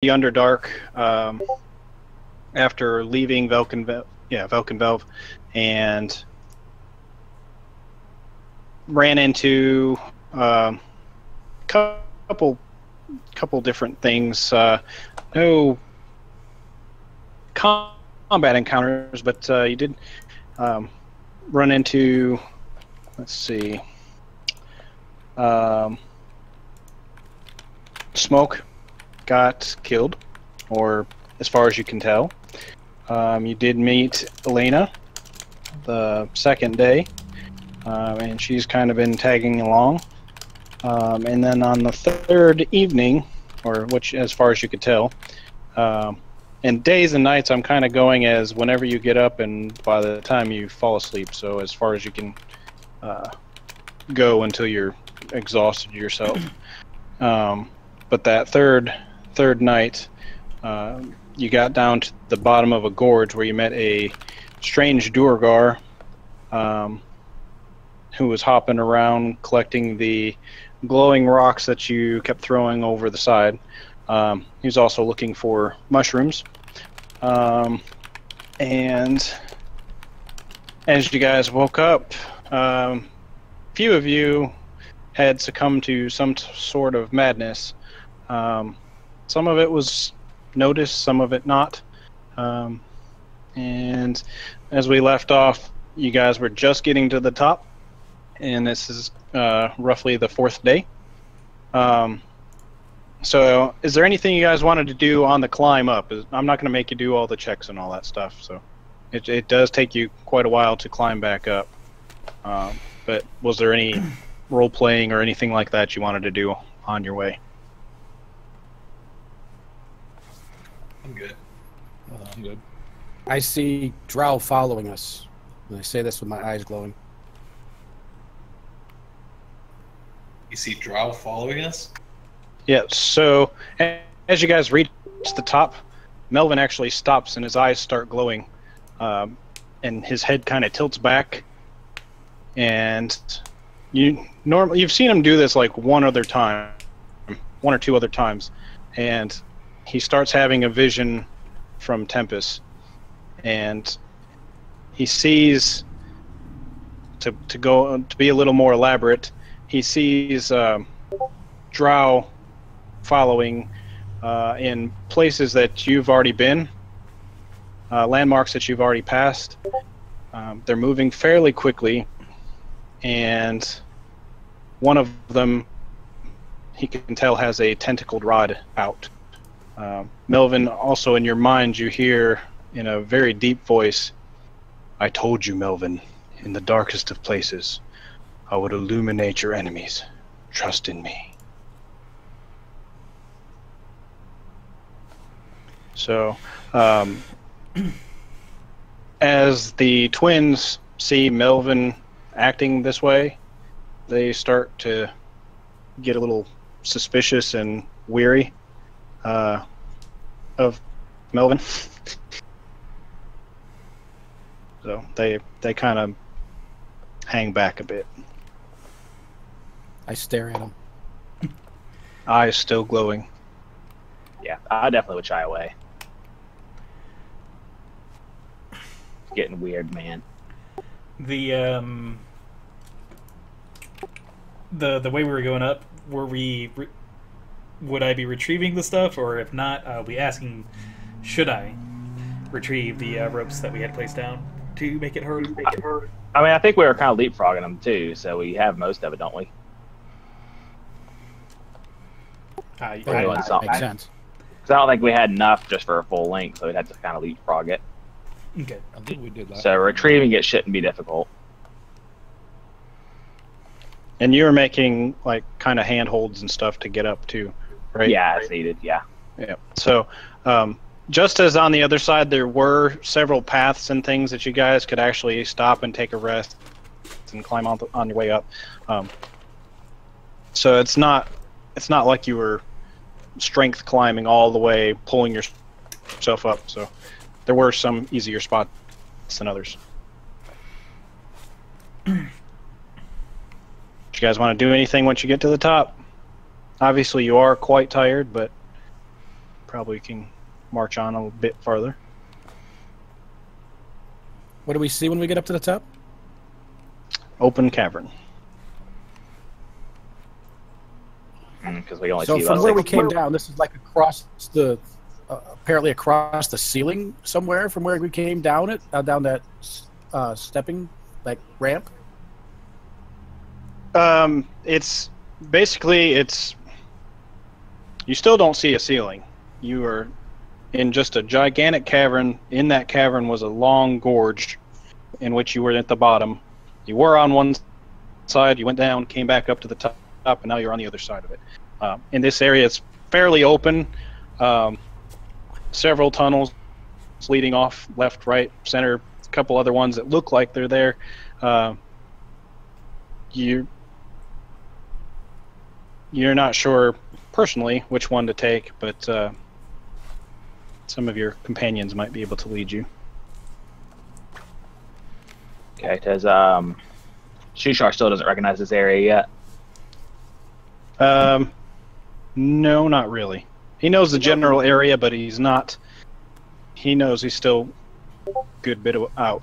Underdark after leaving Velkenvelv, and ran into couple different things. No combat encounters, but you did run into. Let's see. Smoke got killed, or as far as you can tell. You did meet Elena the second day, and she's kind of been tagging along. And then on the third evening, or which, as far as you could tell, and days and nights, I'm kind of going as whenever you get up and by the time you fall asleep. So as far as you can go until you're exhausted yourself. But that third night, you got down to the bottom of a gorge where you met a strange Duergar who was hopping around collecting the glowing rocks that you kept throwing over the side. He was also looking for mushrooms. And as you guys woke up, few of you had succumbed to some sort of madness. Some of it was noticed, some of it not. And as we left off, you guys were just getting to the top, and this is roughly the fourth day. So is there anything you guys wanted to do on the climb up? I'm not going to make you do all the checks and all that stuff, so it does take you quite a while to climb back up. But was there any role-playing or anything like that you wanted to do on your way? I'm good. I'm good. I see Drow following us, and I say this with my eyes glowing. You see Drow following us? Yeah, so as you guys reach the top, Melvin actually stops and his eyes start glowing, and his head kind of tilts back. And you've seen him do this like one or two other times, and he starts having a vision from Tempest, and he sees, to be a little more elaborate, he sees Drow following in places that you've already been, landmarks that you've already passed. They're moving fairly quickly, and one of them, he can tell, has a tentacled rod out. Melvin, also in your mind, you hear in a very deep voice, "I told you, Melvin, in the darkest of places, I would illuminate your enemies. Trust in me." So, as the twins see Melvin acting this way, they start to get a little suspicious and weary of Melvin. So they kind of hang back a bit. I stare at him. Eyes still glowing. Yeah, I definitely would shy away. It's getting weird, man. The way we were going up, would I be retrieving the stuff, or if not, I'll be asking, should I retrieve the ropes that we had placed down to make it hurt? I mean, I think we were kind of leapfrogging them too, so we have most of it, don't we? Makes something. sense. Because I don't think we had enough just for a full length, so we'd have to kind of leapfrog it. Okay. I think we did that. So retrieving it shouldn't be difficult. And you're making like kind of handholds and stuff to get up too, right? Yeah, it's needed. Yeah. Yeah. So, just as on the other side, there were several paths and things that you guys could actually stop and take a rest and climb on your way up. So it's not like you were strength climbing all the way, pulling yourself up. So there were some easier spots than others. Do you guys want to do anything once you get to the top? Obviously, you are quite tired, but probably can march on a bit farther. What do we see when we get up to the top? Open cavern. Because we only So see from about where we six. came down, this is like across the, apparently across the ceiling somewhere from where we came down it, down that stepping, like ramp. It's basically you still don't see a ceiling. You are in just a gigantic cavern. In that cavern was a long gorge in which you were at the bottom. You were on one side, you went down, came back up to the top, and now you're on the other side of it. In this area, it's fairly open. Several tunnels leading off left, right, center, a couple other ones that look like they're there. You're not sure personally which one to take, but some of your companions might be able to lead you. Okay, because Shushar still doesn't recognize this area yet. No, not really. He knows the general area, but he's not. He knows he's still a good bit out.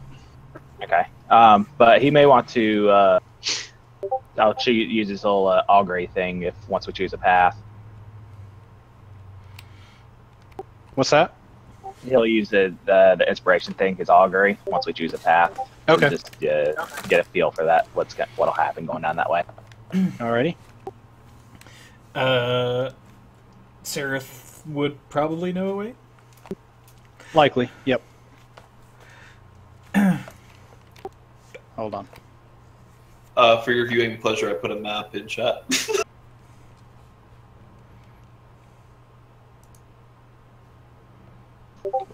Okay. But he may want to. Use his whole augury thing if once we choose a path. What's that? He'll use the inspiration thing, his augury, once we choose a path. Okay. Just get a feel for that. What'll happen going down that way. Alrighty. Seraph would probably know a way. Likely. Yep. Hold on. For your viewing pleasure, I put a map in chat.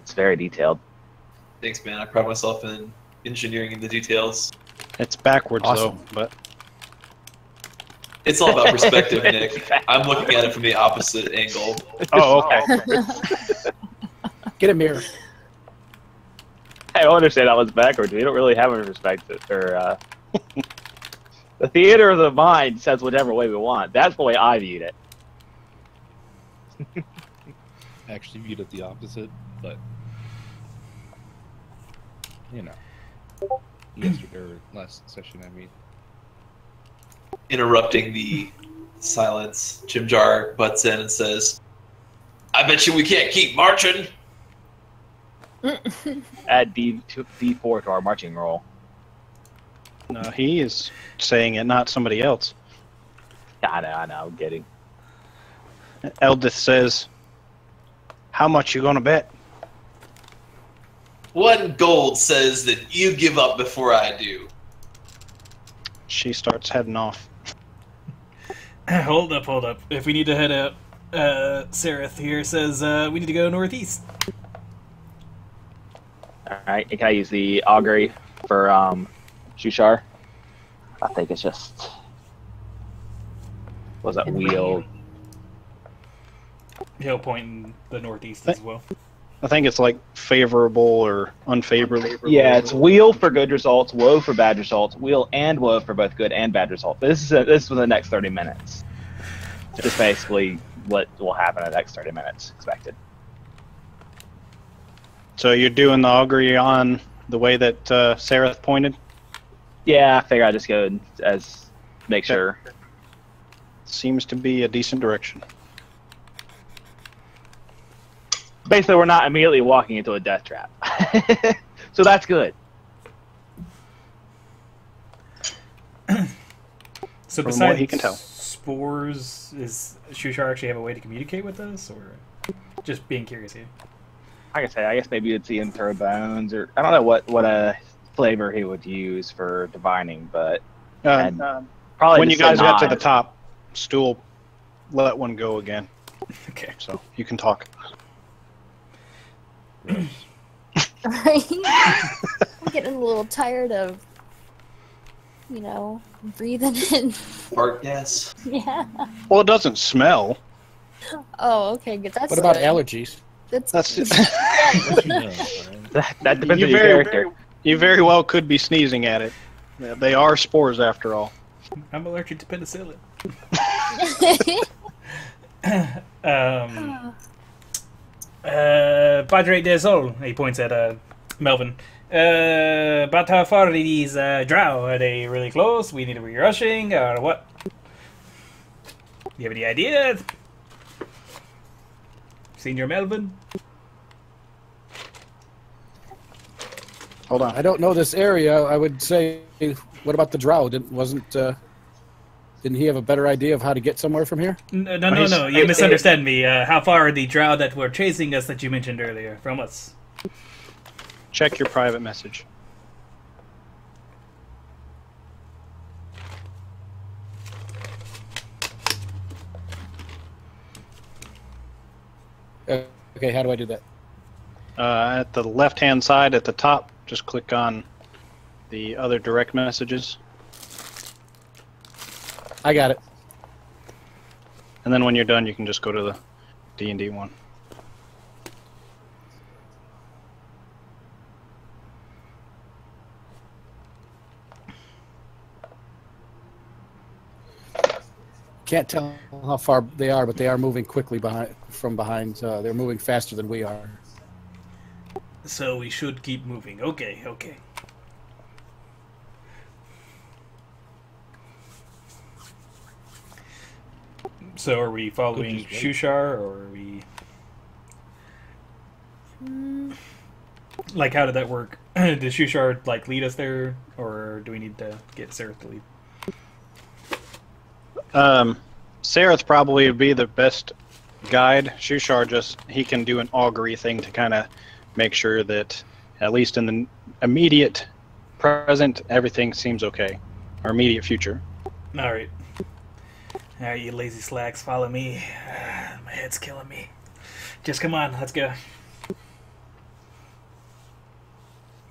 It's very detailed. Thanks, man. I pride myself in engineering the details. It's backwards Awesome. though, but It's all about perspective, Nick. I'm looking at it from the opposite angle. oh, okay. Get a mirror. I don't understand how it's backwards. We don't really have a perspective. Or the theater of the mind says whatever way we want. That's the way I viewed it. Actually viewed it the opposite, but you know, yesterday or last session, I mean. Interrupting the silence, Jimjar butts in and says, "I bet you we can't keep marching." Add D4 to our marching roll. No, he is saying it, not somebody else. I know, I'm kidding. Eldith says, "How much you gonna bet?" 1 gold says that you give up before I do. She starts heading off. Hold up. If we need to head out, Seraph here says we need to go northeast. Alright, can I use the augury for Shushar? I think it's just... Was that wheel? He'll point in the northeast as well. I think it's like favorable or unfavorable. Yeah, it's wheel for good results, woe for bad results, wheel and woe for both good and bad results. This is for the next 30 minutes. Just basically what will happen in the next 30 minutes expected. So you're doing the augury on the way that Seraph pointed? Yeah, I figure I just go as make sure. Seems to be a decent direction. Basically, we're not immediately walking into a death trap. So that's good. So From besides what he can tell. spores, does Shushar actually have a way to communicate with us, or just being curious here? Like I say, I guess maybe you'd see him throw bones, or I don't know what a flavor he would use for divining, but probably when you just guys say got to nod. the top, Stool let one go again, Okay. so you can talk. Right? I'm getting a little tired of, breathing in. Fart gas. Yeah. Well, it doesn't smell. Oh, okay, good. That's What about good. allergies? That's What you know, right? That depends You on your very, character. you very well could be sneezing at it. Yeah, they are spores after all. I'm allergic to penicillin. Padre de Sol, he points at Melvin. But how far are these drow? Are they really close? We need to be rushing, or what? Do you have any idea? Senior Melvin? Hold on. I don't know this area. I would say, what about the drow? Didn't he have a better idea of how to get somewhere from here? No. You misunderstand me. How far are the drow that were chasing us that you mentioned earlier from us? Check your private message. Okay, how do I do that? At the left-hand side at the top, just click on the other direct messages. I got it. And then when you're done, you can just go to the D&D one. Can't tell how far they are, but they are moving quickly from behind. They're moving faster than we are. So we should keep moving. Okay. So are we following Shushar, or are we... Like, how did that work? Did Shushar, like, lead us there, or do we need to get Sareth to lead? Sareth probably would be the best guide. Shushar he can do an augury thing to kind of make sure that, at least in the immediate present, everything seems okay. Or immediate future. Alright. Alright, you lazy slacks, follow me. My head's killing me. Just come on, let's go.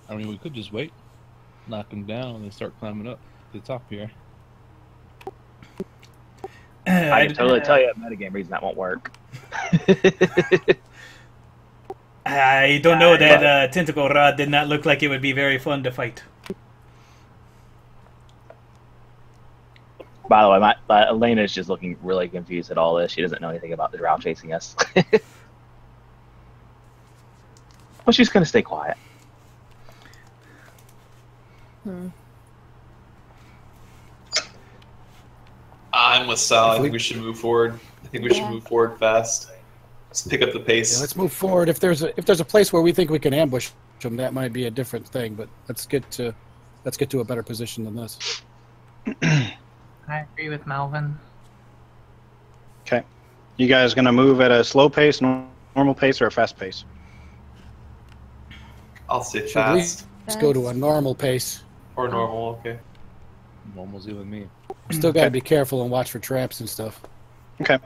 I mean, we could just wait, knock them down, and then start climbing up to the top here. I can totally tell you a metagame reason that won't work. I don't know, that tentacle rod did not look like it would be very fun to fight. By the way, Elena's just looking really confused at all this. She doesn't know anything about the drow chasing us. Well, she's going to stay quiet. I'm with Sal. I think we should move forward. I think we should move forward fast. Let's pick up the pace. Yeah, let's move forward. If there's a place where we think we can ambush them, that might be a different thing. But let's get to a better position than this. I agree with Melvin. Okay. You guys going to move at a slow pace, normal pace, or a fast pace? I'll say Let's fast. go to a normal pace. Or normal, okay. Normal's you and me. We still got to be careful and watch for traps and stuff. Okay.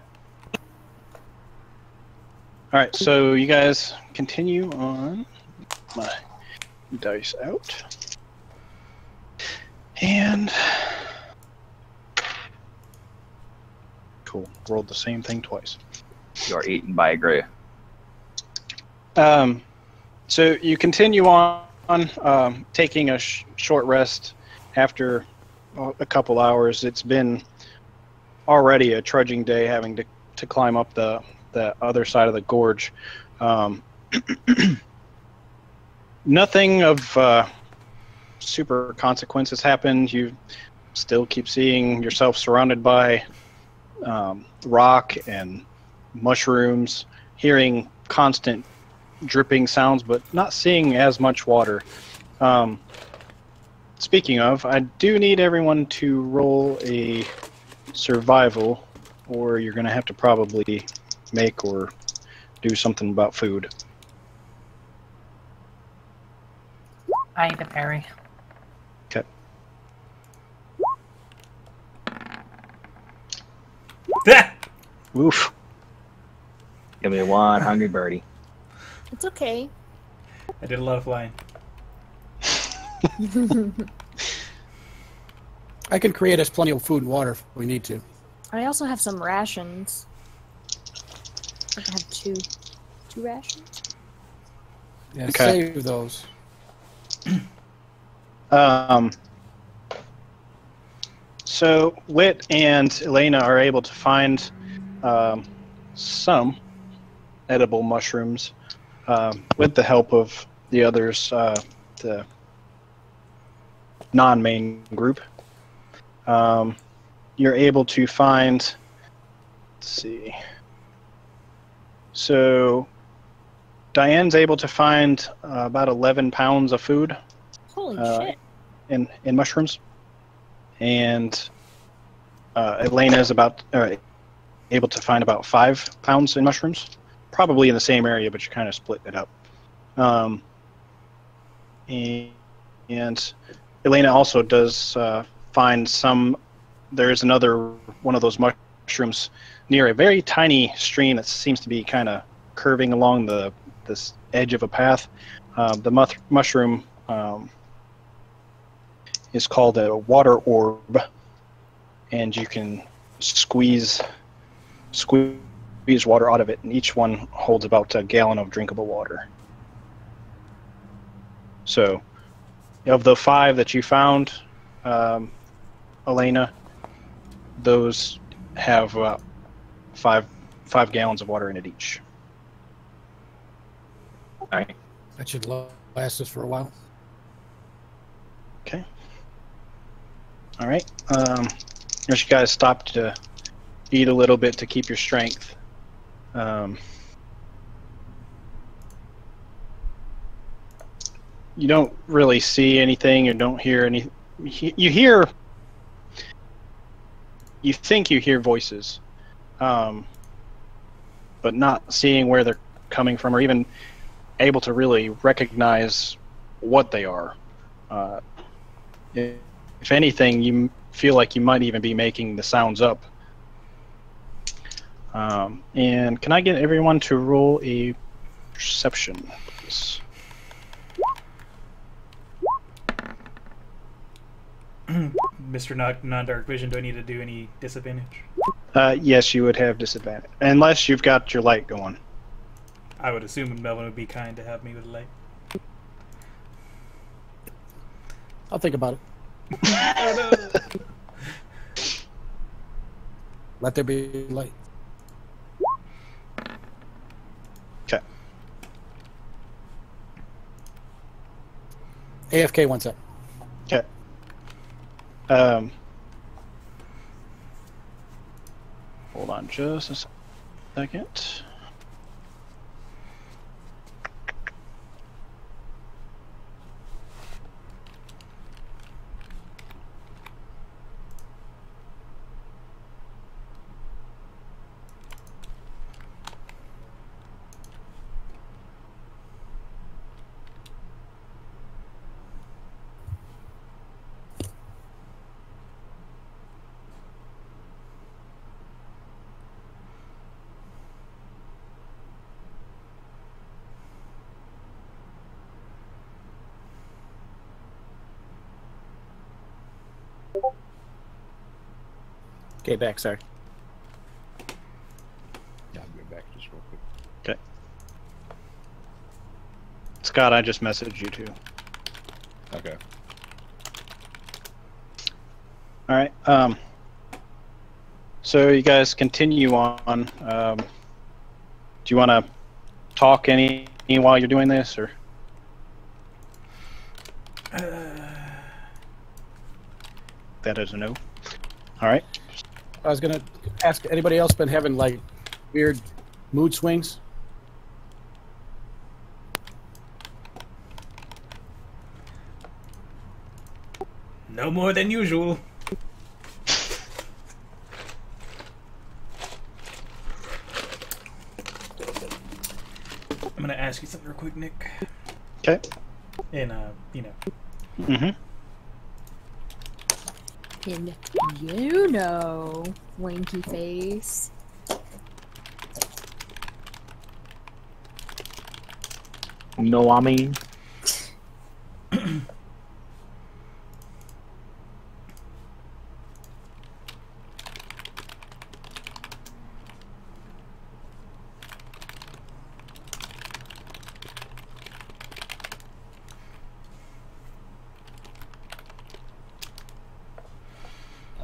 Alright, so you guys continue on. My dice out. And... Cool. Rolled the same thing twice. You are eaten by a Gru. So you continue on taking a short rest after a couple hours. It's been already a trudging day, having to climb up the other side of the gorge. Nothing of super consequences happened. You still keep seeing yourself surrounded by rock and mushrooms, hearing constant dripping sounds, but not seeing as much water. Speaking of, I do need everyone to roll a survival, or you're going to have to probably make or do something about food. I eat a berry. Okay. Oof. Give me one hungry birdie. It's okay. I did a lot of flying. I can create us plenty of food and water if we need to. I also have some rations. I can have two rations. Yeah, Okay. save those. So Wit and Elena are able to find some edible mushrooms with the help of the others, the non-main group. You're able to find. Let's see. So Diane's able to find about 11 pounds of food Holy shit. in mushrooms, and Elena is able to find about 5 pounds in mushrooms, probably in the same area, but you kind of split it up. And Elena also does find some. There is another one of those mushrooms near a very tiny stream that seems to be kind of curving along this edge of a path. The mushroom is called a water orb, and you can squeeze water out of it, and each one holds about a gallon of drinkable water. So, of the 5 that you found, Elena, those have 5 gallons of water in it each. All right. That should last us for a while. Okay. All right. As you guys stop to eat a little bit to keep your strength. You don't really see anything, or don't hear any. You think you hear voices, but not seeing where they're coming from, or even able to really recognize what they are. If anything, you feel like you might even be making the sounds up. And can I get everyone to roll a perception, please? Mr. Non-Dark Vision, do I need to do any disadvantage? Yes, you would have disadvantage, unless you've got your light going. I would assume Melvin would be kind to have me with light. I'll think about it. Oh, no. Let there be light. Okay. AFK one sec. Okay. Hold on just a second. Okay, back, sorry. Yeah, I'll be back just real quick. Okay. Scott, I just messaged you too. Okay. All right. So you guys continue on. Do you want to talk any while you're doing this, or? That is a no. All right. I was gonna ask, anybody else been having like weird mood swings? No more than usual. I'm gonna ask you something real quick, Nick. Okay. And you know. Mm-hmm. And you know, winky face. No, I mean. I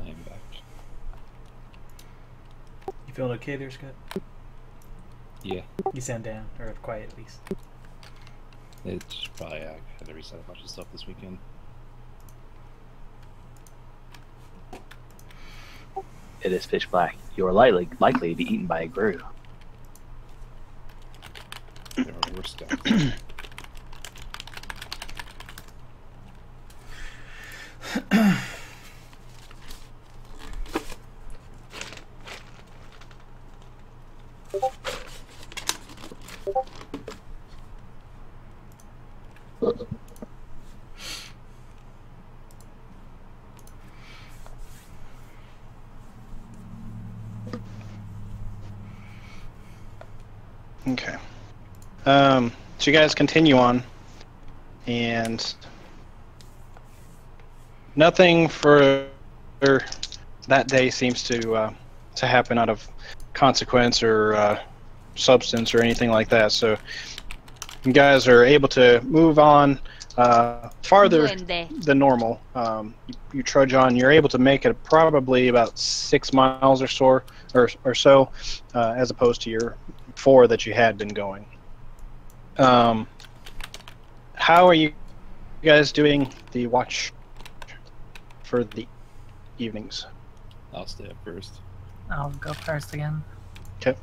am back. You feeling okay there, Scott? Yeah, You sound down, or quiet at least. it's probably I had to reset a bunch of stuff this weekend. It is pitch black. You are likely to be eaten by a grue. There are worse stuff. Okay. So you guys continue on, and nothing for that day seems to happen out of consequence or substance or anything like that. So you guys are able to move on farther than normal. You trudge on. You're able to make it probably about 6 miles or so, as opposed to your 4 that you had been going. How are you guys doing the watch for the evenings? I'll stay up first. I'll go first again. Okay.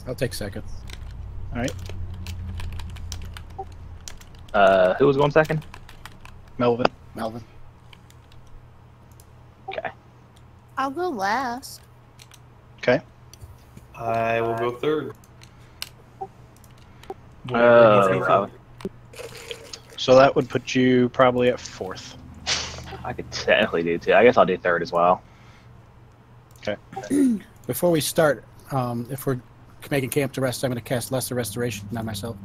I'll take second. All right. Who was going second? Melvin. Melvin. Okay. I'll go last. Okay. I will go third. Whatever needs to be Oh, filled. So that would put you probably at 4th. I could technically do 2. I guess I'll do 3rd as well. Before we start, if we're making camp to rest, I'm going to cast Lesser Restoration on myself.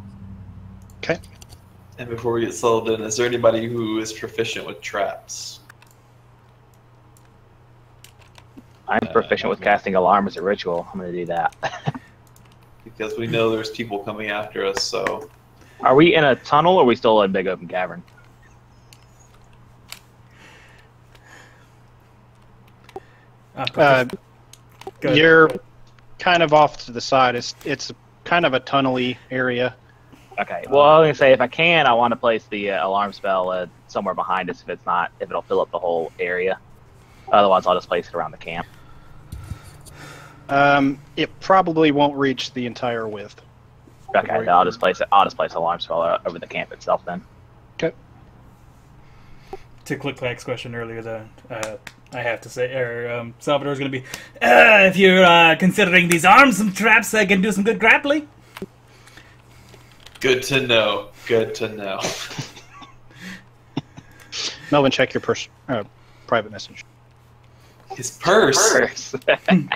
Okay. And before we get settled in, is there anybody who is proficient with traps? I'm proficient with casting alarm as a ritual. I'm going to do that. Because we know there's people coming after us, so... Are we in a tunnel or are we still in a big open cavern? Go ahead. You're kind of off to the side. It's kind of a tunnely area. Okay. Well, I was going to say, if I can, I want to place the alarm spell somewhere behind us if it'll fill up the whole area. Otherwise, I'll just place it around the camp. It probably won't reach the entire width. Okay, then I'll just place alarm spell over the camp itself then. Okay. To Click Clack's question earlier, though, I have to say, Salvador's going to be, if you're considering these arms some traps, I can do some good grappling. Good to know. Good to know. Melvin, check your private message. His purse.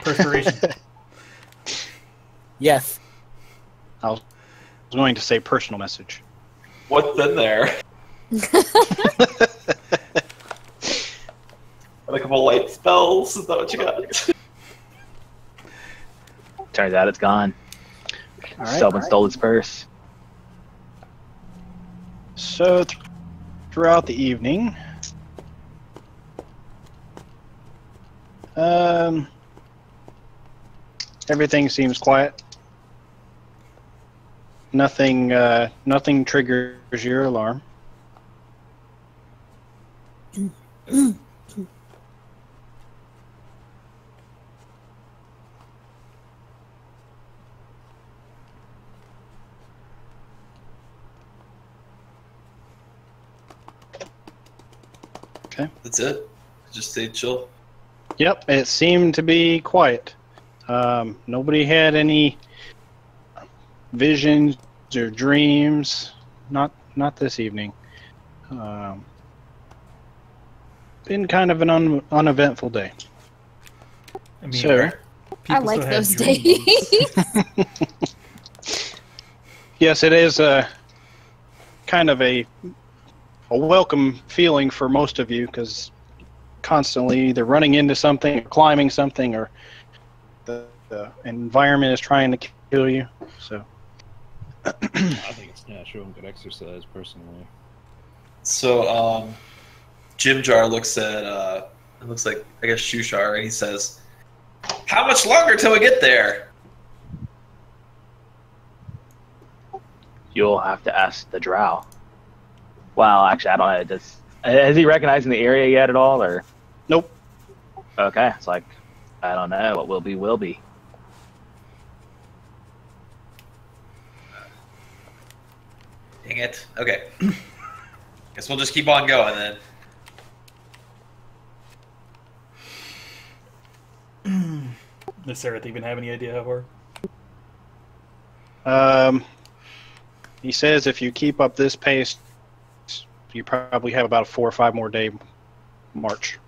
Perspiration. Yes. I was going to say personal message. What's in there? A couple light spells? Is that what you got? Turns out it's gone. All right. Someone stole his purse. So throughout the evening, everything seems quiet. Nothing triggers your alarm. Okay. That's it. Just stay chill. Yep, it seemed to be quiet. Nobody had any visions or dreams. Not this evening. Been kind of an uneventful day. I mean, So, I people like still have those dreams. days. yes, it is kind of a welcome feeling for most of you, because constantly either running into something, or climbing something, or the environment is trying to kill you. So, I think it's natural and good exercise, personally. So, Jim Jar looks at, it looks like, I guess, Shushar, and he says, "How much longer till we get there?" You'll have to ask the drow. Well, actually, I don't know. Has he recognizing the area yet at all, or? Nope. Okay, it's like, I don't know. What will be, will be. Dang it. Okay. Guess we'll just keep on going then. Does Sarah even have any idea how far? He says if you keep up this pace, you probably have about a 4 or 5 more day march.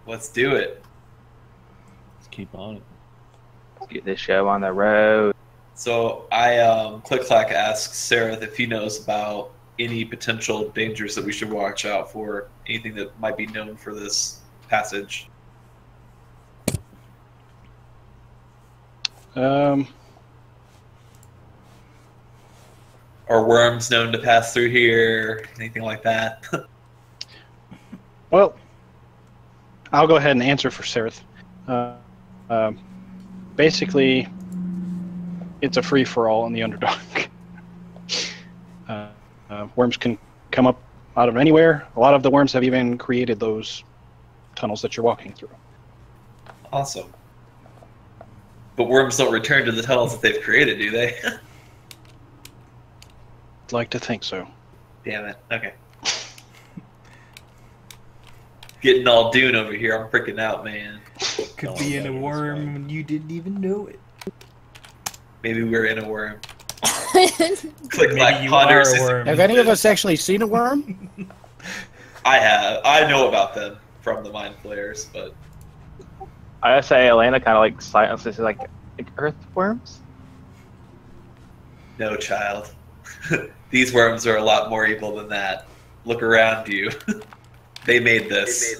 Let's do it. Let's keep on it. Let's get this show on the road. So I Click Clack asks Sarah if he knows about any potential dangers that we should watch out for, anything that might be known for this passage. Are worms known to pass through here? Anything like that? Well, I'll go ahead and answer for Sareth. Basically, it's a free-for-all in the Underdark. Worms can come up out of anywhere. A lot of the worms have even created those tunnels that you're walking through. Awesome. But worms don't return to the tunnels that they've created, do they? I'd like to think so. Damn it. Okay. Getting all Dune over here. I'm freaking out, man. Could be in a worm and you didn't even know it. Maybe we're in a worm. Click Maybe Clack you ponders are a his- worm. Have any of us actually seen a worm? I have. I know about them from the Mind Flayers, but I gotta say, Elena kind of like silences, like earthworms. no, child. These worms are a lot more evil than that. Look around you. They made this.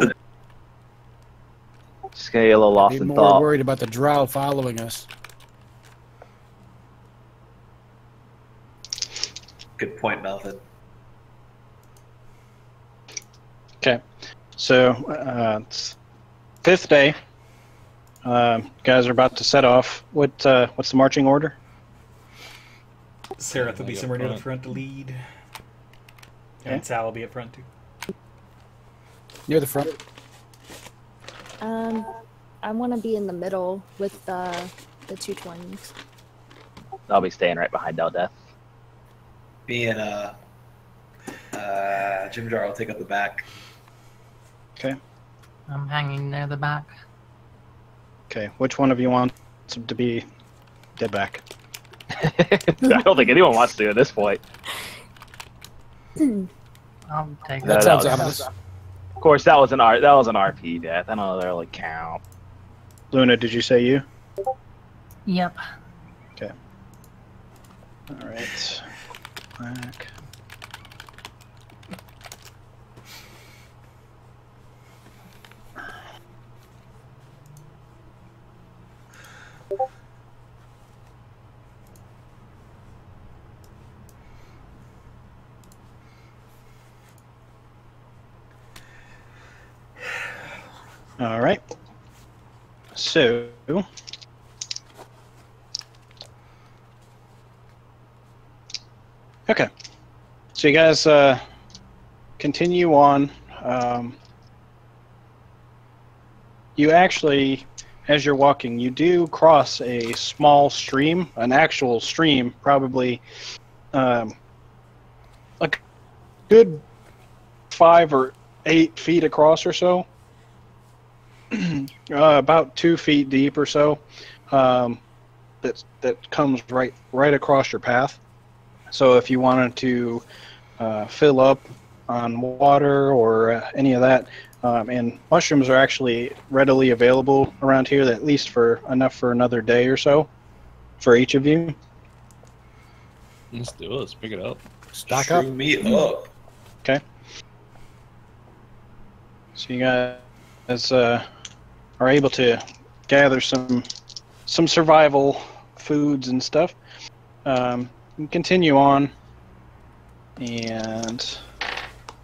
Just gonna get a little lost Be in more thought. worried about the drow following us. Good point, Melvin. Okay, so it's 5th day. Guys are about to set off. What's the marching order? Sarah will be Like up somewhere near the front. front to lead. Okay. And Sal will be up front too. Near the front. I want to be in the middle with the 2 twins. I'll be staying right behind Del Death. Me and Jim Jar will take up the back. Okay. I'm hanging near the back. Okay. Which one of you wants to be dead back? I don't think anyone wants to at this point. I'll take No, That it. sounds was- ominous. Of course, that was an RP death. I don't really count. Luna, did you say you? Yep. All right. Back. All right. So, okay. So you guys continue on. You actually, as you're walking, you do cross a small stream, an actual stream, probably a good 5 or 8 feet across or so. About 2 feet deep or so. That comes right across your path. So if you wanted to fill up on water or any of that, and mushrooms are actually readily available around here, at least for enough for another day or so for each of you. Let's do it. Let's pick it up. Stock Screw up. me up. So you guys are able to gather some survival foods and stuff. And continue on, and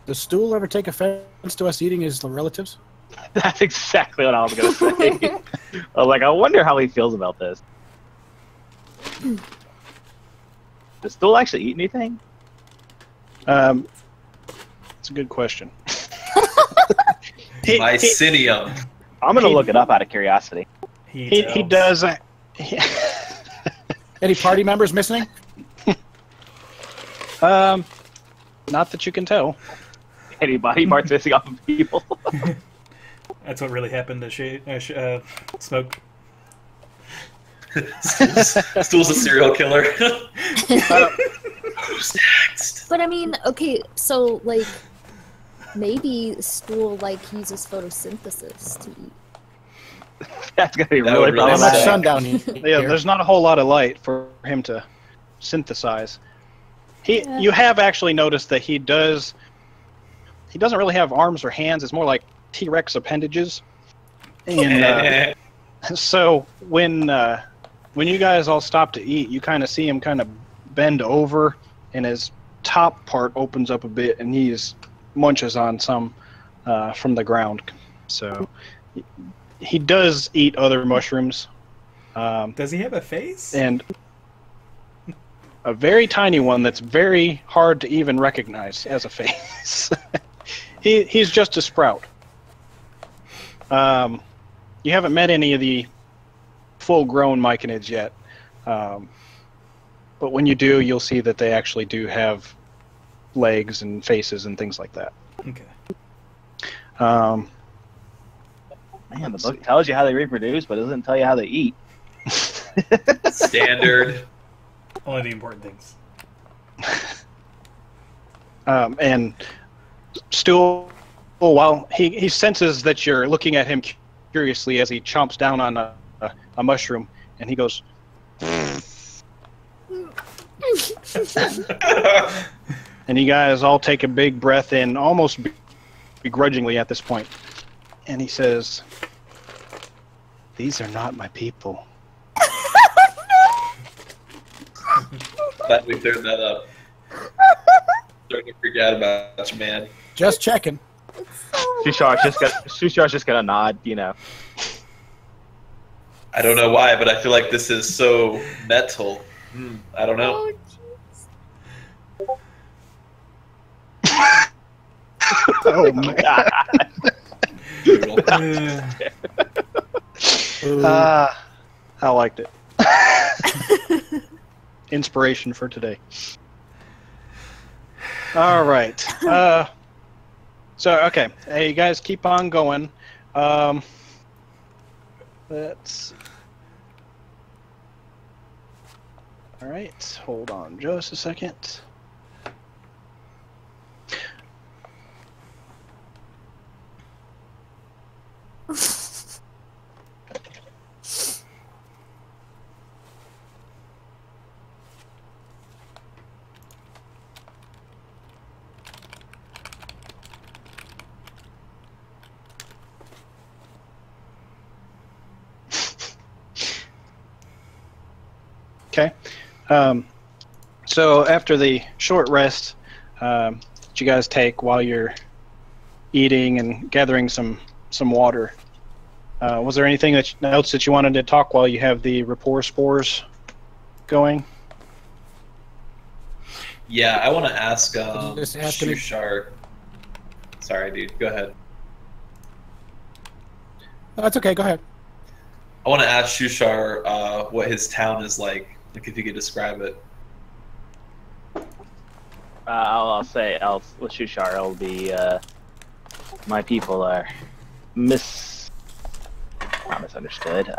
Does Stool ever take offense to us eating his relatives? That's exactly what I was gonna say. I was like, I wonder how he feels about this. Does Stool actually eat anything? It's a good question. Mycinium. I'm gonna He- look it up out of curiosity. He does. Any party members missing? Not that you can tell. Any body parts missing off of people? That's what really happened to Smoke. Stool's a serial killer. Who's next? But I mean, okay, so like maybe Stool like uses photosynthesis to eat. That's gonna be That really would really Not much suck. sun down here. Yeah, there's not a whole lot of light for him to synthesize. Yeah. You have actually noticed that he doesn't really have arms or hands. It's more like T-Rex appendages. And so when you guys all stop to eat, you kind of see him kind of bend over, and his top part opens up a bit, and he munches on some from the ground. So he does eat other mushrooms. Does he have a face? And a very tiny one that's very hard to even recognize as a face. He's just a sprout. You haven't met any of the full-grown myconids yet, but when you do, you'll see that they actually do have legs and faces and things like that. Okay. Man, the book tells you how they reproduce, but it doesn't tell you how they eat. Standard. Only the important things. And Stool, while he senses that you're looking at him curiously as he chomps down on a mushroom, and he goes, and you guys all take a big breath in, almost begrudgingly at this point, and he says, "These are not my people." Glad we cleared that up. Starting to freak out about you, man. Just checking. Shushar's just gonna nod, you know. I don't know why, but I feel like this is so metal. I don't know. Oh man! Brutal. I liked it. Inspiration for today. All right. So okay, hey, you guys keep on going. Let's. All right, hold on just a second. Okay. So after the short rest that you guys take while you're eating and gathering some water, was there anything else that you wanted to talk while you have the rapport spores going? Yeah, I want to ask Just asking if- Shushar. Sorry, dude. Go ahead. Oh, that's okay. Go ahead. I want to ask Shushar what his town is like. Like, if you could describe it. I'll say, with Shushar, it'll be, my people are not misunderstood,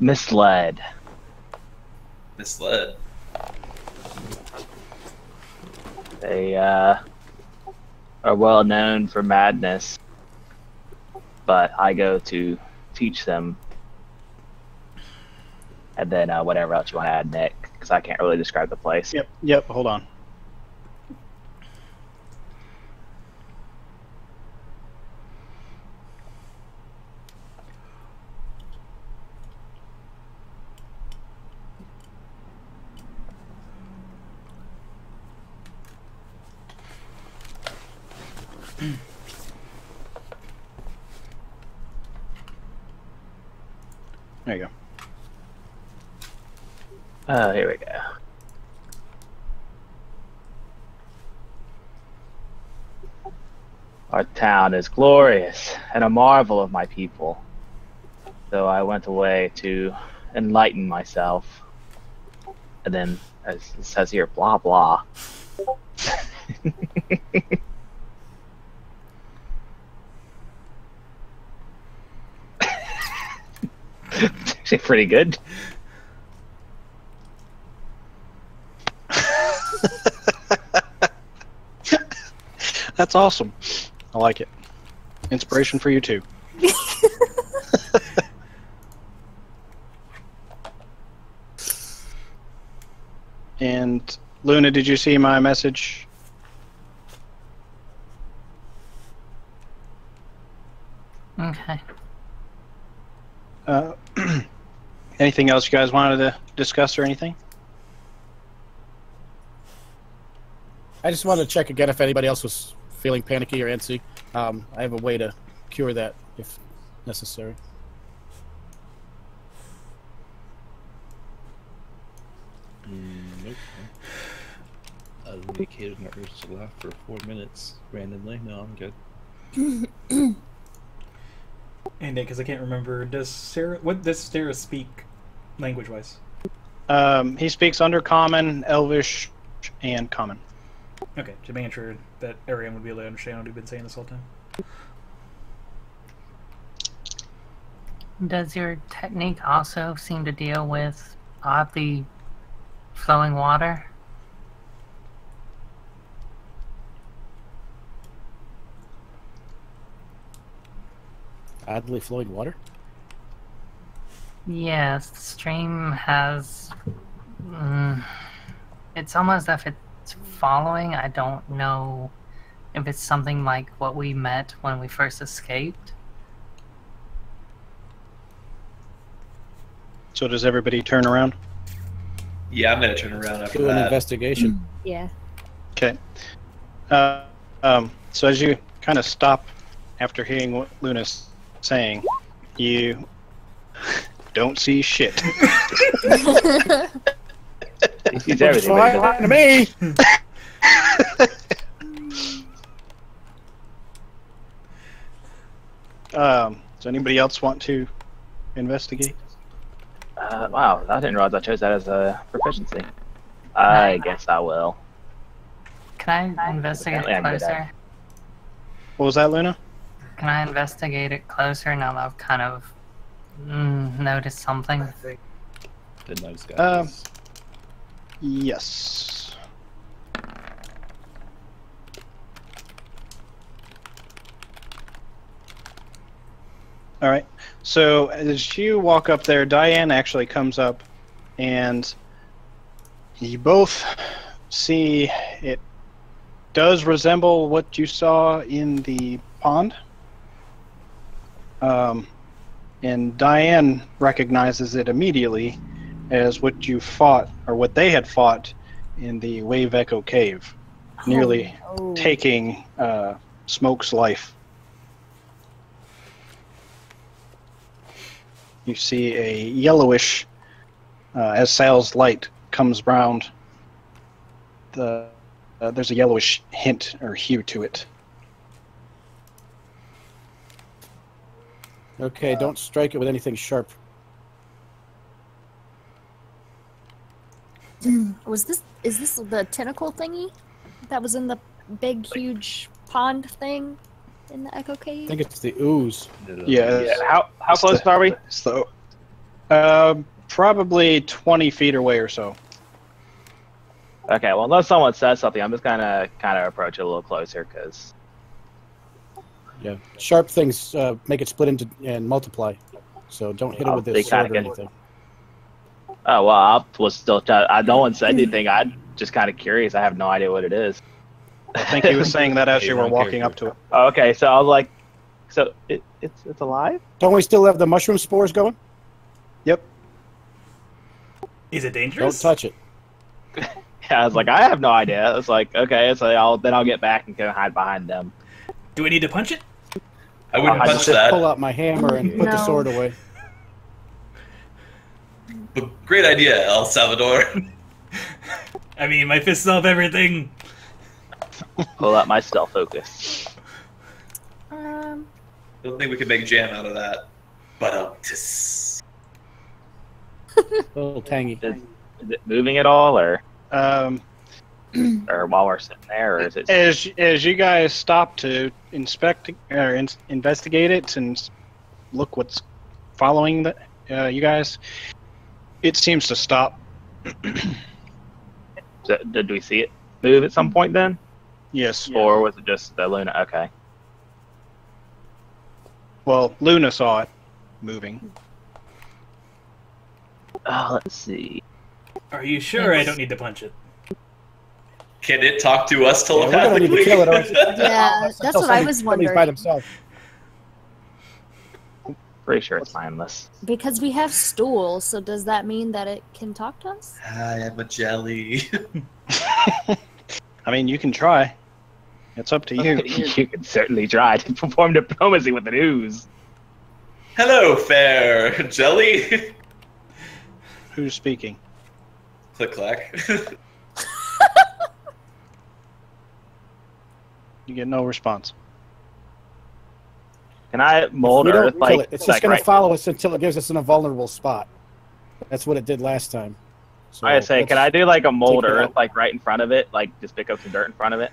misled. Misled. They, are well known for madness, but I go to teach them. And then whatever else you want to add, Nick, because I can't really describe the place. Yep, hold on. There you go. Oh, here we go. Our town is glorious and a marvel of my people. So I went away to enlighten myself. And then, as it says here, blah blah. It's actually pretty good. That's awesome. I like it. Inspiration for you too. And Luna, did you see my message? Okay. Anything else you guys wanted to discuss or anything? I just wanted to check again if anybody else was feeling panicky or antsy. I have a way to cure that if necessary. Nope. I was indicated my urge to laugh for 4 minutes randomly. No, I'm good. And because I can't remember, what does Sarah speak language-wise? He speaks Undercommon, Elvish, and Common. Okay, just making sure that Ariane would be able to understand what we've been saying this whole time. Does your technique also seem to deal with oddly flowing water? Oddly flowing water? Yes, the stream has... it's almost as if it's following. I don't know if it's something like what we met when we first escaped. So does everybody turn around? Yeah, I'm gonna turn around after Do an that. investigation. Yeah. Okay. So as you kind of stop after hearing what Luna's saying, you don't see shit. He sees everything. Fine to me. Does anybody else want to investigate? Wow, I didn't realize I chose that as a proficiency. I guess I will. Can I investigate Yeah, it I'm good at closer? What was that, Luna? Can I investigate it closer now that I've kind of noticed something? The nice guy. Yes. All right. So as you walk up there, Diane actually comes up, and you both see it does resemble what you saw in the pond. And Diane recognizes it immediately as what you fought, or what they had fought in the Wave Echo Cave, nearly Oh, taking Smoke's life. You see a yellowish, as Sal's light comes round, there's a yellowish hint or hue to it. Okay, don't strike it with anything sharp. is this the tentacle thingy that was in the big, huge pond thing in the Echo I Cave? think it's the ooze. Yeah. How close are we? So, probably 20 feet away or so. Okay, well, unless someone says something, I'm just gonna kind of approach it a little closer, because Yeah, sharp things make it split into and multiply. So don't hit it with They this kinda sword or get- anything. oh well, I was still. No one said anything. I'm just kind of curious. I have no idea what it is. I think he was saying that as you were Wrong walking character. up to it. Oh, okay, so I was like, so it's alive? Don't we still have the mushroom spores going? Yep. Is it Don't dangerous? touch it. Yeah, I was like, I have no idea. It's like, okay, so I'll get back and kind of hide behind them. Do we need to punch it? I wouldn't I punch just Pull that. out my hammer and put the No. sword away. Great idea, El Salvador. I mean, my fists solve everything. Pull out my stealth focus. I don't think we can make jam out of that. But A little tangy. Is it moving at all, or Um, while we're sitting there, or is it? as you guys stop to inspect or investigate it and look what's following you guys, it seems to stop. Did we see it move at some point then, Yes. or was it just the Luna? Okay. Well, Luna saw it moving. Let's see. Are you sure I don't need to punch it? can it talk to us Yeah, we're gonna need telepathically? to kill it. Or it's Yeah, that's what I was somebody's wondering. by themselves. Pretty sure it's mindless. Because we have stools, so does that mean that it can talk to us? I am a jelly. I mean, you can try. It's up to you. You can certainly try to perform diplomacy with an ooze. Hello, fair jelly. Who's speaking? Click clack. You get no response. Can I mold We Earth don't like? kill it. It's just like going right- to follow us until it gives us an invulnerable spot. That's what it did last time. So I say, let's- can I do like a mold take it Earth out. like right in front of it, like just pick up some dirt in front of it?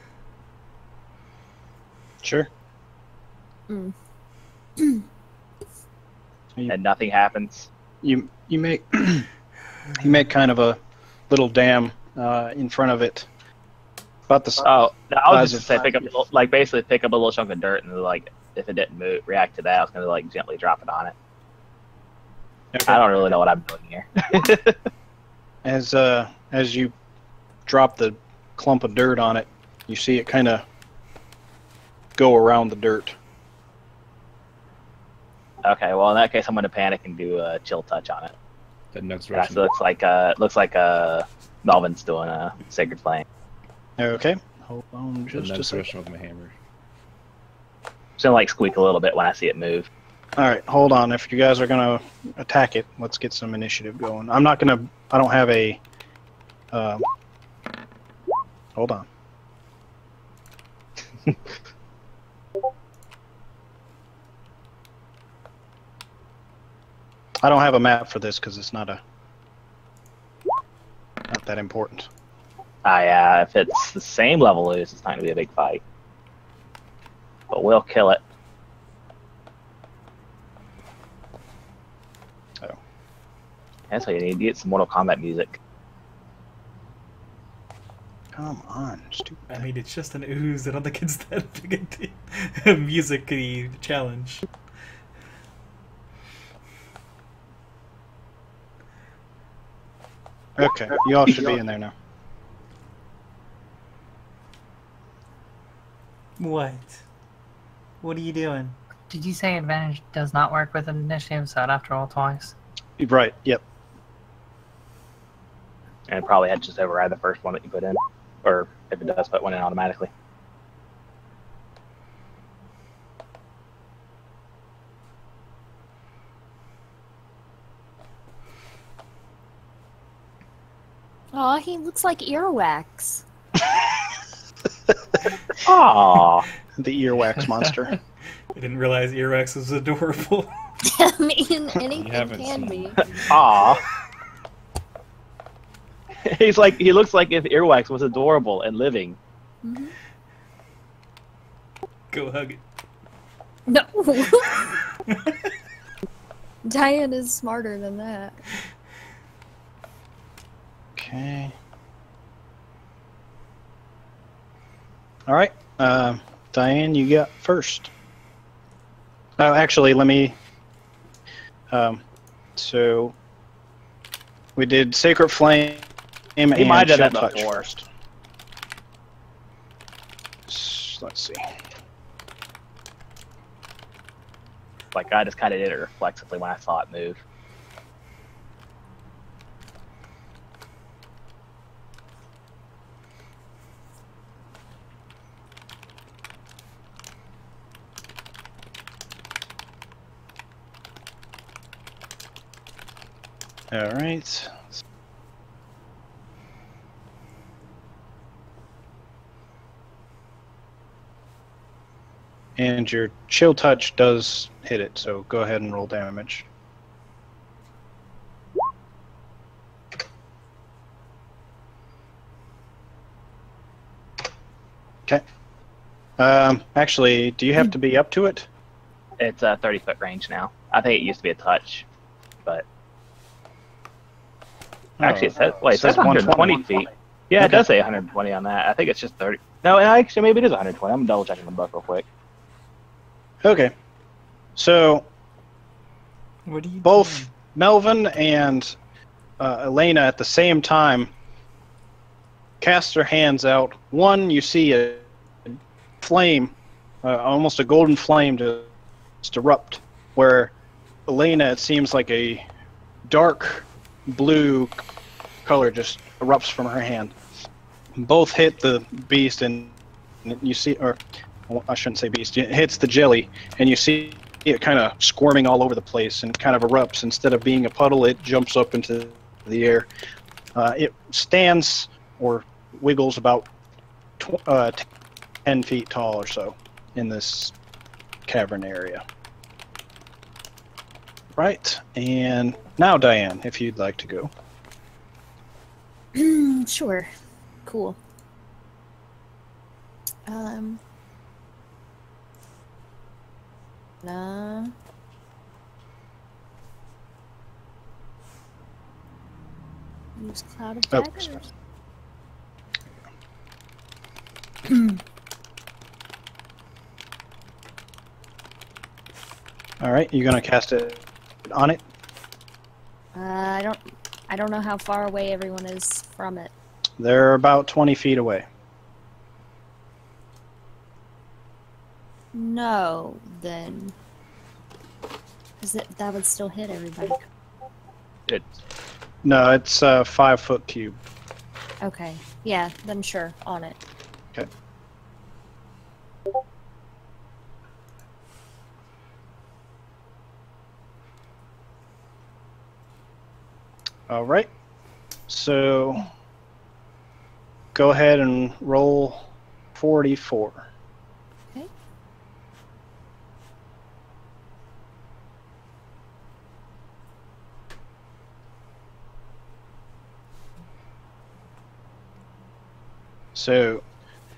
Sure. Mm. And nothing happens. You make you make kind of a little dam in front of it. About the Oh, no, I was Size just of- say pick up like basically pick up a little chunk of dirt and like if it didn't move, react to that, I was gonna like gently drop it on it. I don't really know what I'm doing here. as you drop the clump of dirt on it, you see it kind of go around the dirt. Okay, well in that case I'm gonna panic and do a chill touch on it. That next It direction. actually looks like Melvin's doing a sacred flame. Okay. Hold on The just a next second. direction with my hammer. It's gonna like squeak a little bit when I see it move. All right, hold on. If you guys are gonna attack it, let's get some initiative going. I'm not gonna. I don't have a. Hold on. I don't have a map for this because it's not that important. Yeah, if it's the same level as it's not gonna be a big fight. But we'll kill it. Oh. That's what you need. You get some Mortal Kombat music. Come on, stupid. I mean, it's just an ooze. I don't think it's that big a music-y challenge. Okay, you all should be in there now. What? What are you doing? Did you say advantage does not work with initiative, so I'd have to roll twice? Right. Yep. And it probably had to just override the first one that you put in. Or if it does, put one in automatically. Aw, he looks like earwax. Aww. The earwax monster. I didn't realize Earwax was adorable. I mean, anything haven't can seen be. Aww. He looks like if Earwax was adorable and living. Mhm. Go hug it. No. Diane is smarter than that. Okay. All right. Diane, you got first. Oh, actually, let me. So we did Sacred Flame and might have done Chill that Touch before. first. Let's see. Like I just kind of did it reflexively when I saw it move. All right. And your chill touch does hit it, so go ahead and roll damage. Okay. Actually, do you have to be up to it? It's a 30-foot range now. I think it used to be a touch, but actually, it says, wait, it says 120 feet. Yeah, it does say 120 on that. I think it's just 30. No, actually, maybe it is 120. I'm double checking the book real quick. Okay. So What do you both Melvin and Elena at the same time cast their hands out. One, you see a flame, almost a golden flame, just erupt. Where Elena, it seems like a dark blue color just erupts from her hand. Both hit the beast, and you see, or I shouldn't say beast, it hits the jelly, and you see it kind of squirming all over the place and kind of erupts. Instead of being a puddle, it jumps up into the air. It stands or wiggles about 10 feet tall or so in this cavern area. Right, and now Diane, if you'd like to go. Sure. Cool. Nah. Use Cloud of Daggers. All right, you gonna cast it on it? I don't know how far away everyone is from it. They're about 20 feet away. No, then. That would still hit everybody. No, it's a 5-foot cube. Okay. Yeah, then sure, on it. Okay. All right. So go ahead and roll 44. Okay. So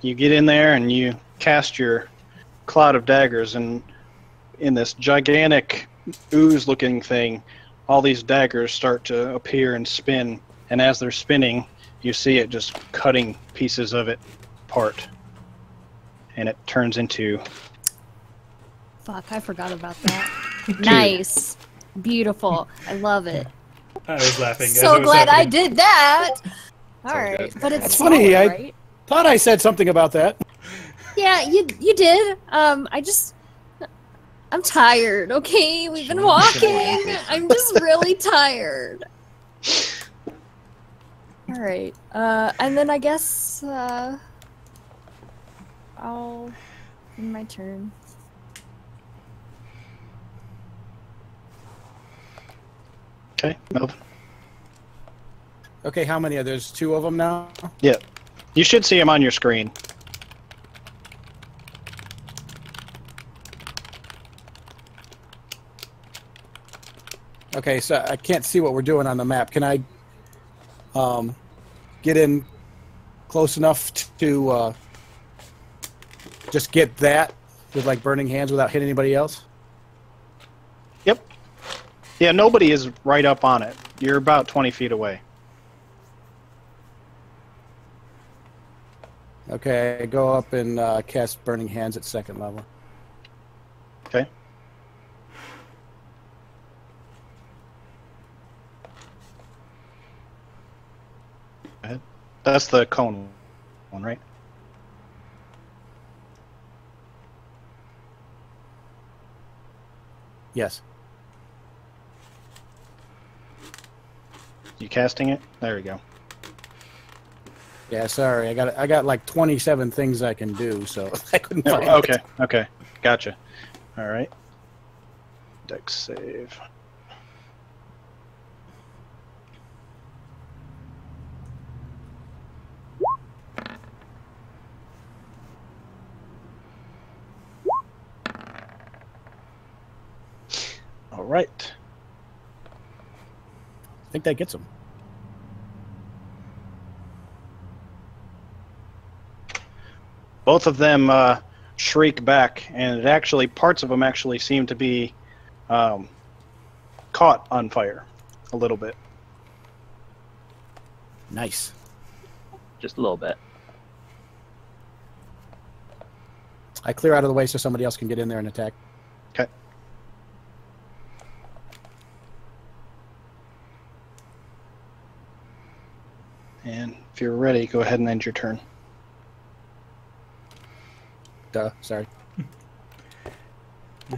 you get in there and you cast your Cloud of Daggers, and in this gigantic ooze-looking thing, all these daggers start to appear and spin, and as they're spinning, you see it just cutting pieces of it apart, and it turns into... Fuck, I forgot about that. Nice. Beautiful. I love it. I was laughing. as So it was glad I happening. did that! all Alright, good. but it's That's funny, solid, I- right? Thought I said something about that. Yeah, you did. I'm tired, okay? We've been walking. I'm just really tired. Alright. And then I guess I'll end my turn. Okay, Melvin. Okay, how many are there? There's 2 of them now? Yeah. You should see them on your screen. Okay, so I can't see what we're doing on the map. Can I get in close enough to just get that with like burning hands without hitting anybody else? Yep. Yeah, nobody is right up on it. You're about 20 feet away. Okay, go up and cast burning hands at 2nd level. Okay. Go ahead. That's the cone one, right? Yes. You casting it? There we go. Yeah, sorry. I got like 27 things I can do, so I couldn't No, find it. okay, okay. Gotcha. All right. Dex save. I think that gets him. Both of them shriek back, and it actually, parts of them actually seem to be caught on fire a little bit. Nice. Just a little bit. I clear out of the way so somebody else can get in there and attack. Okay. And if you're ready, go ahead and end your turn. Duh, sorry.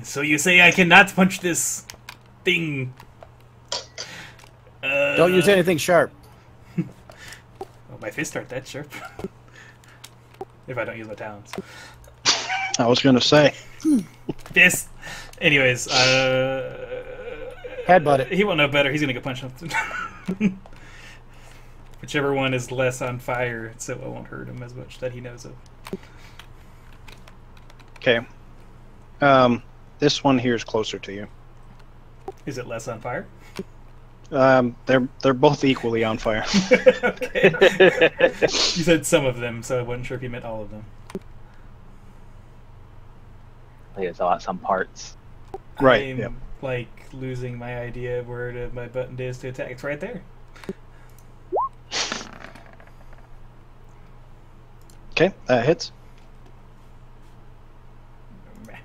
So you say I cannot punch this thing? Don't use anything sharp. Well, my fists aren't that sharp. If I don't use my talons. I was going to say. Fist. Anyways, Headbutt it. he won't know better. He's gonna go punch something. Whichever one is less on fire, so it won't hurt him as much that he knows of. Okay. This one here is closer to you. Is it less on fire? They're both equally on fire. Okay. You said some of them, so I wasn't sure if you meant all of them. I think it's about some parts. Right. I'm Yep. like losing my idea of where my button is to attack. It's right there. Okay, that hits.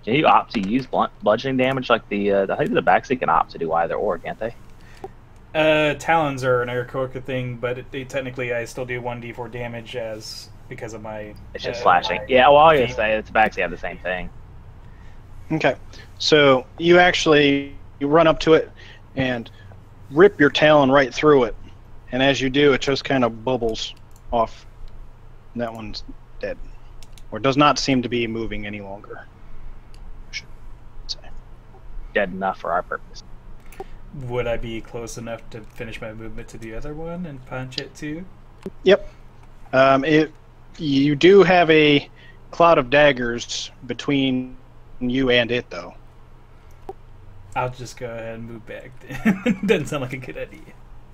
Can you opt to use bludgeoning damage like the? I think the Baxian can opt to do either or, can't they? Talons are an Aarakocra thing, but technically I still do 1d4 damage because of my. It's just slashing. Yeah, well, I was feet. gonna say it's Baxian have the same thing. Okay, so you run up to it and rip your talon right through it, and as you do, it just kind of bubbles off. And that one's dead, or does not seem to be moving any longer. I should say. Dead enough for our purpose. Would I be close enough to finish my movement to the other one and punch it too? Yep. You do have a cloud of daggers between you and it, though. I'll just go ahead and move back. Doesn't sound like a good idea.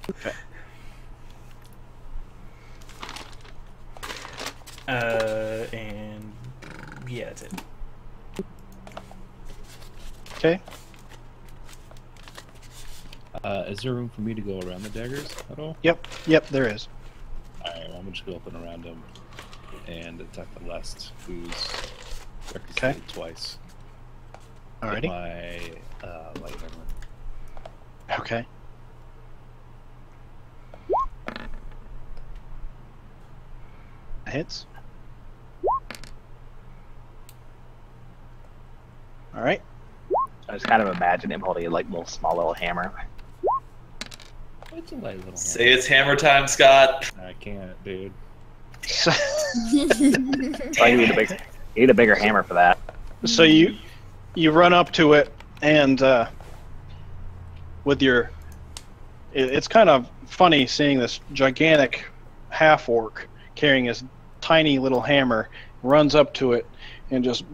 Okay. And yeah, that's it. Okay. Is there room for me to go around the daggers at all? Yep, there is. Alright, well, I'm gonna just go up and around them and attack the last who's Okay. twice. Alrighty. With my light hammer. Okay. That hits. All right. I just kind of imagine him holding a like little small little hammer. It's a light little hammer. Say it's hammer time, Scott. I can't, dude. So, So you need a bigger hammer for that. so you run up to it and with your it's kind of funny seeing this gigantic half orc carrying his tiny little hammer, runs up to it and just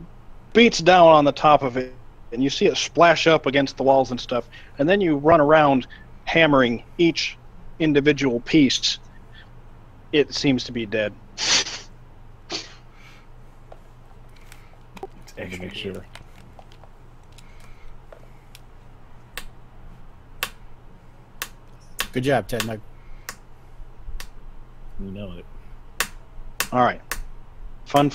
beats down on the top of it, and you see it splash up against the walls and stuff, and then you run around hammering each individual piece. It seems to be dead. Had to make sure. Good job, Ted. Mike. You know it. All right. Fun.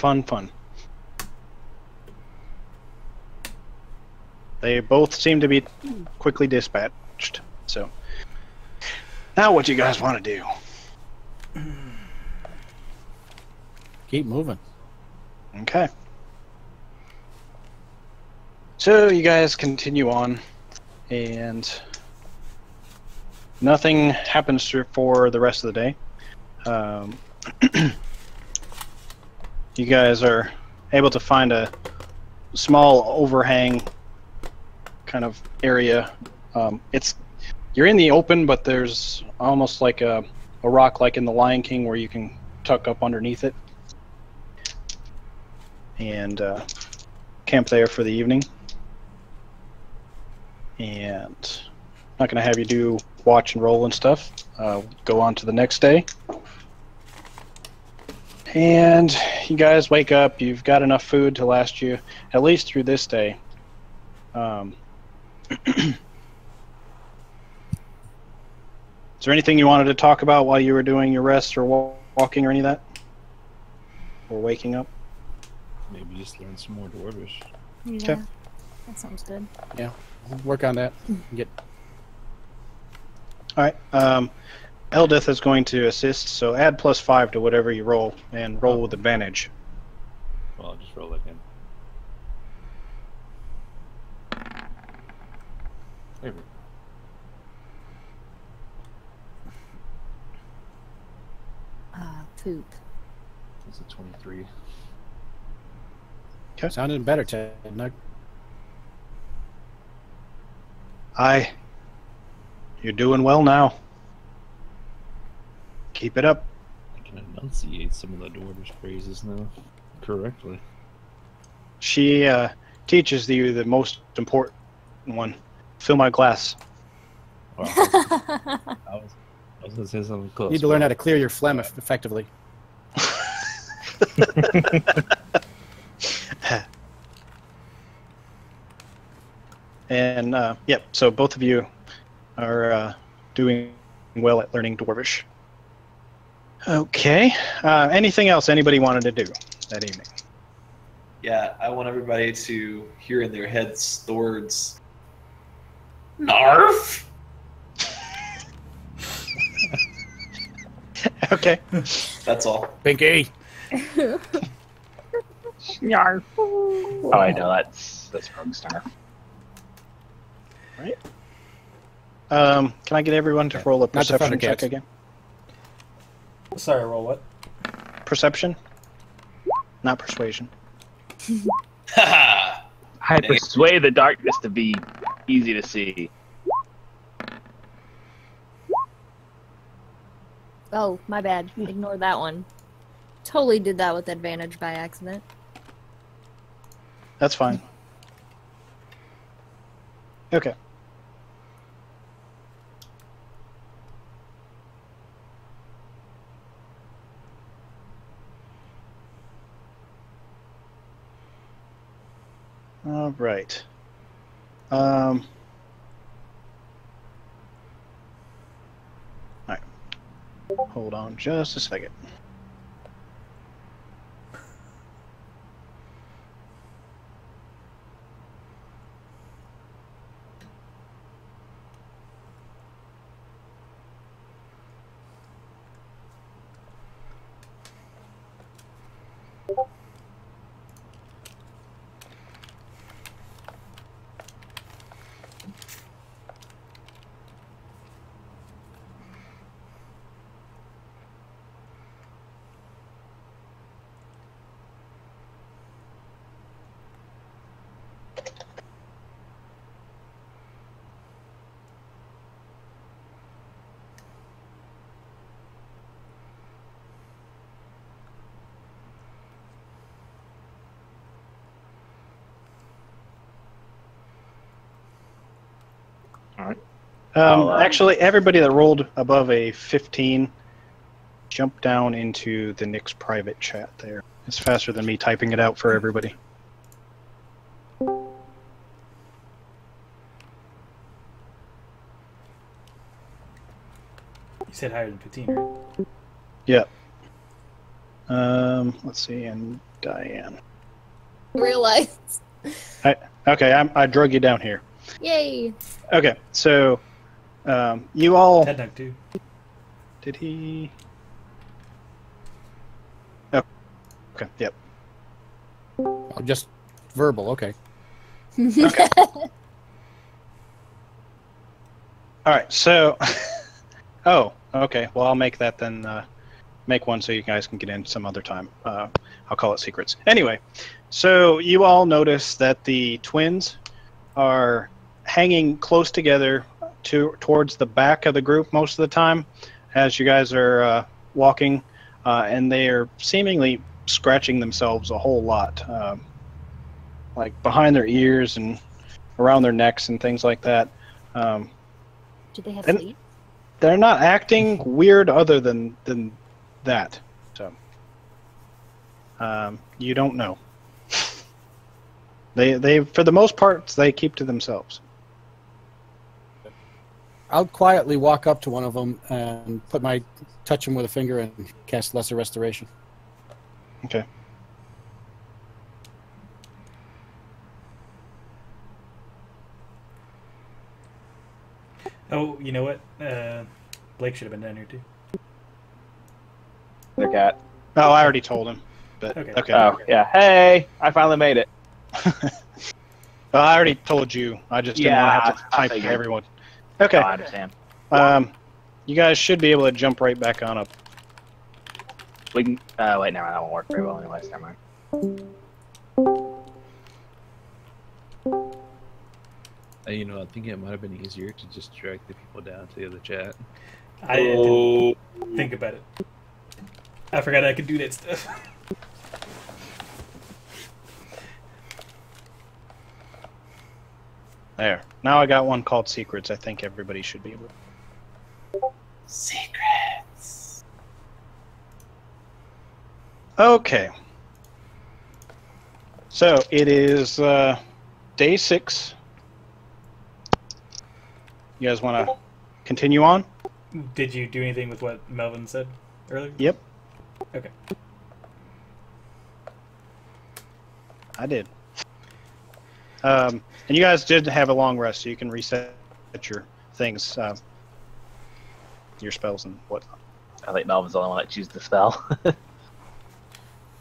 They both seem to be quickly dispatched. So, now what do you guys want to do? Keep moving. Okay. So you guys continue on, and nothing happens for the rest of the day. You guys are able to find a small overhang kind of area. You're in the open, but there's almost like a rock like in the Lion King where you can tuck up underneath it and camp there for the evening. And I'm not going to have you do watch and roll and stuff. Go on to the next day. And you guys wake up. You've got enough food to last you at least through this day. Is there anything you wanted to talk about while you were doing your rest or walking or any of that? Or waking up? Maybe just learn some more Dwarvish. Yeah, that sounds good. Yeah, we'll work on that. Get All right. Eldith is going to assist, so add +5 to whatever you roll, and roll with advantage. Well, I'll just roll again. There we go. Poop. It's a 23. sounding better, Ted. No, You're doing well now. Keep it up. I can enunciate some of the Dwarvish phrases now correctly. She teaches you the most important one. Fill my glass. Wow, I was going to say something close. you need to learn how to clear your phlegm effectively. And, yep, so both of you are doing well at learning Dwarvish. Okay. Anything else anybody wanted to do that evening? Yeah, I want everybody to hear in their heads Thord's Narf. Okay. That's all. Pinky! Oh, I know that's Rogstar. Right. Can I get everyone to roll a Not the perception check Thundercats. again? Sorry, roll what? Perception? Not persuasion. Haha! I persuade the darkness to be easy to see. Oh, my bad. Ignore that one. Totally did that with advantage by accident. That's fine. Okay. All right. All right. Hold on just a second. Actually, everybody that rolled above a 15, jump down into the Nick's private chat there. It's faster than me typing it out for everybody. You said higher than 15, right? Yep. Let's see, and Diane. Realize. Okay, I drug you down here. Yay! Okay, so you all. Ted Nug too. Did he? Oh, okay, yep. Oh, just verbal, okay. Okay. All right, so. Oh, okay. Well, I'll make that then. Make one so you guys can get in some other time. I'll call it secrets. Anyway, so you all notice that the twins are hanging close together towards the back of the group most of the time as you guys are walking, and they are seemingly scratching themselves a whole lot, like behind their ears and around their necks and things like that. Do they have And- sleep? they're not acting weird other than that. So you don't know. They for the most part they keep to themselves. I'll quietly walk up to one of them and touch him with a finger and cast Lesser Restoration. Okay. Oh, you know what? Blake should have been down here too. The cat. Oh, I already told him. But okay. Oh, yeah. Hey, I finally made it. Well, I already told you. I just didn't want to have to type to everyone. Okay. Oh, I understand. You guys should be able to jump right back on up. We can. Wait, never mind. That won't work very well, anyways. Never mind. You know, I think it might have been easier to just drag the people down to the other chat. I didn't think about it. I forgot I could do that stuff. There. Now I got one called Secrets. I think everybody should be able to. Secrets. Okay. So it is day 6. You guys want to continue on? Did you do anything with what Melvin said earlier? Yep. Okay. I did. And you guys did have a long rest, so you can reset your things, your spells and whatnot. I think Melvin's the only one that chooses the spell.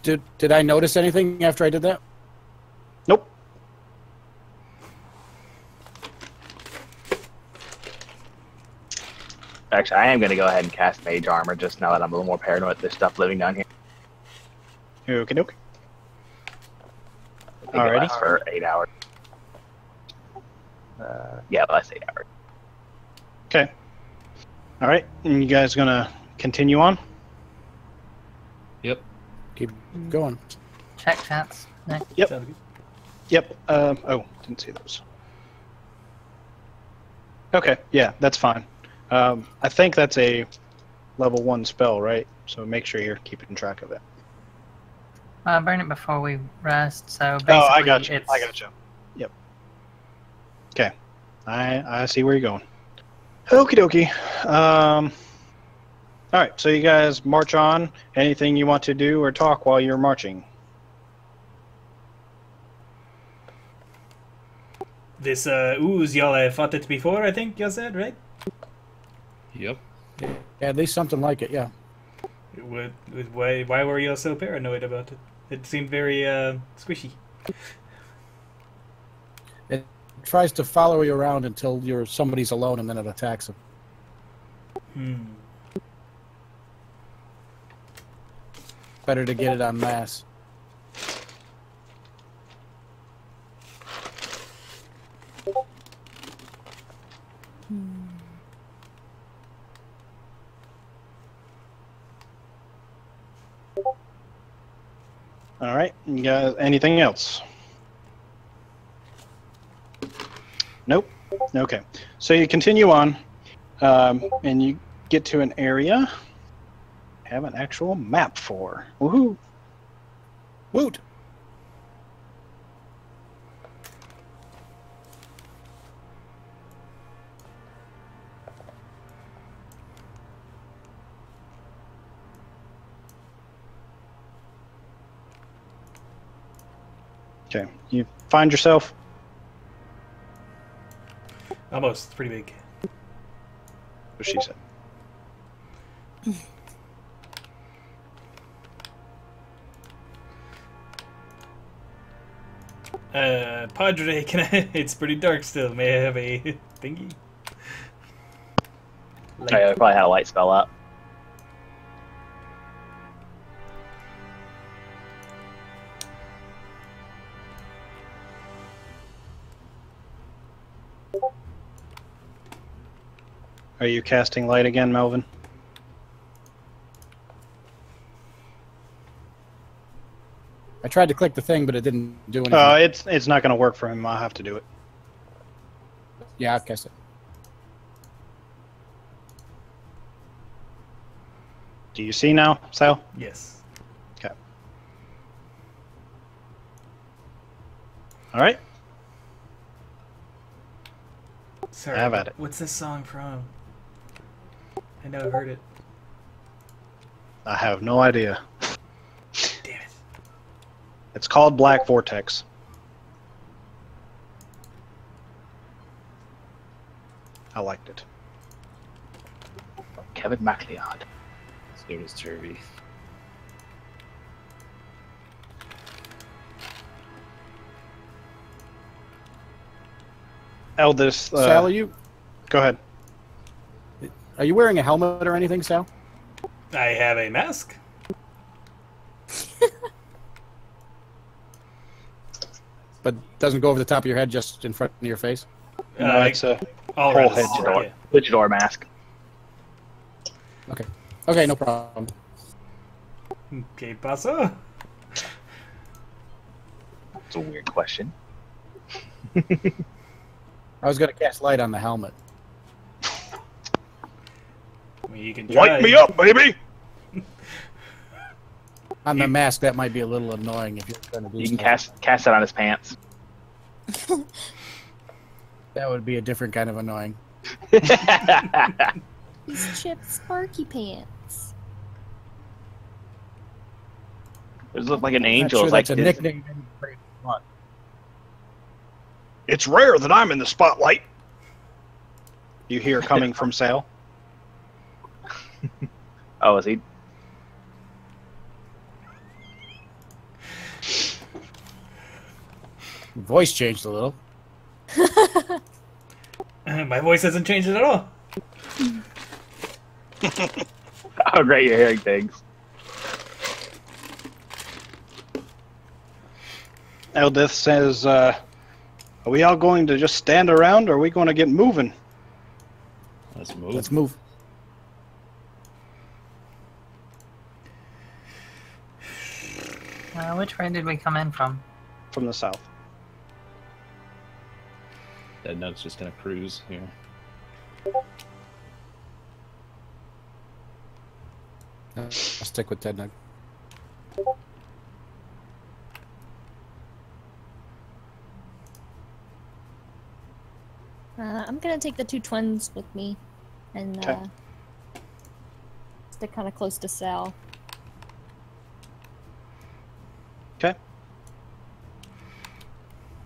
Did I notice anything after I did that? Nope. Actually, I am going to go ahead and cast Mage Armor just now that I'm a little more paranoid with this stuff living down here. Okie doke. I think it lasts for 8 hours. Yeah, it lasts 8 hours. Okay. All right. And you guys gonna continue on? Yep. Keep going. Check chats. Nick. Yep. Sounds good. Yep. Oh, didn't see those. Okay. Yeah, that's fine. I think that's a level 1 spell, right? So make sure you're keeping track of it. Burn it before we rest. So basically, Oh, I got you. it's I got you. Yep. Okay. I see where you're going. Okie dokie. All right. So you guys march on. Anything you want to do or talk while you're marching? This ooze, y'all have fought it before, I think y'all said, right? Yep. Yeah, at least something like it, yeah. Why were y'all so paranoid about it? It seemed very squishy. It tries to follow you around until somebody's alone and then it attacks them. Better to get it en masse. All right. You guys, anything else? Nope. Okay. So you continue on, and you get to an area. Have an actual map for. Woohoo! Woot! Okay. You find yourself. Almost. It's pretty big. What she said. Padre, can I? It's pretty dark still. May I have a thingy? Oh, yeah, we probably had a light spell up. Are you casting light again, Melvin? I tried to click the thing, but it didn't do anything. It's not going to work for him. I'll have to do it. Yeah, I'll cast it. Do you see now, Sal? Yes. Okay. All right. Sorry. Have at it. What's this song from? I know I've heard it. I have no idea. Damn it. It's called Black Vortex. I liked it. Kevin MacLeod. So does Turvey. Eldest. Sal, Go ahead. are you wearing a helmet or anything, Sal? I have a mask. But doesn't go over the top of your head, just in front of your face? No, it's a all whole around head the- door. yeah. Luchador mask. Okay, no problem. ¿Qué pasó? It's a weird question. I was going to cast light on the helmet. I mean, you can try. Light me up, baby! On the mask, that might be a little annoying if you're going to do You can stuff. cast it on his pants. That would be a different kind of annoying. He's Chip Sparky Pants. It look like an Not angel. sure It's like that's a his- nickname. Anybody want. It's rare that I'm in the spotlight. You hear coming from Sal? Oh, is he? Voice changed a little. My voice hasn't changed at all. Oh, great! You're hearing things. Eldith says, are we all going to just stand around, or are we going to get moving? Let's move. Let's move. Which way did we come in from? From the south. That nug's just gonna cruise here. I'll stick with Ted Nug. I'm gonna take the two twins with me, and Okay. stick kind of close to Sal. Okay.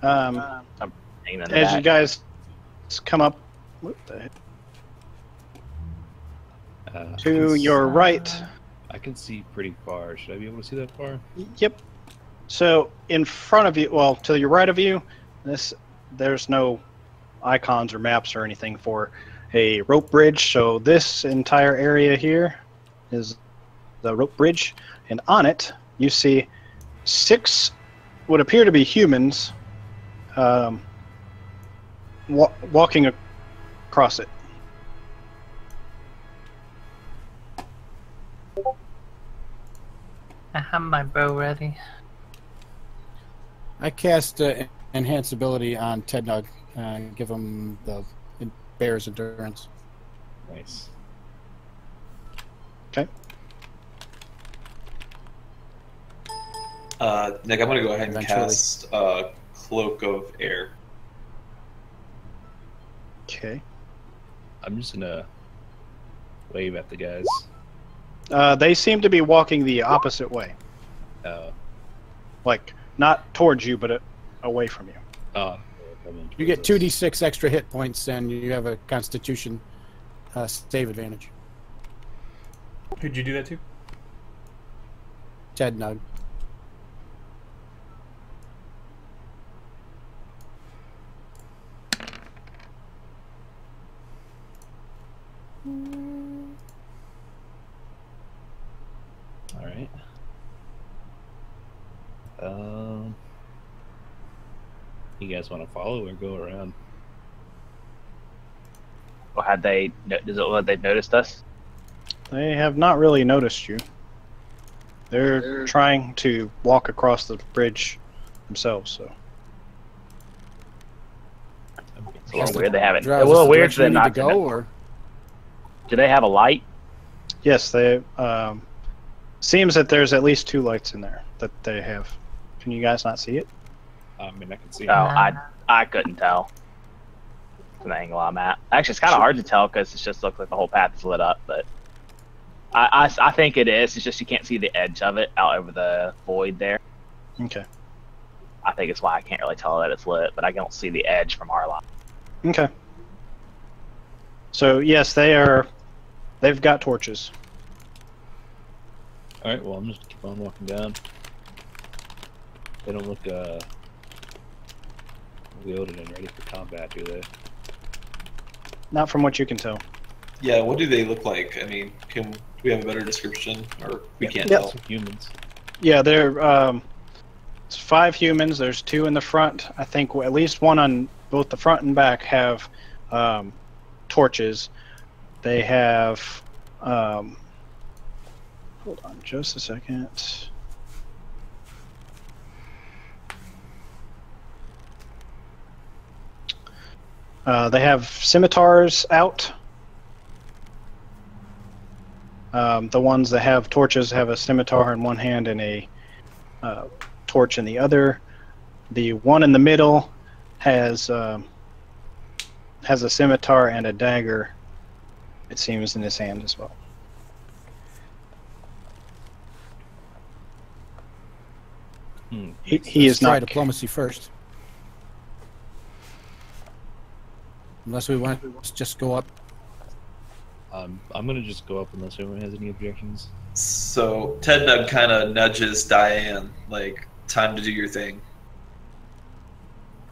Hanging in the As you back. guys come up, what the heck? To your right. I can see pretty far. Should I be able to see that far? Yep. So in front of you, well, to your right of you, there's no icons or maps or anything for a rope bridge. So this entire area here is the rope bridge, and on it you see 6 what appear to be humans walking across it. I have my bow ready. I cast Enhance ability on Ted Nug. Give him the Bear's Endurance. Nice. Okay. Nick, I'm going to go ahead and Eventually. cast Cloak of Air. Okay. I'm just gonna wave at the guys. They seem to be walking the opposite way. Like, not towards you, but away from you. You get 2d6 extra hit points, and you have a Constitution save advantage. Who'd you do that to? Ted Nug. All right. You guys want to follow or go around? Or had they? Does it look like they've noticed us? They have not really noticed you. They're trying to walk across the bridge themselves, so. It's a little weird. They haven't. Drow, It's a is little this the weird for direction them we need not to to go, know. or Do they have a light? Yes, they. Seems that there's at least 2 lights in there that they have. Can you guys not see it? I mean, I can see. No, I couldn't tell from the angle I'm at. Actually, it's kind of hard to tell because it just looks like the whole path is lit up. But I think it is. It's just you can't see the edge of it out over the void there. Okay. I think it's why I can't really tell that it's lit, but I don't see the edge from our line. Okay. So yes, they've got torches. All right. Well, I'm just keep on walking down. They don't look wielded and ready for combat, do they? Not from what you can tell. Yeah, what do they look like? I mean, do we have a better description, or we can't Yep. tell? Some humans. Yeah, they're it's 5 humans. There's 2 in the front. I think at least 1 on both the front and back have torches. They have. Hold on, just a second. They have scimitars out. The ones that have torches have a scimitar in one hand and a torch in the other. The one in the middle has a scimitar and a dagger, it seems, in his hand as well. He Let's is try not. diplomacy first. Unless we want to just go up. I'm gonna just go up unless anyone has any objections. So Ted Nug kind of nudges Diane, like, time to do your thing.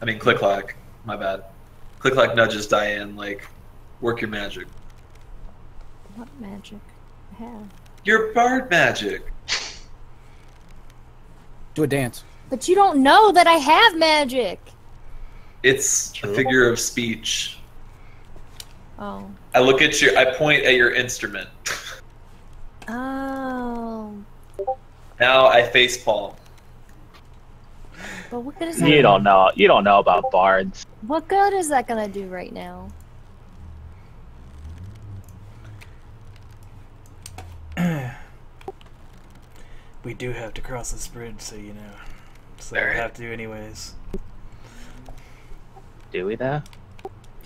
I mean, Click Clack, my bad. Click Clack nudges Diane, like, work your magic. What magic? I have. Your bard magic. Do a dance. But you don't know that I have magic. It's True. a figure of speech. Oh. I point at your instrument. Oh. Now I facepalm. But what good is that? You don't know. You don't know about bards. What good is that gonna do right now? We do have to cross this bridge, so you know. So Alright. we have to anyways. Do we though?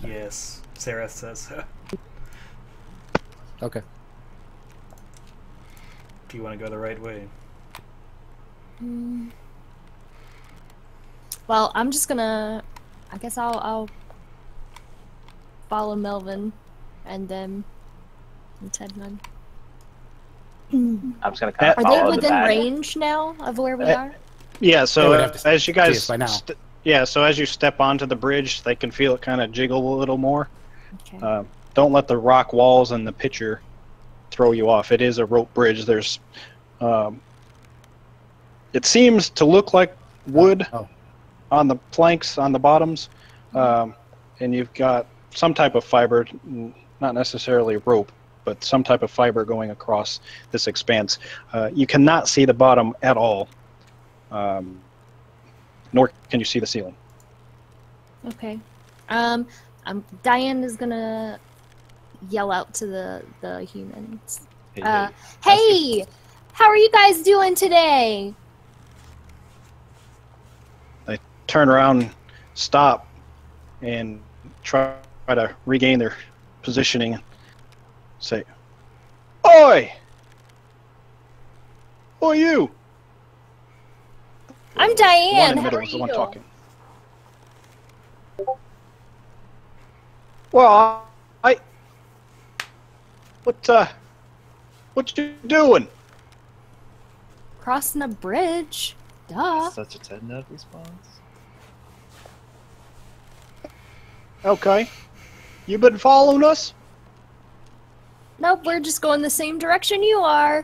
Yes, Sarah says so. Okay. If you want to go the right way. Hmm. Well, I'm just gonna. I guess I'll follow Melvin, and then Ted Nug. I'm just gonna kind of Are follow they the within bag. range now of where we are? Yeah, They so would have to as you see guys, us by now. so as you step onto the bridge, they can feel it kind of jiggle a little more. Okay. Don't let the rock walls and the pitcher throw you off. It is a rope bridge. There's, it seems to look like wood Oh. on the planks on the bottoms, and you've got some type of fiber, not necessarily rope, but some type of fiber going across this expanse. You cannot see the bottom at all, nor can you see the ceiling. Okay. Diane is gonna yell out to the humans. Hey, Hey, how are you guys doing today? Turn around, stop, and try to regain their positioning and say, "Oi! Who are you?" I'm The one Diane. in the How middle are is the one you? talking. Well, what you doing? Crossing a bridge. Duh. Such a Ted Nug response. Okay, you been following us? Nope, we're just going the same direction you are.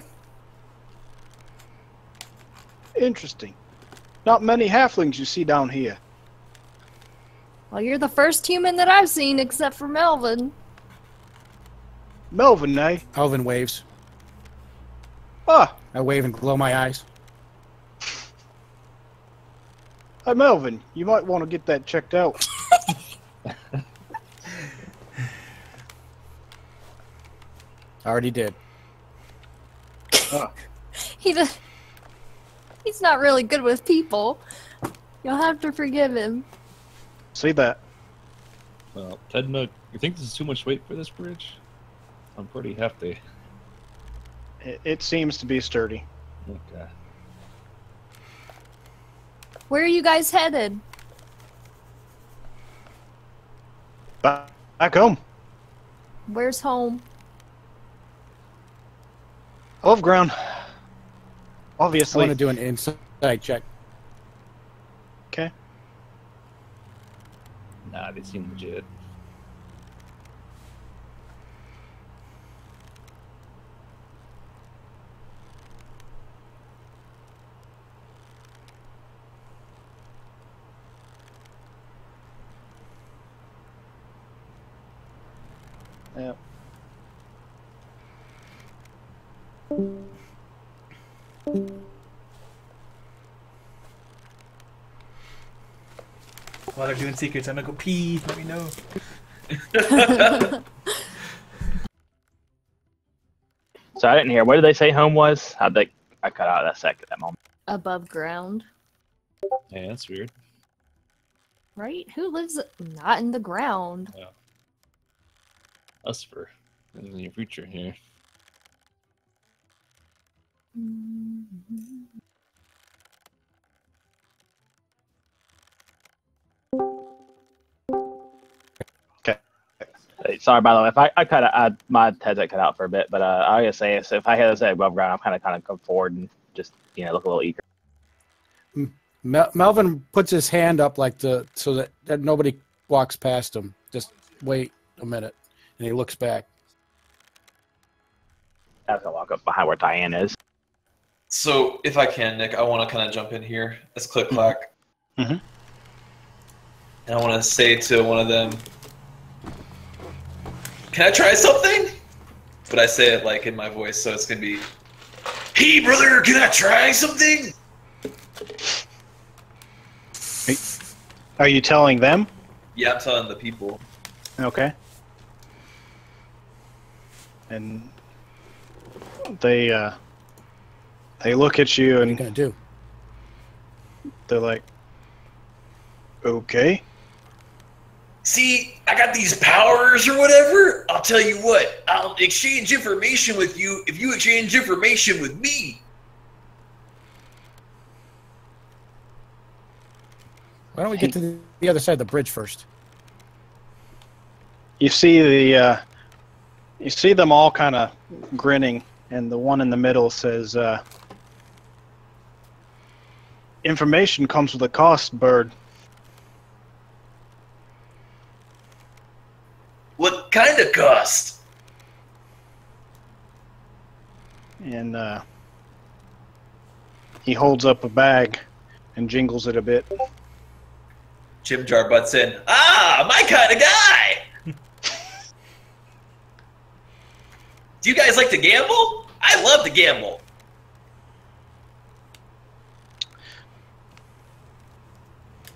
Interesting. Not many halflings you see down here. Well, you're the first human that I've seen except for Melvin. Melvin, eh? Alvin waves. Ah, I wave and glow my eyes. hey Melvin, you might want to get that checked out. I already did. He's not really good with people. You'll have to forgive him. See that? Well, Ted Nug, you think this is too much weight for this bridge? I'm pretty hefty. It seems to be sturdy. Okay. Where are you guys headed? Back home. Where's home? Above ground. I Obviously. want to do an insight check. Okay. Nah, they seem legit. Yep. While they're doing secrets, I'm gonna go pee. Let me know. So I didn't hear. What did they say home was? I cut out that moment. Above ground. Yeah, that's weird. Right? Who lives not in the ground? Us for in your future here. Hey, sorry, by the way, if I cut out, my headset cut out for a bit, but I was gonna say, so if I had to say above ground, I'm kind of come forward and just look a little eager. Melvin puts his hand up so that nobody walks past him. Just wait a minute, and he looks back. I was gonna walk up behind where Diane is. So, if I can, Nick, I want to kind of jump in here. Let's click clack. Mhm. And I want to say to one of them, "Can I try something?" But I say it like in my voice, so it's gonna be, "Hey, brother, can I try something?" Are you telling them? Yeah, I'm telling the people. Okay. And they look at you What are you and gonna do? they're like, okay. See, I got these powers or whatever. I'll tell you what, I'll exchange information with you if you exchange information with me. Why don't we get to the other side of the bridge first? You see you see them all kind of grinning, and the one in the middle says, information comes with a cost, bird. What kind of cost? And he holds up a bag and jingles it a bit. Jim Jar butts in. Ah, my kind of guy! Do you guys like to gamble? I love to gamble.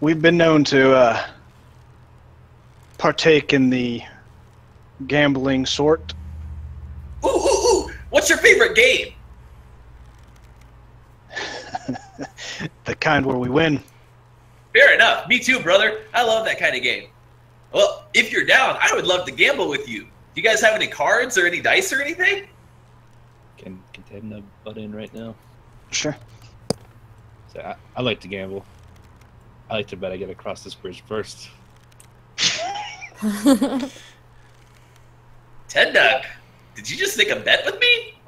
We've been known to partake in the gambling sort. Ooh, ooh, ooh! What's your favorite game? The kind where we win. Fair enough. Me too, brother. I love that kind of game. Well, if you're down, I would love to gamble with you. Do you guys have any cards or any dice or anything? Can Ted Nug butt in right now? Sure. So I like to gamble. I like to bet I get across this bridge first. Ted Nug, did you just make a bet with me?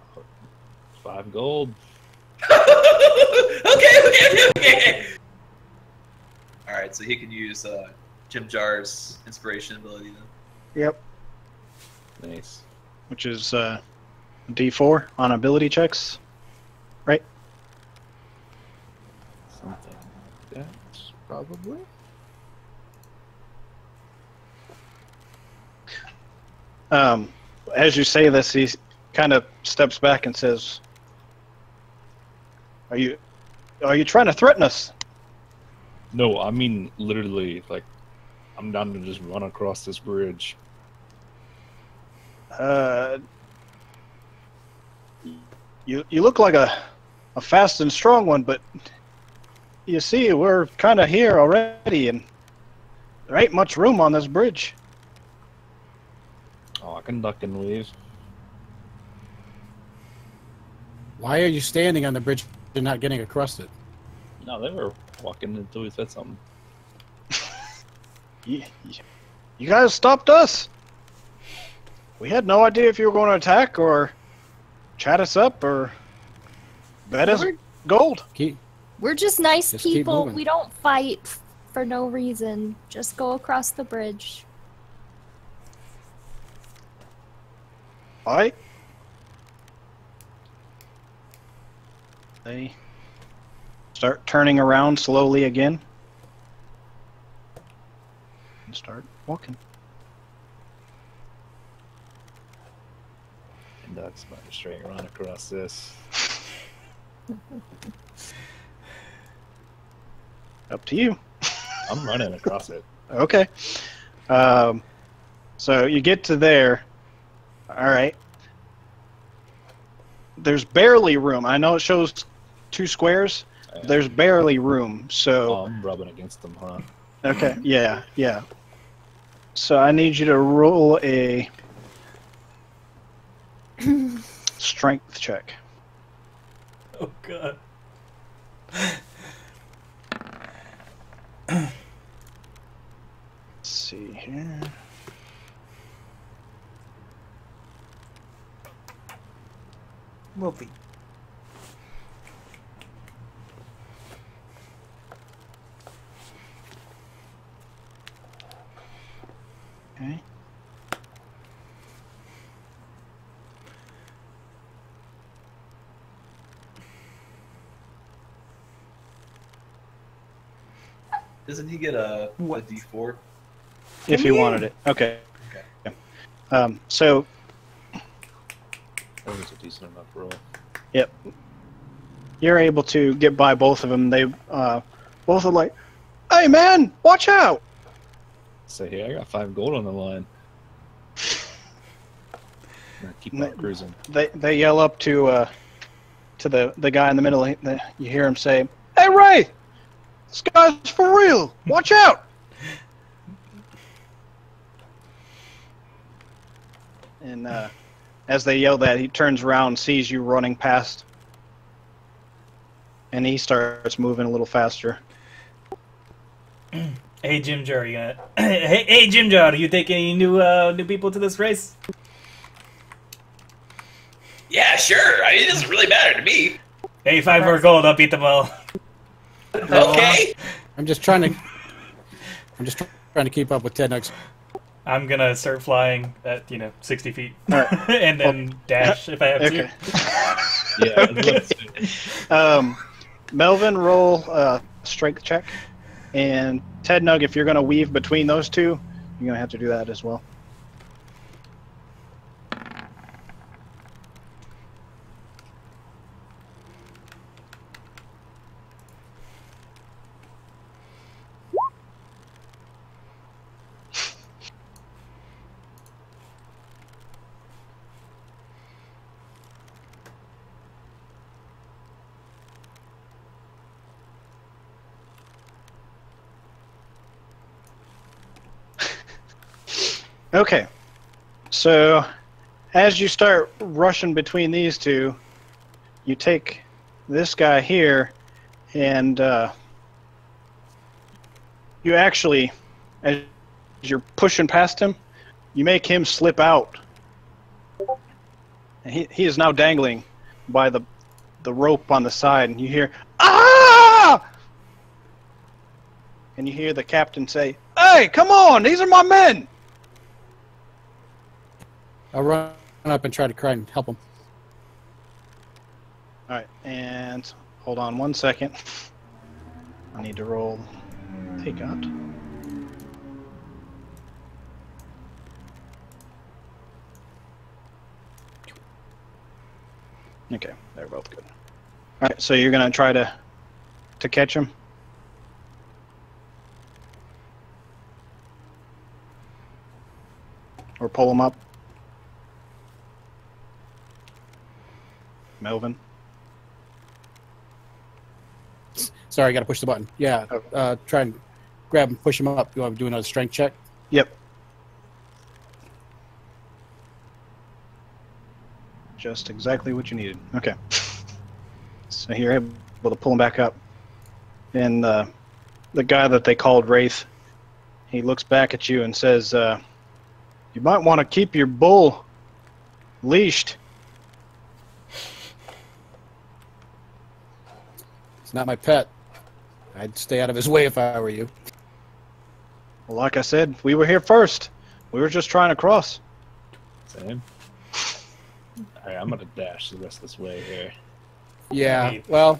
5 gold. Okay. All right, so he can use Jim Jar's inspiration ability then. Yep. Nice. Which is D4 on ability checks, right? Something like that, probably. As you say this, he kind of steps back and says, Are you trying to threaten us?" No, I mean literally, like, I'm down to just run across this bridge. You look like a fast and strong one, but you see, we're kind of here already, and there ain't much room on this bridge. Oh, I can duck and weave. Why are you standing on the bridge and not getting across it? No, they were walking until we said something. You guys stopped us. We had no idea if you were going to attack or chat us up or bet us gold. We're just nice Just keep people. moving. We don't fight for no reason. Just go across the bridge. Alright. They start turning around slowly again. And start walking. And duck's about to straight run across this. Up to you. I'm running across it. Okay. So you get to there. Alright. There's barely room. I know it shows 2 squares. There's barely room. So Oh, I'm rubbing against them, huh? okay, yeah. So I need you to roll a strength check. Oh god. Let's see here. Will be. Okay. Doesn't he get a D4? If you wanted it. Okay. So That was a decent enough roll. yep. You're able to get by both of them. They both are like, "Hey man, watch out!" Say, hey, I got 5 gold on the line. Keep on cruising. They yell up to the guy in the middle. You hear him say, "Hey Ray, this guy's for real. Watch out!" And as they yell that, he turns around, sees you running past, and he starts moving a little faster. Hey Jim Jar, you gonna hey Jim Jar, you take any new people to this race? Yeah, sure. I mean, it doesn't really matter to me. Hey, 5 more gold, I'll beat them all. Okay. I'm just trying to keep up with Ted Nugs. I'm gonna start flying at 60 feet, Alright. and then dash if I have Okay. to. Yeah, Okay. Melvin, roll a strength check, and Ted Nug, if you're going to weave between those two, you're going to have to do that as well. Okay, so as you start rushing between these two, you take this guy here, and you actually, as you're pushing past him, you make him slip out. And he is now dangling by the rope on the side, and you hear, "Ah!" And you hear the captain say, "Hey, come on, these are my men!" I'll run up and try to cry and help him. Alright, and hold on 1 second. I need to roll take out. Okay, they're both good. Alright, so you're gonna try to catch him? Or pull him up? Melvin. Sorry, I got to push the button. Yeah, try and grab and push him up. You want to do another strength check? Yep. Just exactly what you needed. Okay. So you're able to pull him back up. And the guy that they called Wraith, he looks back at you and says, you might want to keep your bull leashed. It's not my pet. I'd stay out of his way if I were you. Well, like I said, we were here first. We were just trying to cross. Same. Alright, I'm gonna dash the rest of this way here. Yeah, Wait. well,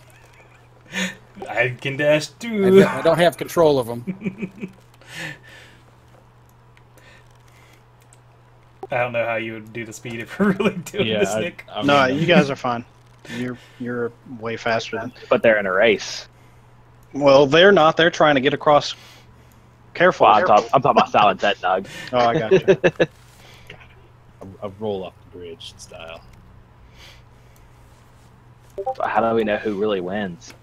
I can dash too. I don't have control of him. I don't know how you would do the speed if we're really doing this, Nick. No, you guys are fine. You're way faster than. But they're in a race. Well, they're not. They're trying to get across. Careful. Well, I'm talking about Silent Dead, Doug. Oh, I got you. A roll off the bridge style. How do we know who really wins?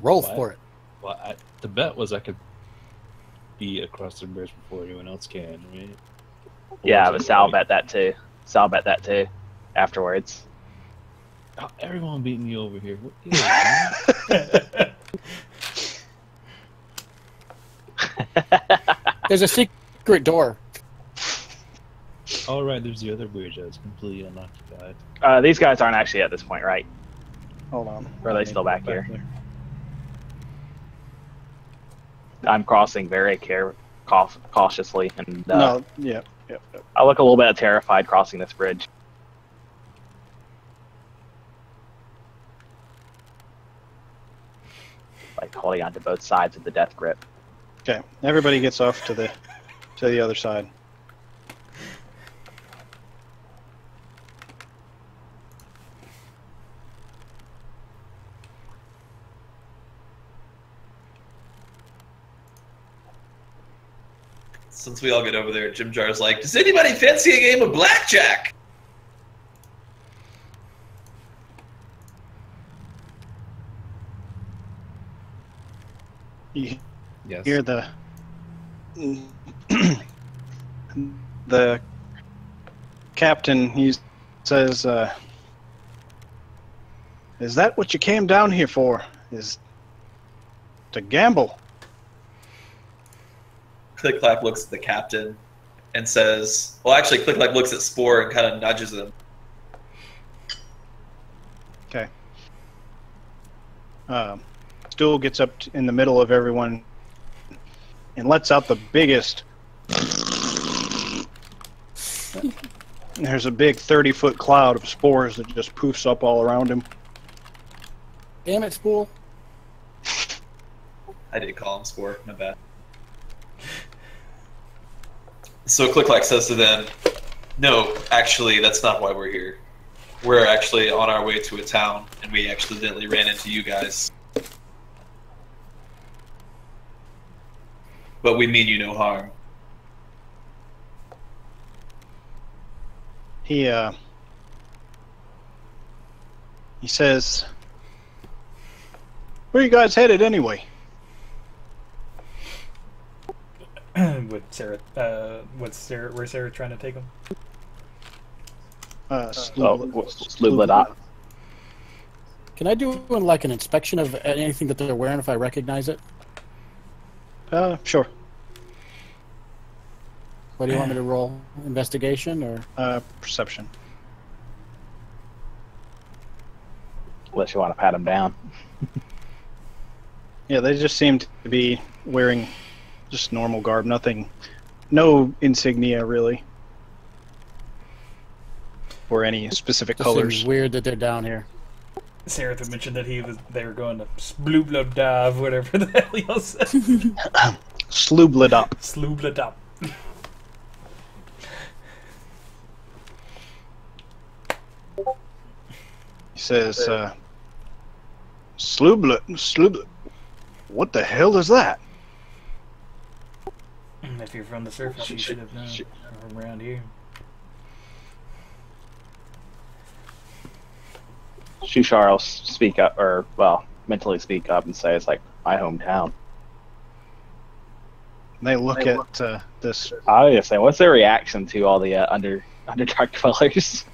Roll What? for it. Well, the bet was I could be across the bridge before anyone else can, right? Or Yeah, was but it Sal like- bet that too. Sal bet that too. Afterwards. Oh, everyone beating you over here. What is it, There's a secret door. All right, there's the other bridge that's completely unoccupied. These guys aren't actually at this point, right? Hold on. Or are they still back here? there. I'm crossing very cautiously, and No, yep. I look a little bit terrified crossing this bridge. Like holding onto both sides of the death grip. Okay, everybody gets off to the other side. Since we all get over there, Jim Jar's like, does anybody fancy a game of blackjack? You Yes. hear the captain. He says, "Is that what you came down here for? Is to gamble?" Click Clack looks at the captain and says, well, actually, Click Clack looks at Spore and kind of nudges him. Okay. Stool gets up in the middle of everyone and lets out the biggest. There's a big 30-foot cloud of spores that just poofs up all around him. Damn it, Spool. I did call him Spore, my bad. So Click Clack says to them, no, actually, that's not why we're here. We're actually on our way to a town, and we accidentally ran into you guys. But we mean you no harm. He says, "Where you guys headed anyway?" Where's Sarah trying to take him? Sloobladot. Can I do like an inspection of anything that they're wearing if I recognize it? Sure. What do you want me to roll? Investigation or? Perception. Unless you want to pat him down. Yeah, they just seem to be wearing just normal garb. Nothing, no insignia really, or any specific Just seems colors. weird that they're down here. Sarah had mentioned that they were going to Sloobladav, whatever the hell y'all said. Sloobladop. Sloobladop. He says, Sloobla. What the hell is that? If you're from the surface, you should have known. From around here. Shushar will speak up, or well, mentally speak up and say it's like my hometown. They look at this. I was just saying, what's their reaction to all the Underdark dwellers?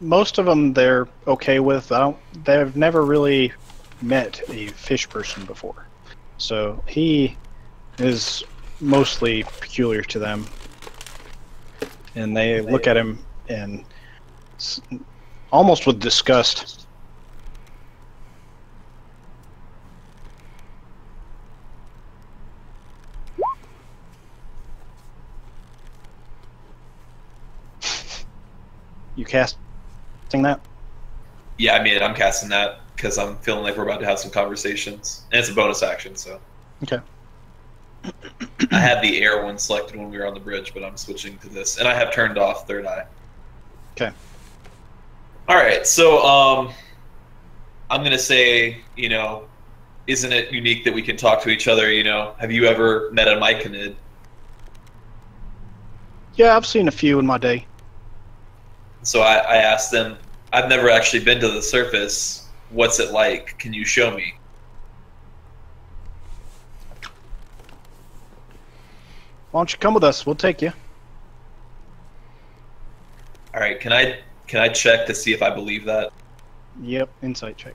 Most of them they're okay with. They've never really met a fish person before, so he is mostly peculiar to them, and they look at him and almost with disgust. You casting that? Yeah, I mean, I'm casting that because I'm feeling like we're about to have some conversations, and it's a bonus action, so. Okay. I had the air one selected when we were on the bridge, but I'm switching to this, and I have turned off Third Eye. Okay. All right, so I'm gonna say, isn't it unique that we can talk to each other? Have you ever met a Myconid? Yeah, I've seen a few in my day. So I asked them, I've never actually been to the surface. What's it like? Can you show me? Why don't you come with us? We'll take you. All right, can I check to see if I believe that? Yep, insight check.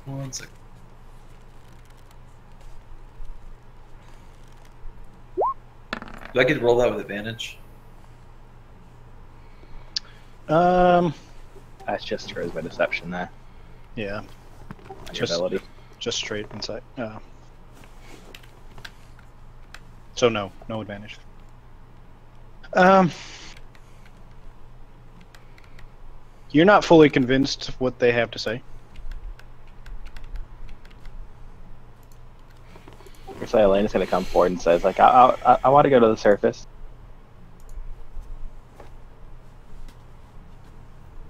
One second. Do I get to roll that with advantage? That's just charisma deception there. Yeah, On your ability. just straight insight. So no advantage. You're not fully convinced what they have to say. So Elena's gonna come forward and says, like, I want to go to the surface.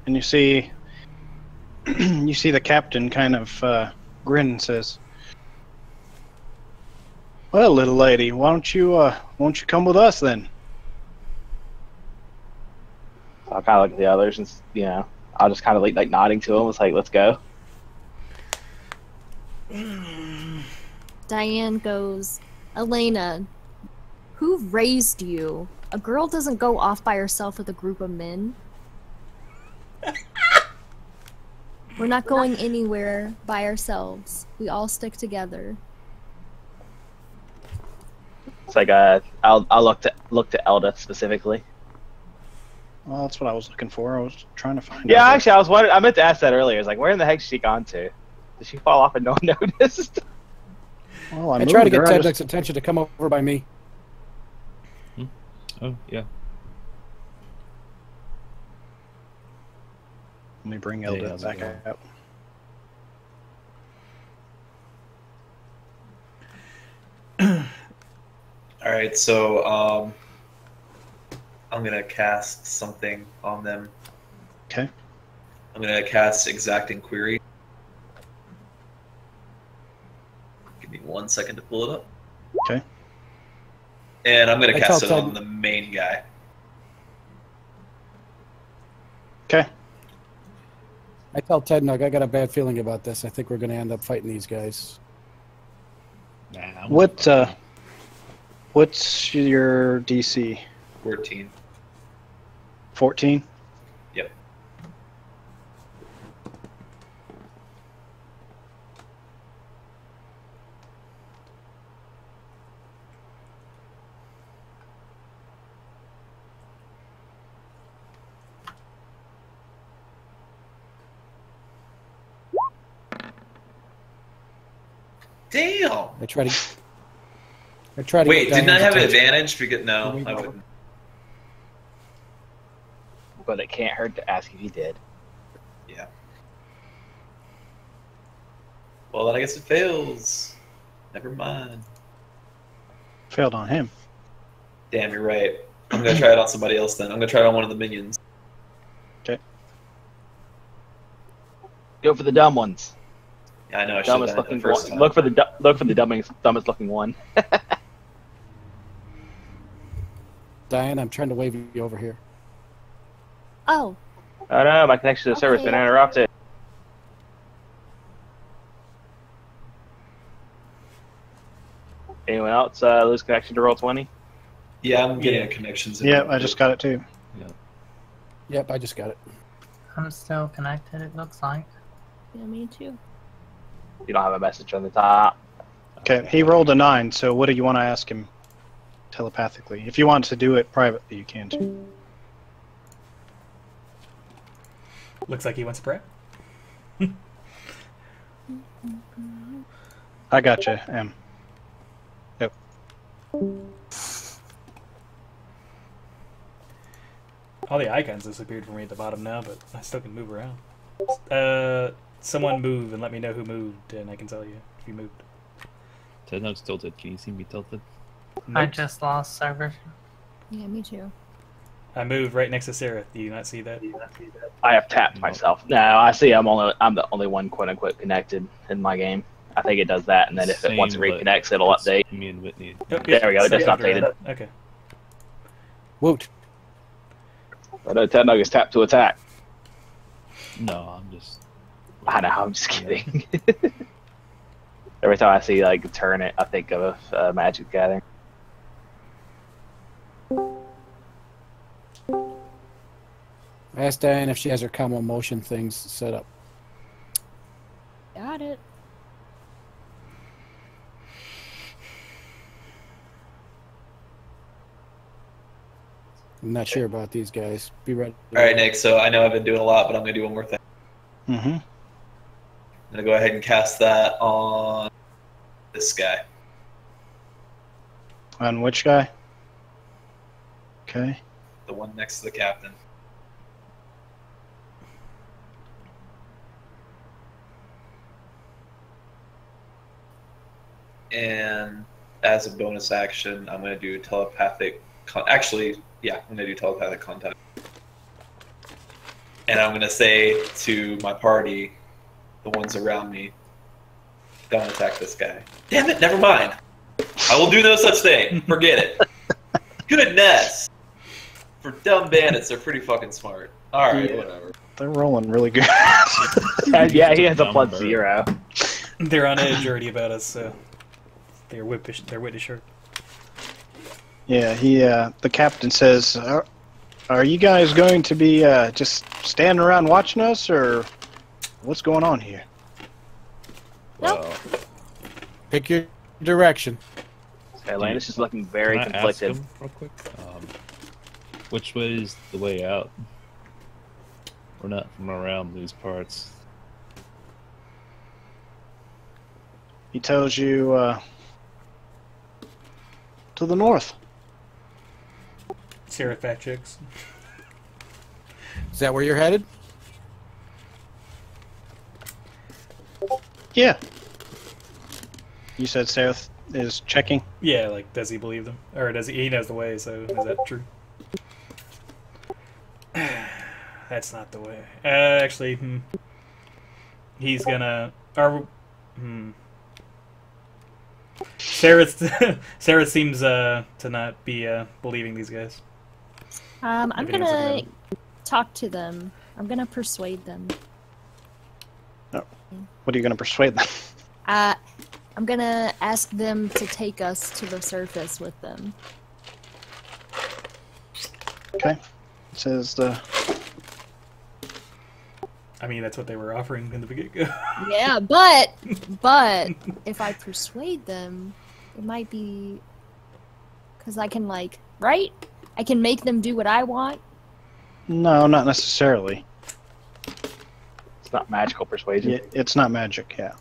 And you see the captain kind of grin and says, "Well, little lady, why don't you come with us then?" So I'll kind of look at the others and, I'll just kind of like nodding to them. It's like, let's go. Diane goes, Elena, who raised you? A girl doesn't go off by herself with a group of men. We're not going anywhere by ourselves. We all stick together. It's like, I'll look to Elda specifically. Well, that's what I was looking for. I was trying to find. Yeah, out actually, I was wondering. I meant to ask that earlier. It's like, where in the heck is she gone to? Did she fall off and no one noticed? Well, I try to get Ted Ted's attention to come over by me. Oh, yeah. Let me bring Hey, Elda how's it back going? out. All right, so I'm gonna cast something on them. Okay. I'm gonna cast Exacting Query. Give me 1 second to pull it up. Okay. And I'm gonna I cast it tell on Ted- the main guy. Okay. I tell Ted Nug, I got a bad feeling about this. I think we're going to end up fighting these guys. Nah, What's your DC? 14. 14? Yep. Damn. I try to. Wait, get didn't I Diane's have an attention. advantage? Because no, I wouldn't. But it can't hurt to ask if you did. Yeah. Well, then I guess it fails. Never mind. Failed on him. Damn, you're right. I'm gonna try it on somebody else then. I'm gonna try it on one of the minions. Go for the dumb ones. Yeah, I know. I should have Dumbest done it looking the first one. time. Look for the dumbest looking one. Diane, I'm trying to wave you over here. Oh, Oh no, my connection to the server's been Okay. interrupted. Anyone else lose connection to Roll20? Yeah, I'm getting Yeah. a connections. Yeah, I just got it too. Yep, I just got it. I'm still connected, it looks like. yeah, me too. You don't have a message on the top. Okay, he rolled a 9, so what do you want to ask him telepathically? If you want to do it privately, you can too. Looks like he wants to pray. I got you, Em. Yep. All the icons disappeared for me at the bottom now, but I still can move around. Someone move and let me know who moved, and I can tell you if you moved. Ted Nug's tilted. Can you see me tilted? I Nope. just lost server. Yeah, me too. I moved right next to Sarah. Do you not see that? I have tapped myself. No, I see. I'm the only one quote unquote connected in my game. I think it does that, and then if it once it Same, but reconnects, it'll it's update. Me and Whitney. Oh, There we go, just Sarah updated. Okay. Woot. I know Ted Nug is tapped to attack. No, I'm just. I know. I'm just kidding. Every time I see like turn it, I think of Magic the Gathering. I asked Diane if she has her combo motion things set up. Got it. I'm not sure about these guys. Be ready. All right, Nick. So I know I've been doing a lot, but I'm gonna do one more thing. Mm-hmm. I'm gonna go ahead and cast that on this guy. On which guy? Okay. The one next to the captain. And as a bonus action, I'm going to do telepathic. Actually, yeah, I'm going to do telepathic contact. And I'm going to say to my party, the ones around me, don't attack this guy. Damn it, never mind. I will do no such thing. Forget it. Goodness. For dumb bandits, they're pretty fucking smart. Alright, Yeah. whatever. They're rolling really good. Yeah, he has a Number. +0. They're on edge already about us, so they're whippish. They're witty sharp. Yeah, the captain says, are you guys going to be just standing around watching us, or what's going on here? Well, Pick your direction. Atlantis is looking very can I ask conflicted. him real quick? Which way is the way out? We're not from around these parts. He tells you, to the north. Sarah fat chicks. Is that where you're headed? Yeah. You said Seth is checking? Yeah, like, does he believe them? Or does he knows the way, so is that true? That's not the way. Actually, he's gonna... Sarah seems to not be believing these guys. I'm If anyone's looking at gonna them. talk to them. I'm gonna persuade them. What are you going to persuade them? I'm gonna ask them to take us to the surface with them. Okay. It says, I mean, that's what they were offering in the beginning. Yeah, but if I persuade them, it might be because I can right? I can make them do what I want. no, not necessarily. It's not magical persuasion. It's not magic, yeah.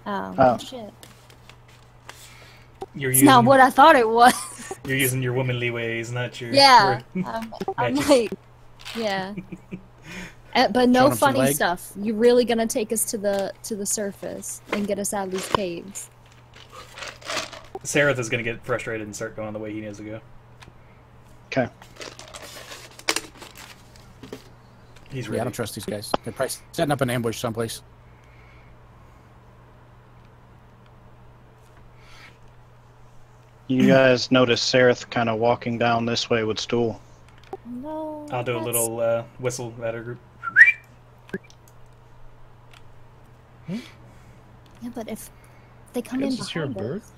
Oh, shit! You're It's using, not what I thought it was. you're using your womanly ways, not your... Yeah, I'm Magic. like, yeah. But Showing no 'em some funny leg? stuff. You're really gonna take us to the surface and get us out of these caves. Sarah is going to get frustrated and start going the way he needs to go. Okay. He's Yeah, I ready. don't trust these guys. They're probably setting up an ambush someplace. You guys notice Sereth kind of walking down this way with Stool. No. I'll do a that's- little whistle at our group. Yeah, but if they come in Guess it's your behind bird. us,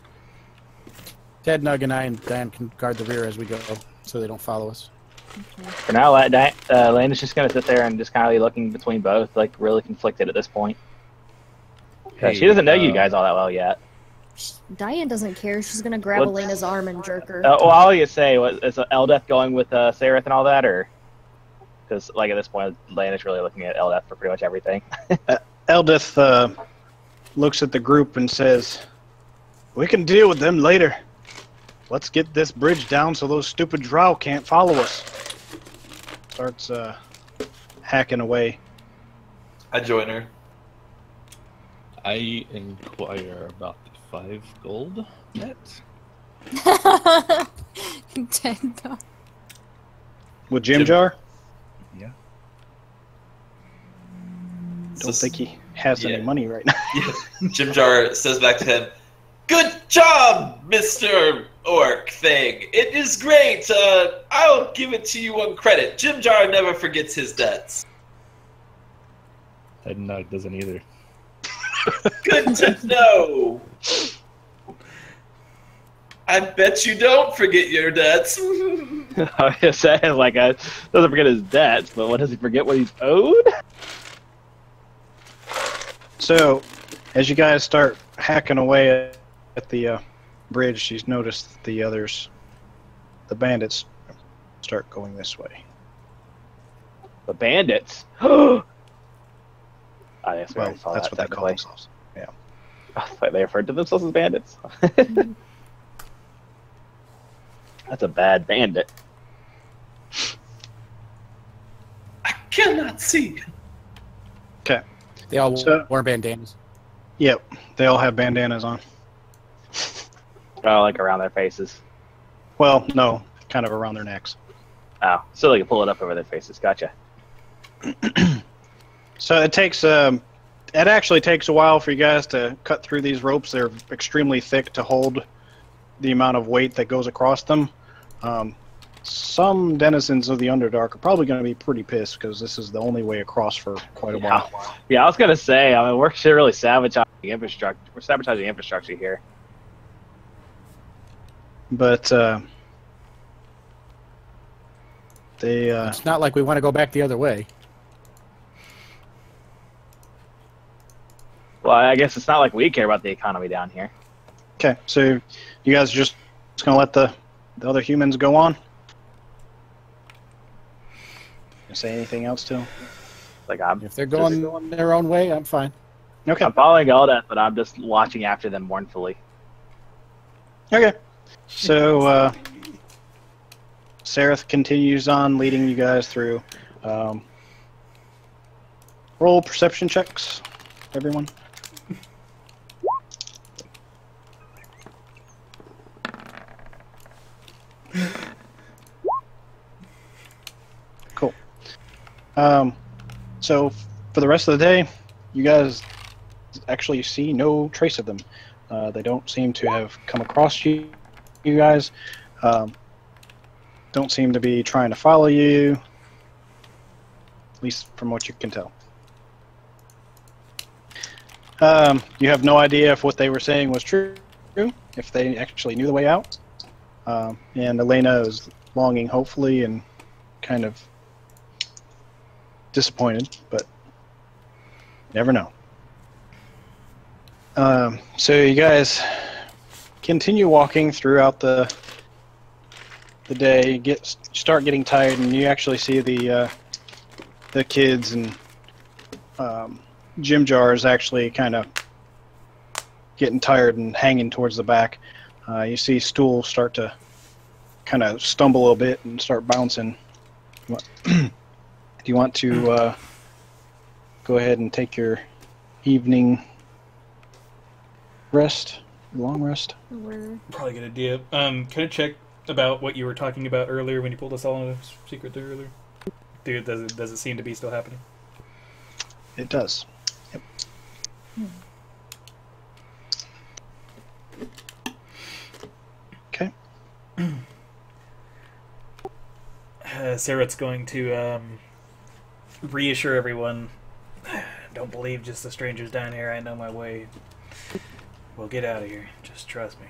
Ted, Nug, and I and Dan can guard the rear as we go, so they don't follow us. okay. For now, Lane is just gonna sit there and just kind of be looking between both, like really conflicted at this point. 'Cause she doesn't know you guys all that well yet. Diane doesn't care. She's gonna grab What's- Elena's arm and jerk her. Well, all you say is Eldeth going with Sareth and all that, or because like at this point, Lane is really looking at Eldeth for pretty much everything. Eldith looks at the group and says, "We can deal with them later. Let's get this bridge down so those stupid drow can't follow us." Starts hacking away. I join her. I inquire about the 5 gold net. Nintendo. With Jim Jim- Jar? Yeah. Don't think he has any Yeah. money right now. Yeah. Jim Jar says back to him, "Good job, Mr. Orc thing. It is great. I'll give it to you on credit. Jim Jar never forgets his debts." Ted Nug doesn't either. Good to know. I bet you don't forget your debts. I was just saying, like, doesn't forget his debts, but what does he forget what he's owed? So, as you guys start hacking away at the bridge, she's noticed the others, the bandits, start going this way. The bandits. I guess we Well, already saw that's that what they call technically. themselves. Yeah. I thought they referred to themselves as bandits. That's a bad bandit. I cannot see. Okay. They all So- wore bandanas. Yep. They all have bandanas on. Oh, like around their faces. Well, no, kind of around their necks. Oh, so they can pull it up over their faces. Gotcha. So it takes it actually takes a while for you guys to cut through these ropes. They're extremely thick to hold the amount of weight that goes across them. Some denizens of the Underdark are probably going to be pretty pissed because this is the only way across for quite a while. Yeah, I was gonna say. I mean, we're really sabotaging infrastructure. We're sabotaging infrastructure here. But they It's not like we want to go back the other way. Well, I guess it's not like we care about the economy down here. okay. So you guys are just going to let the other humans go on? You say anything else to them? Like I'm If they're going their own way, I'm fine. Okay. I'm following Eldeth, but I'm just watching after them mournfully. Okay. So, Sareth continues on leading you guys through. Roll perception checks, everyone. Cool. So, for the rest of the day, you guys actually see no trace of them. They don't seem to have come across you guys. Don't seem to be trying to follow you, at least from what you can tell. You have no idea if what they were saying was true, if they actually knew the way out. And Elena is longing, hopefully, and kind of disappointed, but never know. So you guys continue walking throughout the day. Start getting tired, and you actually see the kids and Jim Jar is actually kind of getting tired and hanging towards the back. You see Stool start to kind of stumble a little bit and start bouncing. Do you want to go ahead and take your evening rest, long rest? We're Probably a good idea. Can I check about what you were talking about earlier when you pulled us all in a secret there earlier? Dude, does it seem to be still happening? It does. Yep. Okay. Sarah's going to reassure everyone. Don't believe just the strangers down here. I know my way. We'll get out of here. Just trust me.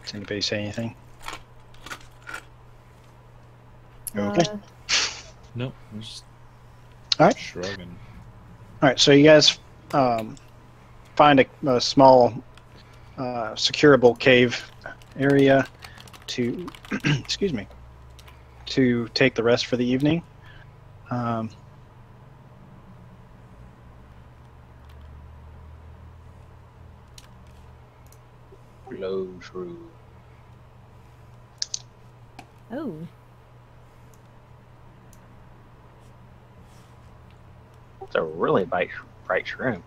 Does anybody say anything? Okay. Nope. I'm just All right. shrugging. All right. So you guys find a small, securable cave area to, excuse me, to take the rest for the evening. Blow through. Oh. It's a really bright shroom.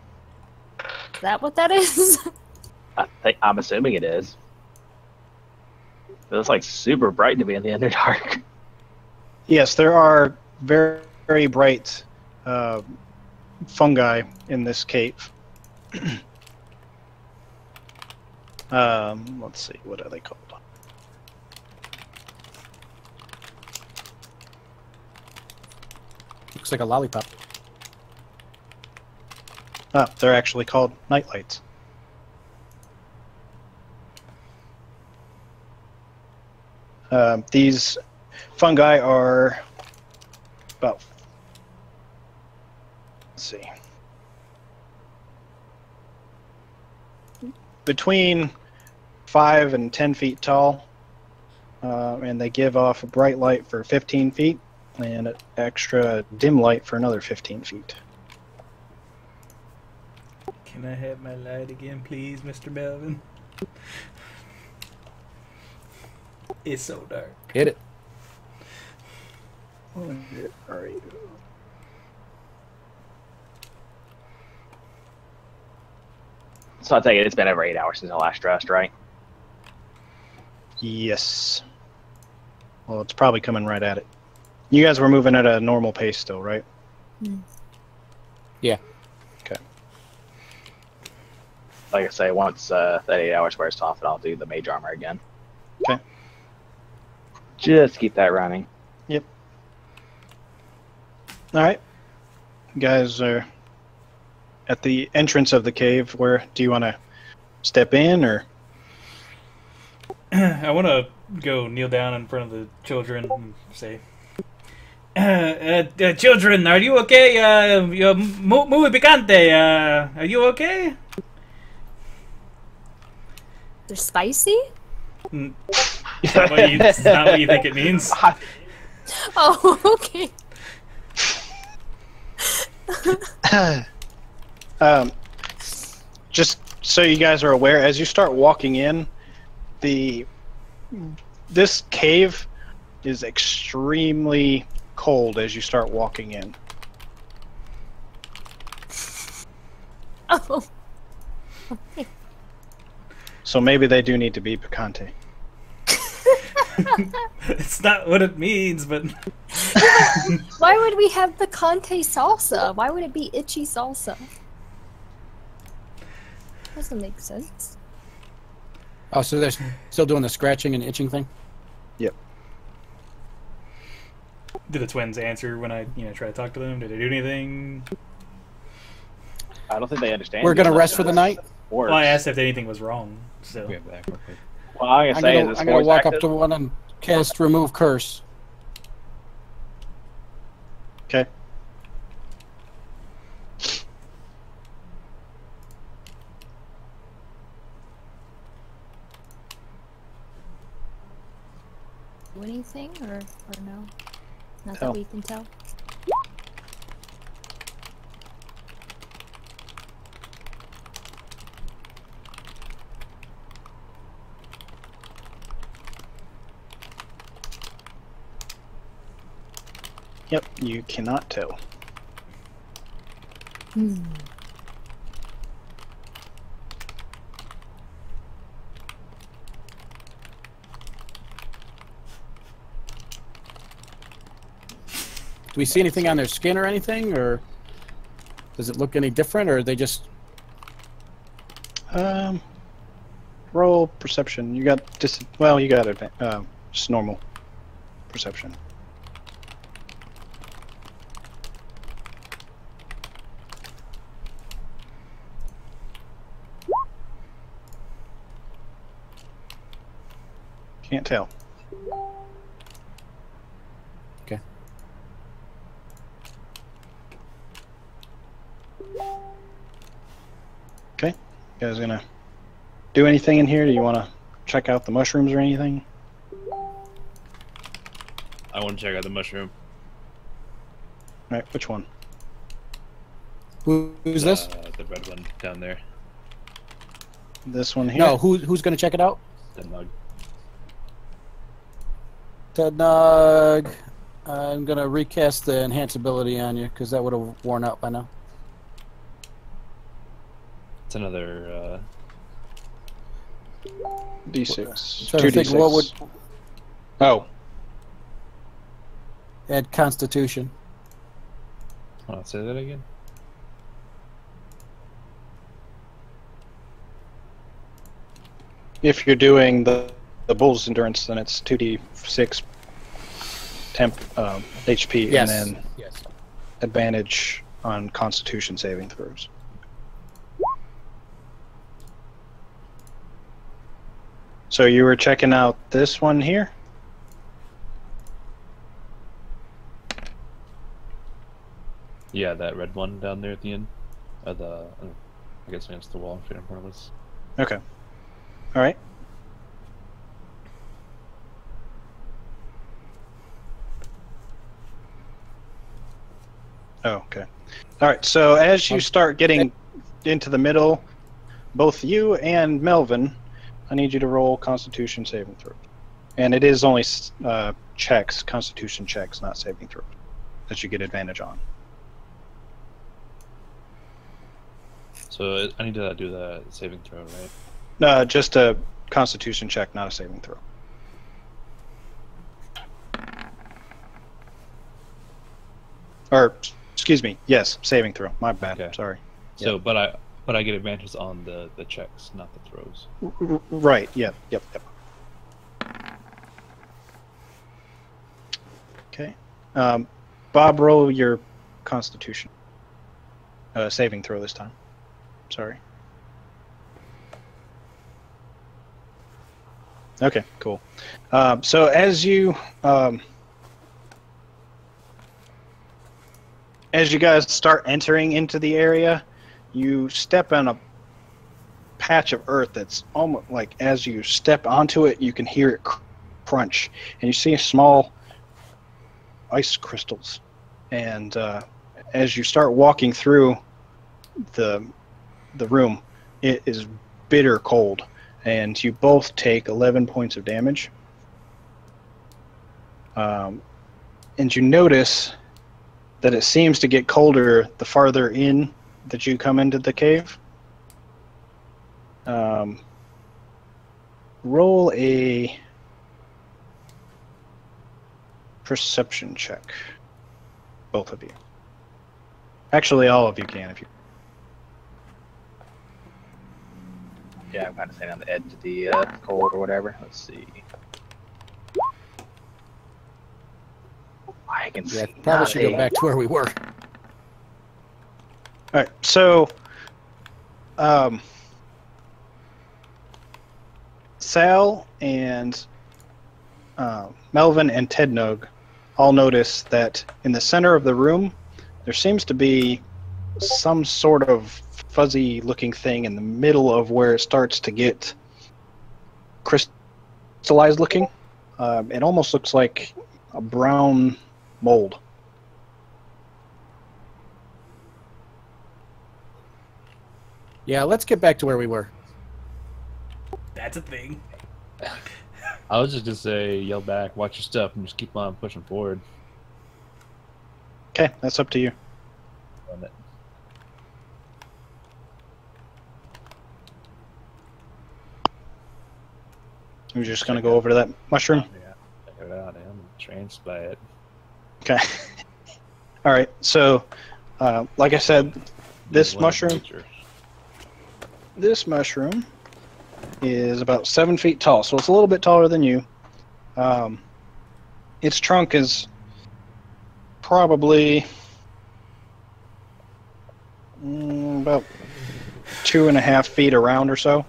Is that what that is? I'm assuming it is. It looks like super bright to me in the Underdark. Yes, there are very, very bright fungi in this cave. Let's see, what are they called? Looks like a lollipop. They're actually called nightlights. These fungi are about, let's see, between 5 and 10 feet tall, and they give off a bright light for 15 feet and an extra dim light for another 15 feet. Can I have my light again, please, Mr. Melvin? It's so dark. Hit it. Where are you? So I take it it's been over 8 hours since I last dressed, right? Yes. Well, it's probably coming right at it. You guys were moving at a normal pace still, right? Yeah. Okay. Like I say, once that 8 hours wears off, I'll do the mage armor again. Okay. Just keep that running. Yep. All right. You guys are at the entrance of the cave. Where do you want to step in, or? I want to go kneel down in front of the children and say, children, are you okay? Muy picante. Are you okay? They're spicy? Is that what you think it means? Oh, okay. Just so you guys are aware, as you start walking in, this cave is extremely cold as you start walking in. Oh. Okay. So maybe they do need to be picante. It's not what it means, but Why would we have picante salsa? Why would it be itchy salsa? Doesn't make sense. Oh, so they're still doing the scratching and itching thing? Yep. did the twins answer when I try to talk to them? Did they do anything? I don't think they understand. We're going to rest for the night? Well, I asked if anything was wrong. So Get back real quick. Well, I'm I'm going going to walk up to one and cast Remove Curse. Okay. Do anything or no? Not Tell. that we can tell. Yep, you cannot tell. Hmm. Do we see anything on their skin or anything, or does it look any different, or are they just... Roll perception. You got well, you got just normal perception. Can't tell. Okay. Okay. You guys gonna do anything in here? Do you want to check out the mushrooms or anything? I want to check out the mushroom. All right, which one? Who's this? The red one down there. This one here? No, who's going to check it out? The nug. Tednug. I'm going to recast the enhance ability on you because that would have worn out by now. It's another. D6. Trying to think what would Oh, add Constitution. Hold on, say that again. if you're doing the bull's endurance, then it's 2d6 temp HP, Yes. and then Yes. advantage on Constitution saving throws. So you were checking out this one here? Yeah, that red one down there at the end. I guess against the wall, more or less. Okay. All right. Oh, okay. All right. So as you start getting into the middle, both you and Melvin, I need you to roll Constitution saving throws. And it is only checks, Constitution checks, not saving throws, that you get advantage on. So I need to do the saving throw, right? Just a Constitution check, not a saving throw. Or, excuse me, yes, saving throw. My bad. Okay. Sorry. So, but I get advantages on the checks, not the throws. Right. Yep. Okay. Bob, roll your Constitution saving throw this time. Sorry. Okay. Cool. So as you guys start entering into the area, you step on a patch of earth that's almost like, as you step onto it, you can hear it crunch, and you see small ice crystals. And as you start walking through the room, it is bitter cold, and you both take 11 points of damage. And you notice that it seems to get colder the farther in that you come into the cave. Roll a perception check, both of you. Actually, all of you can if you. Yeah, I'm kind of standing on the edge of the cold or whatever. Let's see. I can Yeah, see probably should go nothing. back to where we were. All right, so Sal and Melvin and Tednug all notice that in the center of the room there seems to be some sort of fuzzy-looking thing in the middle of where it starts to get crystallized looking. It almost looks like a brown mold. Yeah, let's get back to where we were. That's a thing. I was just gonna say, yell back, watch your step, and just keep on pushing forward. Okay, that's up to you. On it. You're just going to go over to that mushroom? Yeah, check it out. I'm entranced by it. Okay. All right. So, like I said, this One mushroom. nature. This mushroom is about 7 feet tall, so it's a little bit taller than you. Its trunk is probably about 2.5 feet around or so.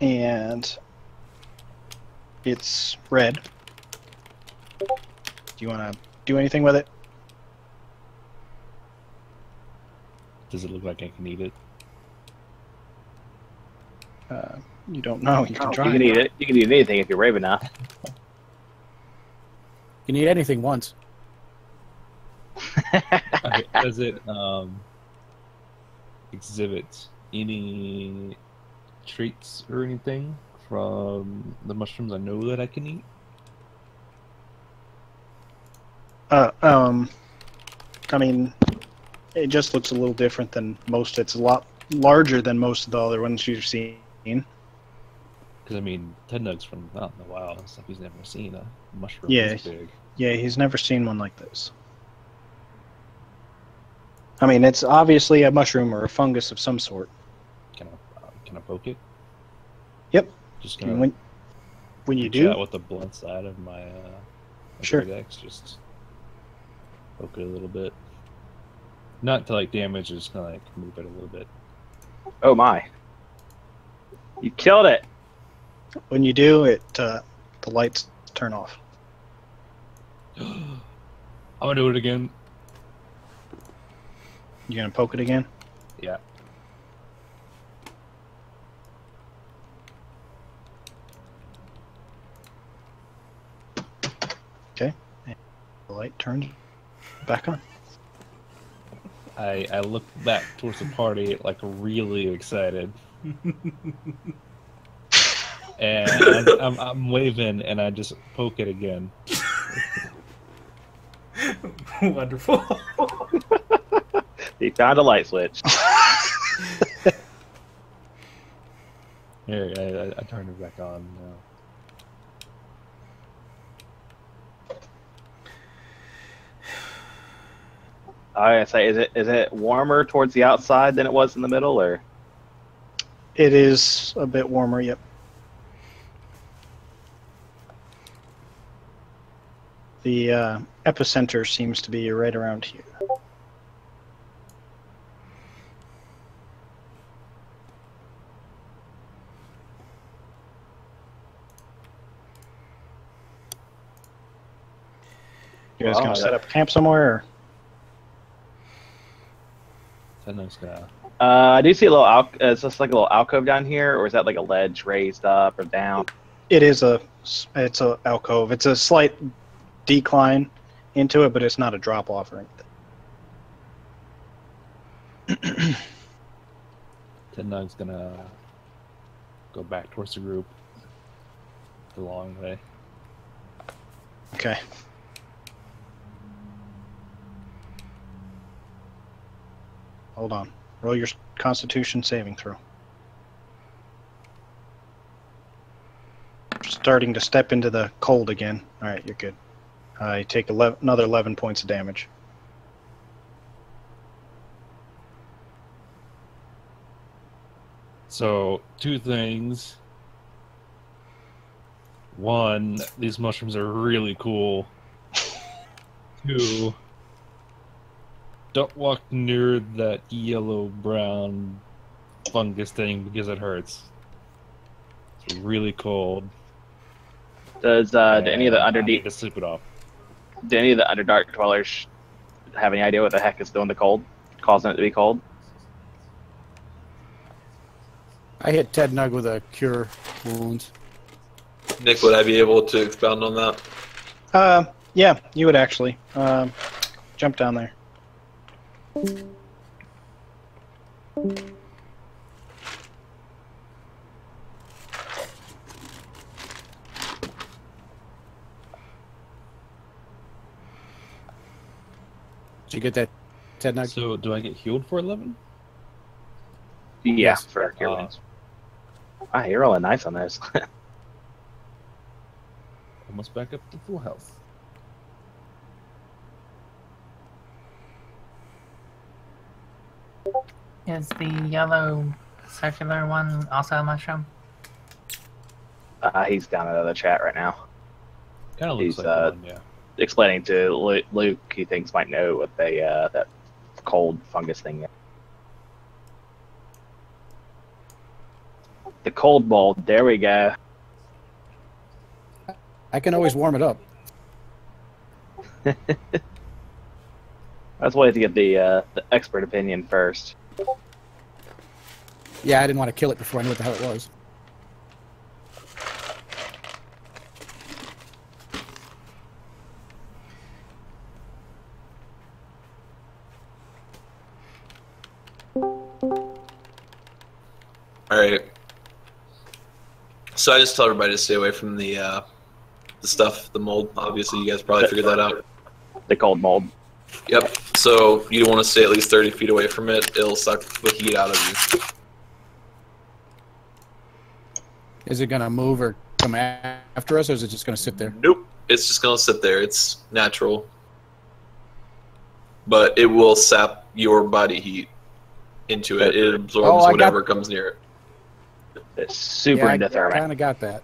And it's red. Do you want to do anything with it? Does it look like I can eat it? You don't know. You can try. You can eat it. You can eat anything if you're brave enough. You can eat anything once. Okay, does it exhibit any traits or anything from the mushrooms I know that I can eat? I mean, it just looks a little different than most. It's a lot larger than most of the other ones you've seen. Because I mean, Ted Nug's from out in the wild and stuff. He's never seen a mushroom Yeah. this big. Yeah, he's never seen one like this. I mean, it's obviously a mushroom or a fungus of some sort. Can I poke it? Yep. Just And gonna when you reach do, out with the blunt side of my Sure. pickaxe, just poke it a little bit. Not to like damage, just gonna like move it a little bit. Oh my! You killed it. when you do, the lights turn off. I'm gonna do it again. You gonna poke it again? Yeah. Okay. And the light turns back on. I look back towards the party like really excited. And I'm waving and I just poke it again. Wonderful. He found a light switch. Here, I turned it back on now. I say, is it warmer towards the outside than it was in the middle, or? It is a bit warmer, yep. The epicenter seems to be right around here. You guys gonna set up camp somewhere? Or? Ted gonna. I do see a little is this like a little alcove down here, or is that like a ledge raised up or down? It's a alcove. It's a slight decline into it, but it's not a drop off or anything. Ted Nug's gonna go back towards the group the long way. Okay. Hold on. Roll your Constitution saving throw. Starting to step into the cold again. All right, you're good. You take another 11 points of damage. So, two things. One, these mushrooms are really cool. Two, don't walk near that yellow-brown fungus thing because it hurts. It's really cold. Does do any of the and I need underdeep to sleep it off. do any of the Underdark dwellers have any idea what the heck is doing the cold, causing it to be cold? I hit Ted Nug with a cure wounds. Nick, would I be able to expound on that? Yeah, you would actually. Jump down there. Did you get that, Ted Nug? So, do I get healed for 11? Yeah, Yes. for our cure wounds. Wow, you're rolling nice on this. Almost back up to full health. Is the yellow circular one also a mushroom? He's down in the other chat right now. Kind of looks He's, like the one, yeah. Explaining to Luke he thinks might know what they that cold fungus thing is. The cold mold. There we go. I can always warm it up. Let's wait to get the expert opinion first. Yeah, I didn't want to kill it before I knew what the hell it was. All right. So I just tell everybody to stay away from the stuff, the mold. Obviously, you guys probably figured that out. The cold mold. Yep. So you want to stay at least 30 feet away from it. It'll suck the heat out of you. Is it gonna move or come after us, or is it just gonna sit there? Nope. It's just gonna sit there. It's natural, but it will sap your body heat into it. It absorbs whatever comes near it. It's super I endothermic. kind of got that.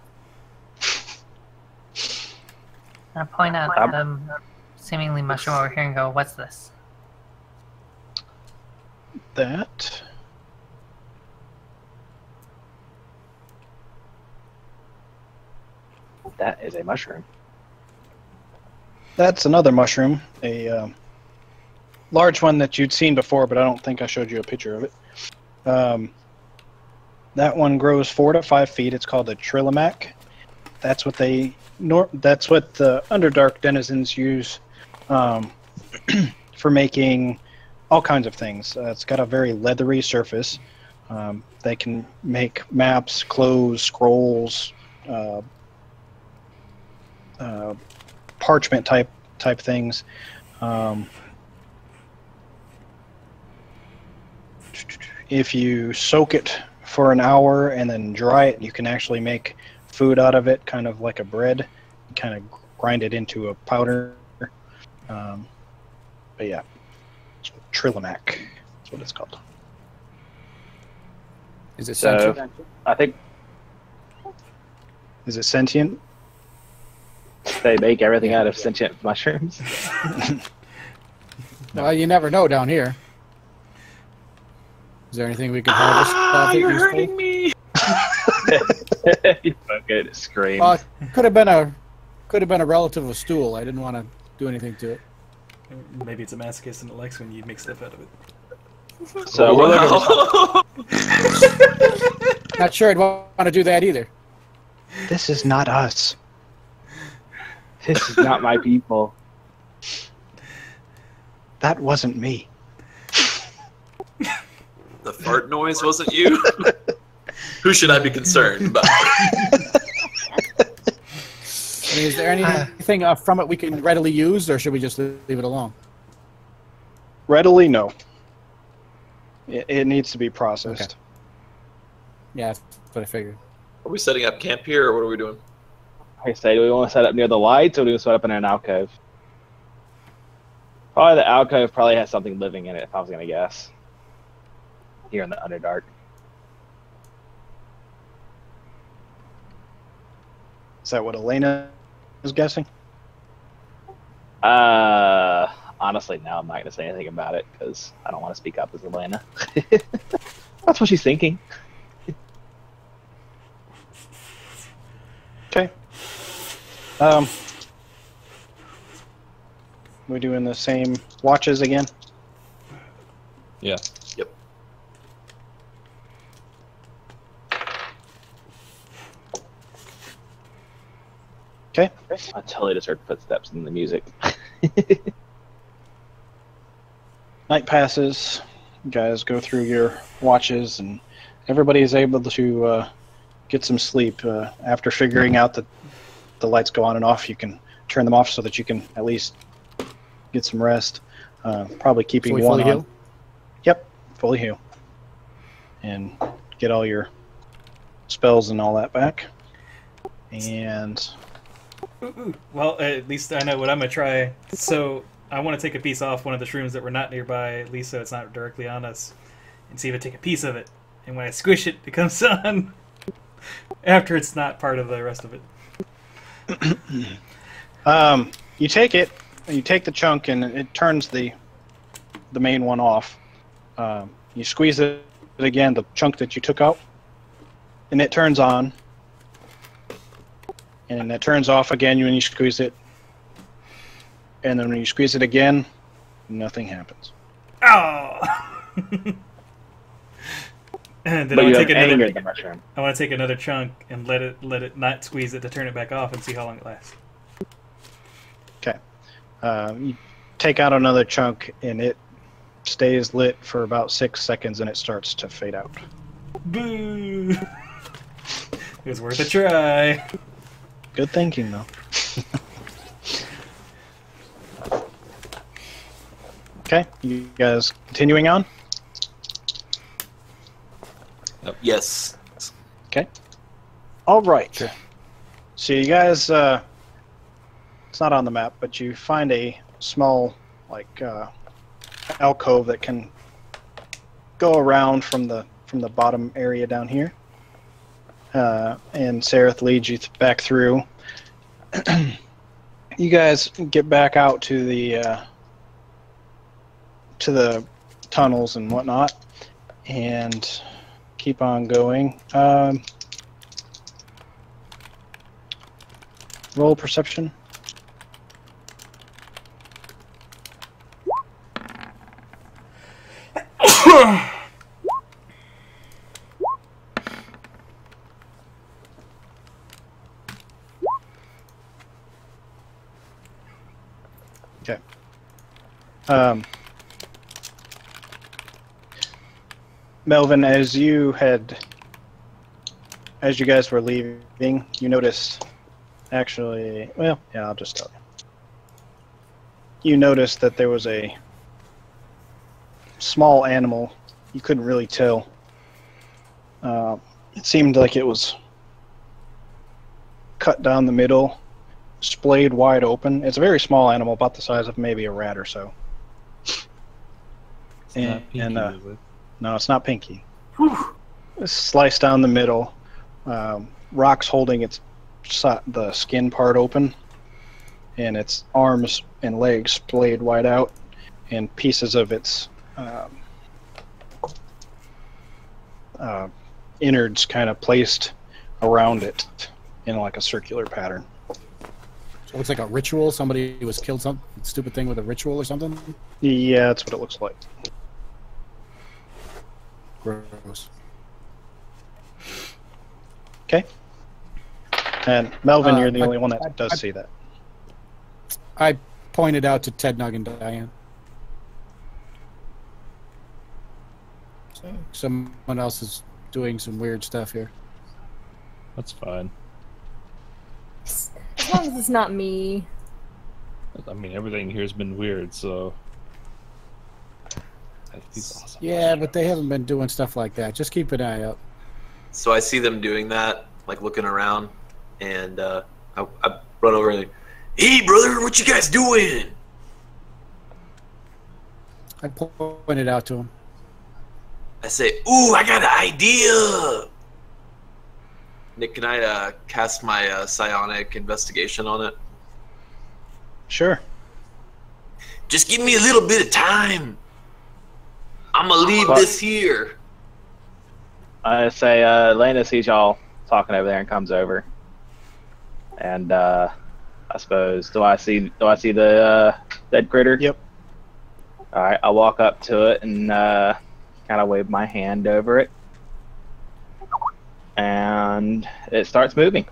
I point at the seemingly mushroom over here and go, "What's this?" That. That is a mushroom. That's another mushroom, a large one that you'd seen before, but I don't think I showed you a picture of it. That one grows 4 to 5 feet. It's called a Trillimac. That's what that's what the Underdark denizens use for making all kinds of things. It's got a very leathery surface. They can make maps, clothes, scrolls, parchment type things. If you soak it for an hour and then dry it, you can actually make food out of it, kind of like a bread. You kind of grind it into a powder. But yeah, Trillimac. That's what it's called. Is it sentient? I think Is it sentient? they make everything out of sentient mushrooms. Well, you never know down here. Is there anything we can harvest? You're hurting me. You fucking scream. Could have been a relative of a stool. I didn't want to do anything to it. Maybe it's a masochist and it likes when you make stuff out of it. So we're looking Not sure I'd want to do that either. This is not us. This is not my people. That wasn't me. The fart noise wasn't you? Who should I be concerned about? I mean, is there anything from it we can readily use, or should we just leave it alone? Readily, no. It needs to be processed. Okay. Yeah, that's what I figured. Are we setting up camp here, or what are we doing? Like I say, do we want to set up near the lights, or do we set up in an alcove? Probably the alcove probably has something living in it, if I was going to guess. Here in the Underdark. Is that what Elena is guessing? Honestly, no, I'm not going to say anything about it, because I don't want to speak up as Elena. That's what she's thinking. Okay. We doing the same watches again? Yeah. Yep. Okay. I totally just heard footsteps in the music. Night passes. You guys go through your watches, and everybody is able to get some sleep. After figuring out that the lights go on and off, you can turn them off so that you can at least get some rest. Probably keeping one Fully on. heal? Yep, fully heal. And get all your spells and all that back. And Well, at least I know what I'm going to try. So I want to take a piece off one of the shrooms that were not nearby, at least so it's not directly on us. and see if I take a piece of it. And when I squish it, it comes on. After it's not part of the rest of it. You take it, and you take the chunk, and it turns the main one off. You squeeze it again, the chunk that you took out, and it turns on. And it turns off again when you squeeze it. And then when you squeeze it again, nothing happens. Oh! And then But I you want to have take angered another. the mushroom. I want to take another chunk and let it not squeeze it to turn it back off and see how long it lasts. Okay. You take out another chunk, and it stays lit for about 6 seconds, and it starts to fade out. Boo! It was worth a try. Good thinking, though. Okay, you guys continuing on? Yes. Okay. All right. So you guys, it's not on the map, but you find a small, like, alcove that can go around from the bottom area down here. And Sareth leads you back through. You guys get back out to the tunnels and whatnot, and keep on going. Roll perception. Okay. Melvin, as you guys were leaving, you noticed, actually, well, yeah, I'll just tell you. You noticed that there was a small animal. You couldn't really tell. It seemed like it was cut down the middle, splayed wide open. It's a very small animal, about the size of maybe a rat or so. It's not Pinky, is it? No, it's not Pinky. It's sliced down the middle. Rock's holding the skin part open, and its arms and legs splayed wide out, and pieces of its innards kind of placed around it in like a circular pattern. So it looks like a ritual. Somebody was killed some stupid thing with a ritual or something. Yeah, that's what it looks like. Gross. Okay. And Melvin, you're the I- only one that I- does see that. I pointed out to Ted, Nug, and Diane. So someone else is doing some weird stuff here. That's fine. As long as it's not me. I mean, everything here has been weird, so. He's awesome. Yeah, but they haven't been doing stuff like that. Just keep an eye out. So I see them doing that, like looking around, and I run over and like, "Hey, brother, what you guys doing?" I pointed out to him. I say, "Ooh, I got an idea." Nick, can I cast my psionic investigation on it? Sure. Just give me a little bit of time. I'm gonna leave this here. I say, Lena sees y'all talking over there and comes over. And I suppose, do I see the dead critter? Yep. All right, I walk up to it and kind of wave my hand over it, and it starts moving.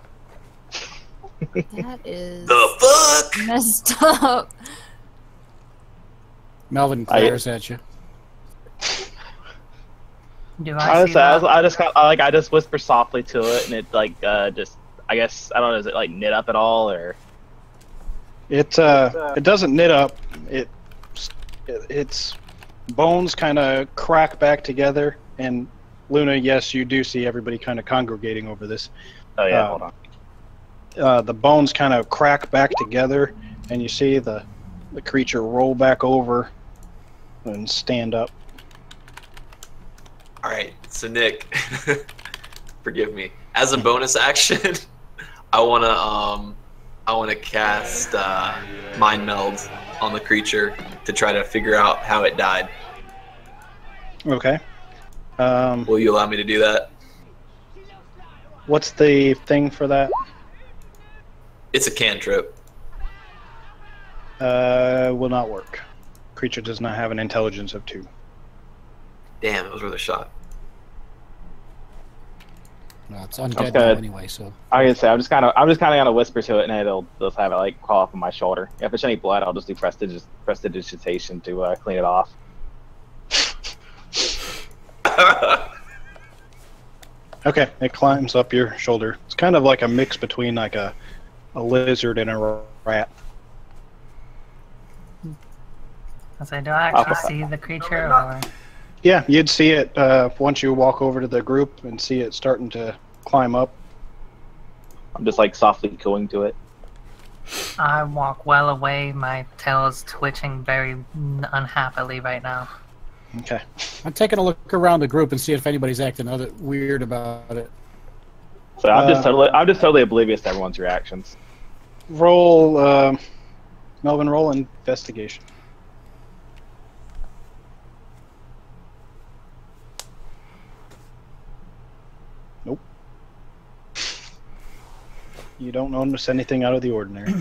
That is The fuck? messed up. Melvin glares at you. Do I see I just whisper softly to it, and it like just, I guess, I don't know, is it like knit up at all, or? It doesn't knit up. Its bones kind of crack back together, and Luna, yes, you do see everybody kind of congregating over this. Oh yeah, hold on. The bones kind of crack back together, and you see the creature roll back over and stand up. right. So Nick, forgive me. As a bonus action, I wanna cast Mind Meld on the creature to try to figure out how it died. Okay. Will you allow me to do that? What's the thing for that? It's a cantrip. Will not work. Creature does not have an intelligence of 2. Damn, it was worth a shot. No, it's undead Okay. now anyway, so. I can say I'm just kind of gonna whisper to it, and it'll just have it like crawl off of my shoulder. If there's any blood, I'll just do prestidigitation to clean it off. Okay, it climbs up your shoulder. It's kind of like a mix between like a lizard and a rat. I say, do I actually see the creature, or Yeah, you'd see it once you walk over to the group and see it starting to climb up. I'm just like softly cooing to it. I walk well away. My tail is twitching very unhappily right now. Okay. I'm taking a look around the group and see if anybody's acting other weird about it. So I'm just totally oblivious to everyone's reactions. Roll, Melvin, roll investigation. Nope. You don't notice anything out of the ordinary.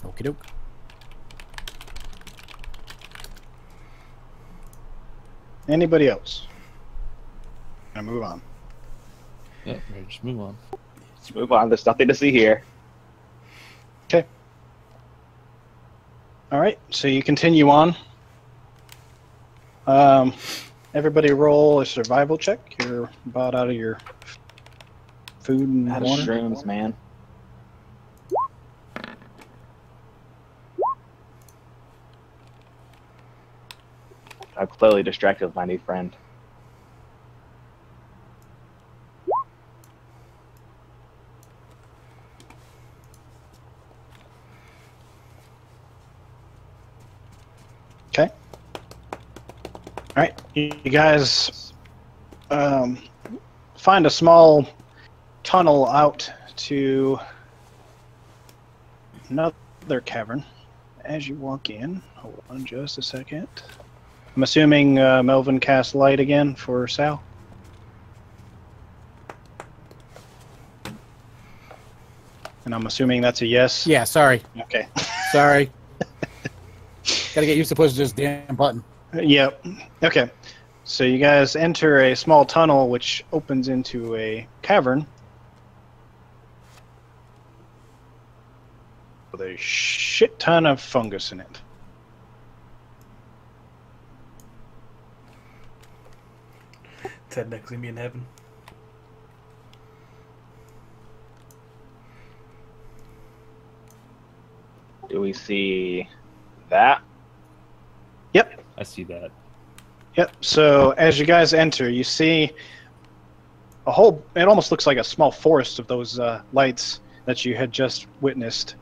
Okie doke. Anybody else? Gonna move on. Yeah, right, just move on. Let's move on. There's nothing to see here. Okay. All right. So you continue on. Everybody roll a survival check. You're about out of your food and Out of water. shrooms, man. I'm clearly distracted with my new friend. Okay. All right. You guys find a small tunnel out to another cavern. As you walk in, hold on just a second. I'm assuming Melvin cast light again for Sal. And I'm assuming that's a yes. Yeah, sorry. Okay. Sorry. Gotta get used to pushing this damn button. Yep. Okay. So you guys enter a small tunnel which opens into a cavern with a shit ton of fungus in it. Ted next gonna be in heaven. Do we see that? Yep. I see that. Yep. So as you guys enter, you see a whole. It almost looks like a small forest of those lights that you had just witnessed.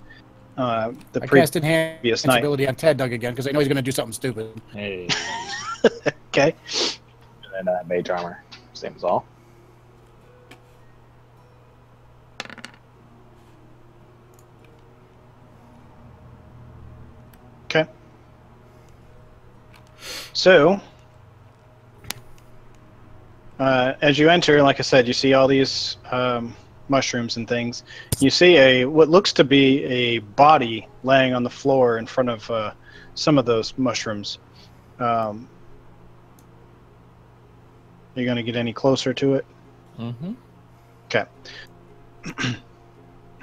The I cast enhance previous night. ability on Ted Doug again because I know he's gonna do something stupid. Hey. Okay. And mage armor. Same as all. Okay. So, as you enter, like I said, you see all these mushrooms and things. You see what looks to be a body laying on the floor in front of some of those mushrooms. Are you going to get any closer to it? Mm-hmm. Okay.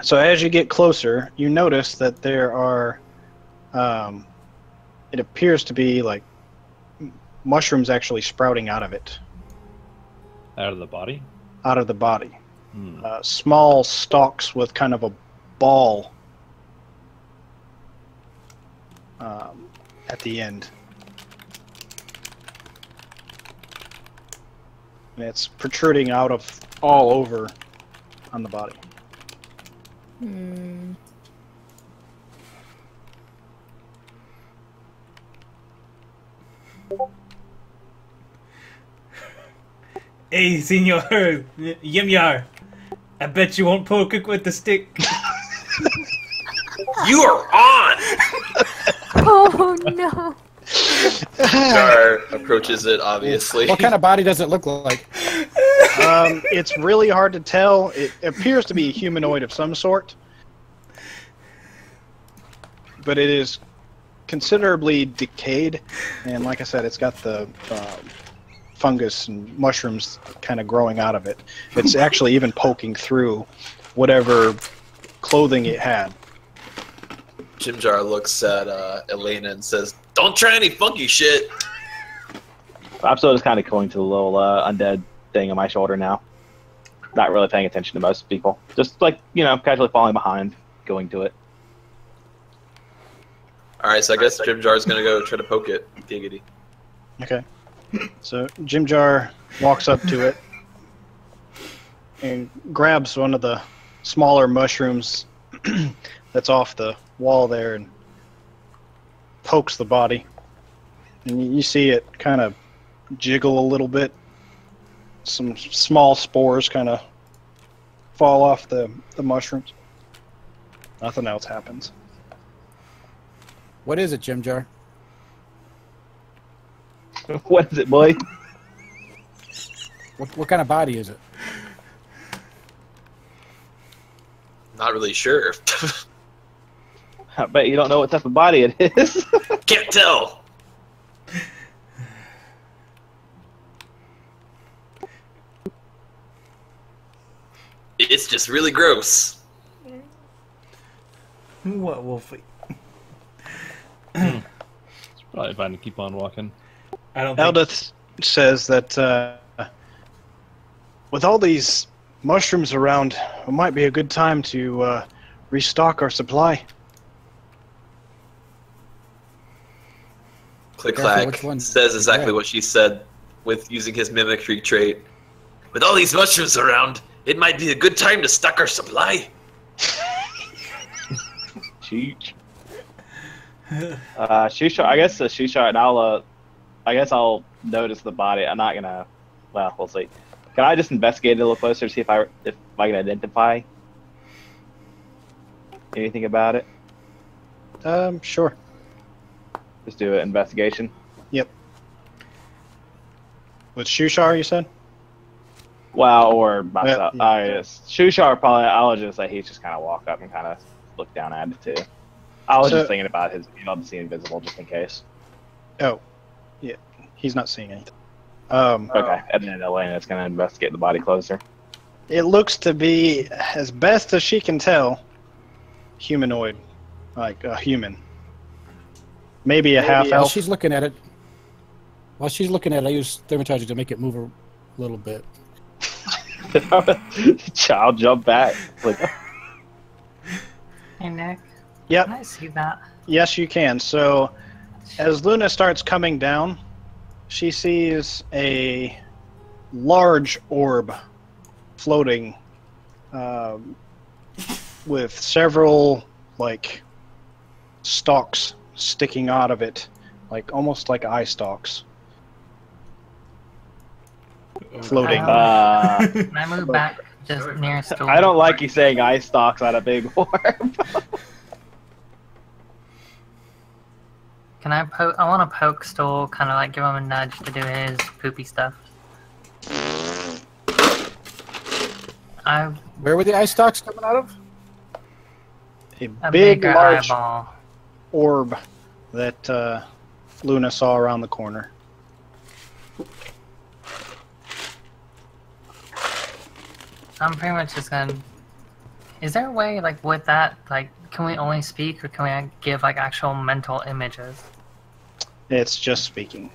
So as you get closer, you notice that there are, it appears to be like mushrooms actually sprouting out of it. Out of the body? Out of the body. Hmm. Small stalks with kind of a ball at the end. And it's protruding out of all over on the body. Hey, Senor Yimyar. I bet you won't poke it with the stick. You are on! Oh no. Jar approaches it, obviously. What kind of body does it look like? It's really hard to tell. It appears to be a humanoid of some sort, but it is considerably decayed, and like I said, it's got the fungus and mushrooms kind of growing out of it. It's actually even poking through whatever clothing it had. Jimjar looks at Elena and says, "Don't try any funky shit." I'm still just kind of going to the little undead thing on my shoulder now. Not really paying attention to most people. Just like, casually falling behind, going to it. Alright, so I guess Jimjar's gonna go try to poke it. Giggity. Okay. So Jimjar walks up to it and grabs one of the smaller mushrooms that's off the wall there and pokes the body. And you see it kind of jiggle a little bit. Some small spores kind of fall off the mushrooms. Nothing else happens. What is it, Jimjar? What is it, boy? What kind of body is it? Not really sure. I bet you don't know what type of body it is. Can't tell. It's just really gross. What, Wolfie? It's probably fine to keep on walking. I don't think... Eldith says that with all these mushrooms around, it might be a good time to restock our supply. Click Careful, Clack which one? says exactly Yeah. what she said with using his mimicry trait. With all these mushrooms around, it might be a good time to stock our supply. Cheech. Shoe shot. I guess the shoe shot, and I guess I'll notice the body. I'm not gonna. Well, we'll see. Can I just investigate it a little closer to see if I can identify anything about it? Sure. Just do an investigation. Yep. With Shushar, you said? Well, or myself. Yeah. I guess Shushar probably. I was just say he's just kind of walk up and kind of look down at it too. I was So- just thinking about his being able to see invisible just in case. Oh, yeah. He's not seeing anything. Okay, and then Elena's gonna investigate the body closer. It looks to be, as best as she can tell, humanoid, like a human. Maybe a half While elf. she's looking at it, I use Thermitizer to make it move a little bit. Child jump back. Like, Hey, Nick. Yep. Can I see that? Yes, you can. So, as Luna starts coming down, she sees a large orb floating with several, like, stalks sticking out of it, like almost like eye stalks. Floating. Can I move back just near stool? I don't like you saying ice stalks on a big orb. Can I poke? I want to poke Stool, kind of like give him a nudge to do his poopy stuff. Where were the eye stalks coming out of? A big, bigger large eyeball. orb that Luna saw around the corner. I'm pretty much just gonna. Is there a way, like, with that, like, can we only speak, or can we give like actual mental images? It's just speaking.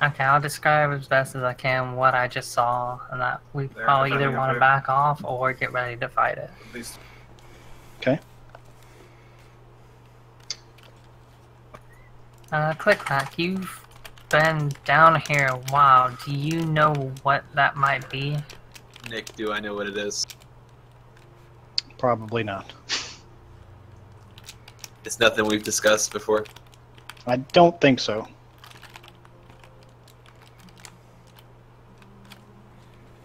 Okay, I'll describe as best as I can what I just saw, and that we probably either want to back off or get ready to fight it. Okay. Click Clack, you've been down here a while. Do you know what that might be? Nick, do I know what it is? Probably not. It's nothing we've discussed before. I don't think so.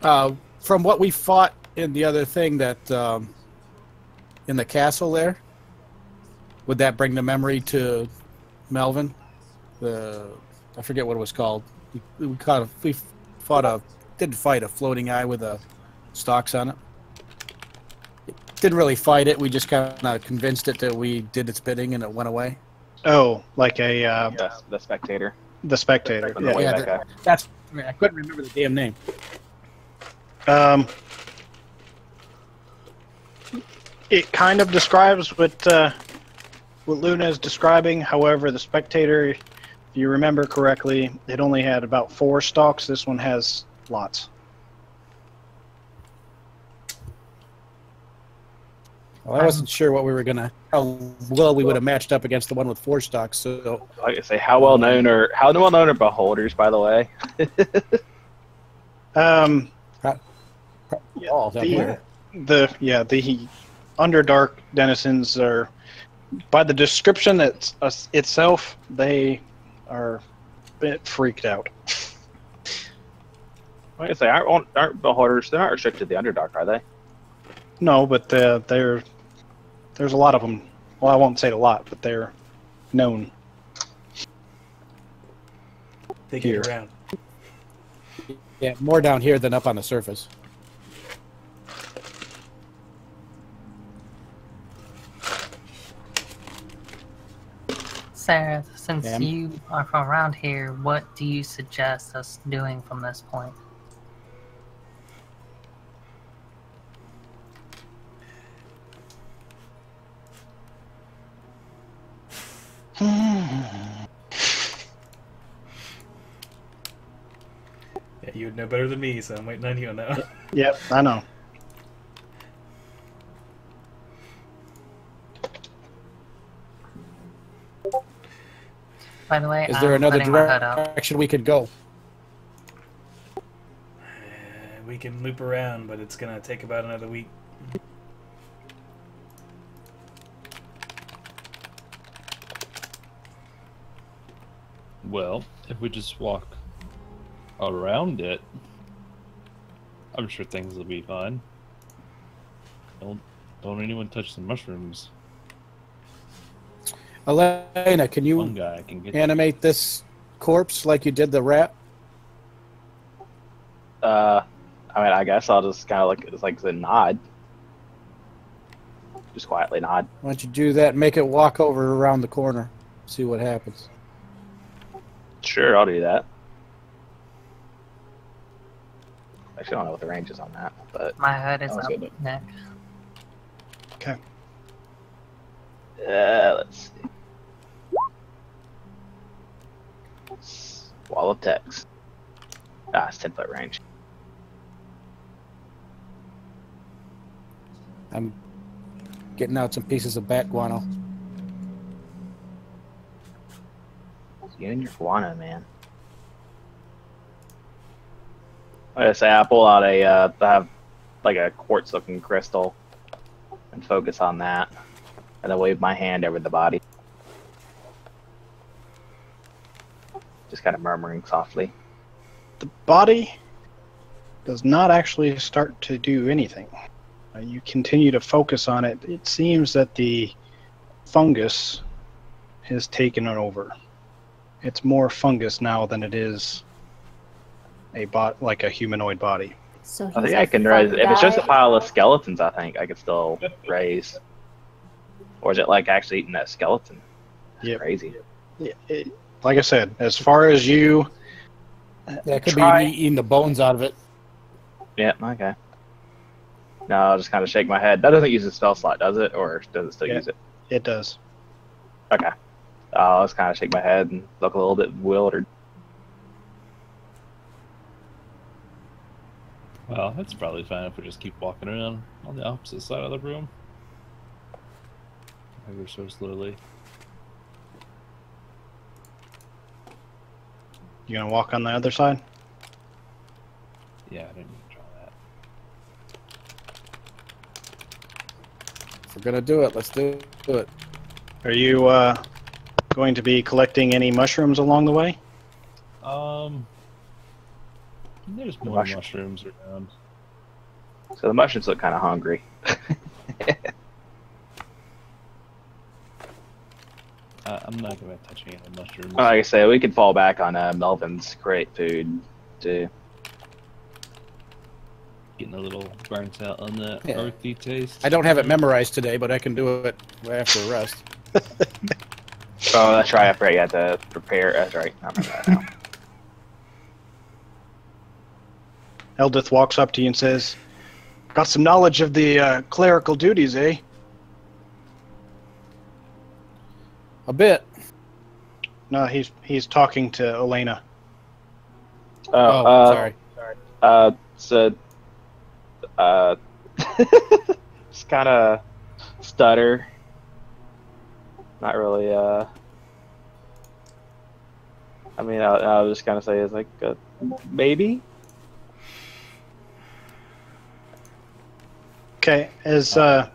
From what we fought in the other thing that in the castle there, would that bring the memory to Melvin? I forget what it was called. We didn't fight a floating eye with stalks on it. Didn't really fight it. We just kind of convinced it that we did its bidding and it went away. Oh, like a Yes, the spectator. the spectator. On the way Yeah, back up. that's. I couldn't remember the damn name. It kind of describes what Luna is describing. However, the spectator, if you remember correctly, it only had about 4 stalks. This one has lots. Well, I wasn't sure what we were gonna, how well we would have matched up against the one with 4 stocks. So Like I say, how well known are beholders, by the way? Um, all down here. the Underdark denizens are, by the description that's itself, they are a bit freaked out. Like I say, aren't beholders? They're not restricted to the Underdark, are they? No, but there's a lot of them. Well, I won't say a lot, but they're known. They Here. get around. Yeah, more down here than up on the surface. Sarah, since Ma'am? you are from around here, what do you suggest us doing from this point? Yeah, you would know better than me, so I'm waiting on you on that. Yep, I know. By the way, Is there I'm another putting my hood up. direction we could go? We can loop around, but it's gonna take about another week. Well, if we just walk around it, I'm sure things will be fine. Don't anyone touch the mushrooms. Elena, can One you guy can get animate this corpse like you did the rat? I mean, I guess I'll just kind of look at it like a nod. Just quietly nod. Why don't you do that and make it walk over around the corner? See what happens. Sure, I'll do that. Actually, I don't know what the range is on that, but My hood is Sounds up, good. Nick. Okay. let's see. Wall of text. It's 10-foot range. I'm getting out some pieces of bat guano. You and your guano, man. Like I say, I pull out I have like a quartz-looking crystal and focus on that, and then wave my hand over the body, just kind of murmuring softly. The body does not actually start to do anything. You continue to focus on it. It seems that the fungus has taken it over. It's more fungus now than it is like a humanoid body. So I he's think a I can raise. fun If it's just a guy. pile of skeletons, I think I could still raise. Or is it like actually eating that skeleton? That's Yep. crazy. Like I said, as far as you Yeah, it could try, be eating the bones out of it. Yeah. Okay. No, I'll just kind of shake my head. That doesn't use a spell slot, does it? Or does it still Yeah. use it? it does. Okay. I'll just kind of shake my head and look a little bit bewildered. Well, that's probably fine if we just keep walking around on the opposite side of the room. Ever so slowly. You gonna walk on the other side? Yeah, I didn't even draw that. If we're gonna do it, let's do it. Are you going to be collecting any mushrooms along the way? There's more mushrooms around. So the mushrooms look kind of hungry. I'm not gonna touch any of the mushrooms. Like I say, we can fall back on Melvin's great food too. Getting a little burnt out on that Yeah. earthy taste. I don't have it memorized today, but I can do it after a rest. Oh, that's right. I forgot you had to prepare. That's right. I remember that now. Eldith walks up to you and says, "Got some knowledge of the clerical duties, eh?" A bit. No, he's talking to Elena. Sorry. So, just kind of stutter. Not really, I mean, I'll just kind of say it's like, maybe? Okay, so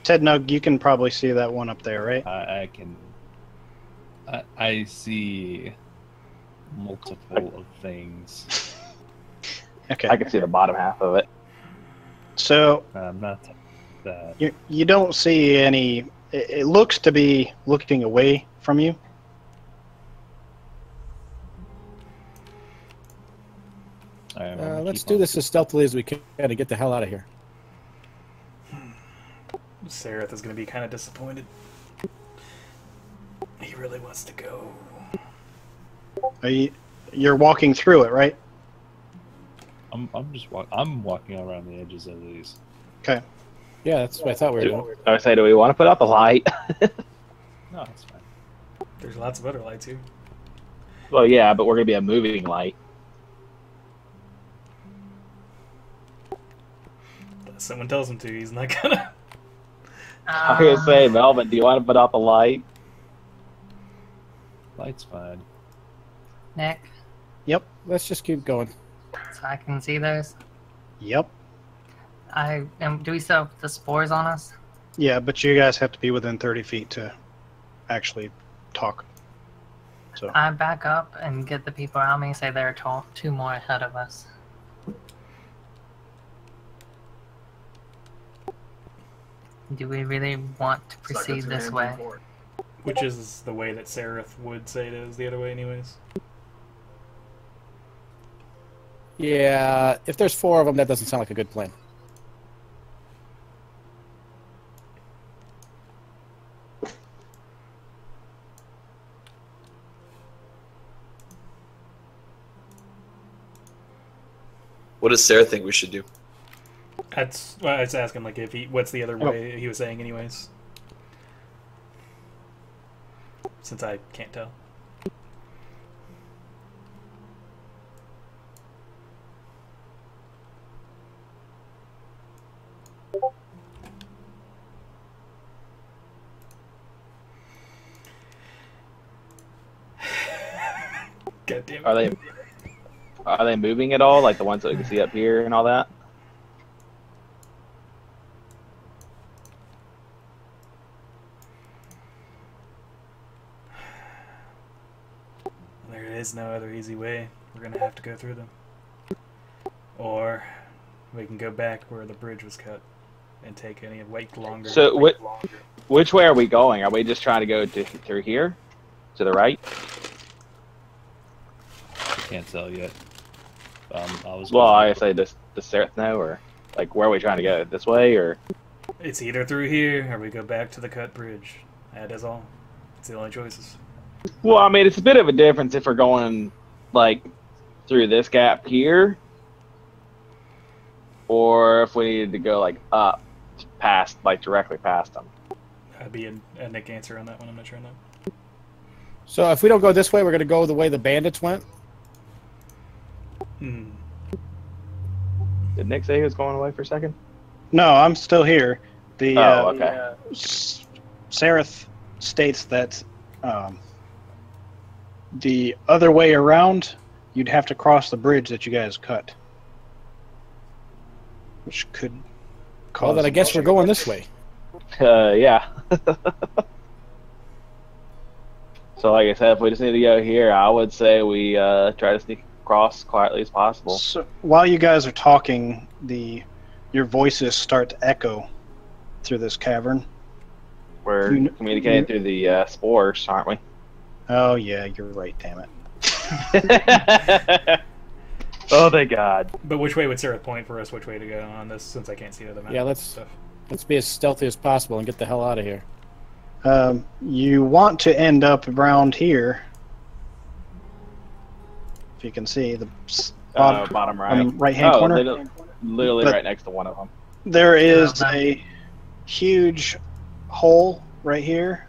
Ted Nug, you can probably see that one up there, right? I can. I see multiple of things. Okay. I can see the bottom half of it. So I'm not that. you don't see any. It looks to be looking away from you. Let's do this as stealthily as we can to get the hell out of here. Sareth is going to be kind of disappointed. He really wants to go. You're walking through it, right? I'm walking around the edges of these. Okay. Yeah, that's what I thought we were doing. I say, do we want to put up a light? No, it's fine. There's lots of other lights here. Well, yeah, but we're gonna be a moving light. Someone tells him to, he's not gonna. I was gonna say, Melvin, do you want to put up a light? Light's fine. Nick, Yep. Let's just keep going. so I can see those. Yep. Do we still have the spores on us? Yeah, but you guys have to be within 30 feet to actually talk. So I back up and get the people around me and say there are two more ahead of us. Do we really want to proceed this way? Which is the way that Sareth would say it is the other way anyways. Yeah, if there's 4 of them, that doesn't sound like a good plan. What does Sarah think we should do? That's well, I was asking like if what's the other way he was saying anyways. Since I can't tell. God damn it. Are they moving at all? Like the ones that we can see up here and all that? There is no other easy way. We're gonna have to go through them. Or we can go back where the bridge was cut and take any wait longer. So which way are we going? Are we just trying to go through here? To the right? I can't tell yet. I say does Sareth know, or like where are we trying to go? This way, or? It's either through here or we go back to the cut bridge. That is all. It's the only choices. Well, I mean, it's a bit of a difference if we're going like through this gap here, or if we needed to go like up past, like directly past them. That'd be a Nick answer on that one. I'm not sure on that. So if we don't go this way, we're going to go the way the bandits went? Hmm. Did Nick say he was going away for a second? no, I'm still here. The Okay. Sareth states that the other way around, you'd have to cross the bridge that you guys cut, which could cause. Well, then I guess we're going this way. Yeah. So, like I said, if we just need to go here, I would say we try to across quietly as possible. So while you guys are talking, your voices start to echo through this cavern. We're communicating through the spores, aren't we? Oh yeah, you're right. Damn it. Oh, thank God. But which way would Sarah point for us? Which way to go on this? Since I can't see the map. Yeah, let's be as stealthy as possible and get the hell out of here. You want to end up around here. If you can see the bottom right. right-hand corner. Literally But right next to one of them. There is a huge hole right here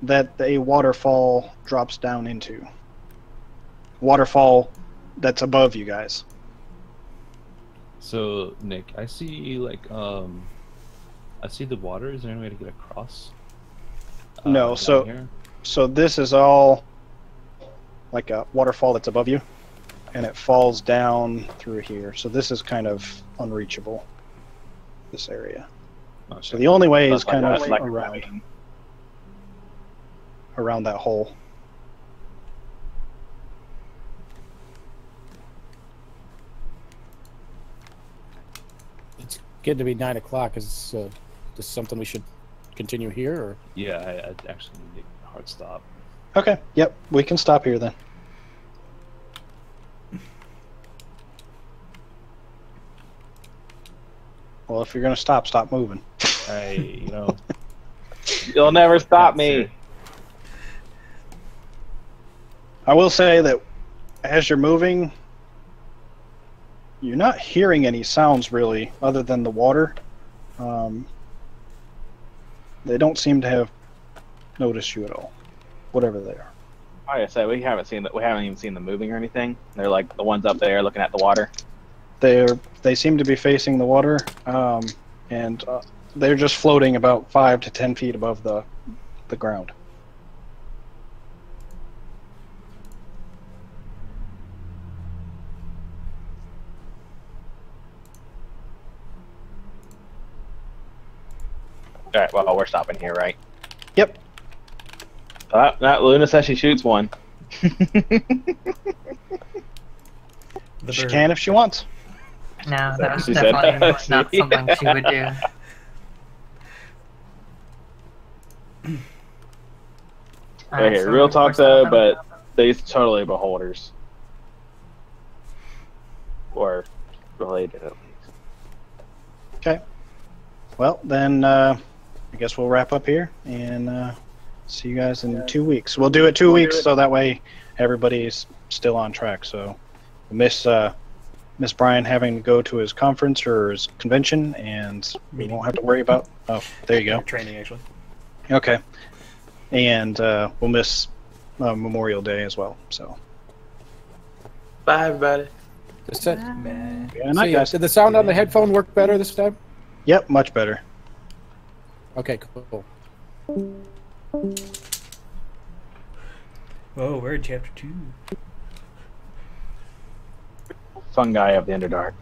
that a waterfall drops down into. Waterfall that's above you guys. So Nick, I see I see the water. Is there any way to get across? No, down so here? so this is all like a waterfall that's above you, and it falls down through here. So this is kind of unreachable. This area. Okay. So the only way is That's kind of like around that hole. It's getting to be 9 o'clock. Is this something we should continue here, or? Yeah, I actually need a hard stop. Okay. Yep. We can stop here then. Well, if you're gonna stop moving. Hey, you know. You'll never stop me. I will say that as you're moving, you're not hearing any sounds really, other than the water. They don't seem to have noticed you at all, whatever they are. Like I said, we haven't even seen them moving or anything. They're like the ones up there looking at the water. They seem to be facing the water, and they're just floating about 5 to 10 feet above the ground. All right, well, we're stopping here, right? Yep. That Luna says she shoots one. She can if she wants. No, that was She said definitely that. not something she would do. Okay, so real we're talk though, stopping. but these totally beholders. Or related at least. Okay. Well, then I guess we'll wrap up here and see you guys in 2 weeks. We'll do it 2 weeks so that way everybody's still on track. So miss Brian having to go to his conference or his convention, and we won't have to worry about. Oh, there you go. Training actually. Okay. And we'll miss Memorial Day as well. So. Bye, everybody. That's it. Yeah, night, See, guys. did the sound on the headphone work better this time? Yep, much better. Okay, cool. Oh, we're in chapter 2. Fun guy of the Underdark.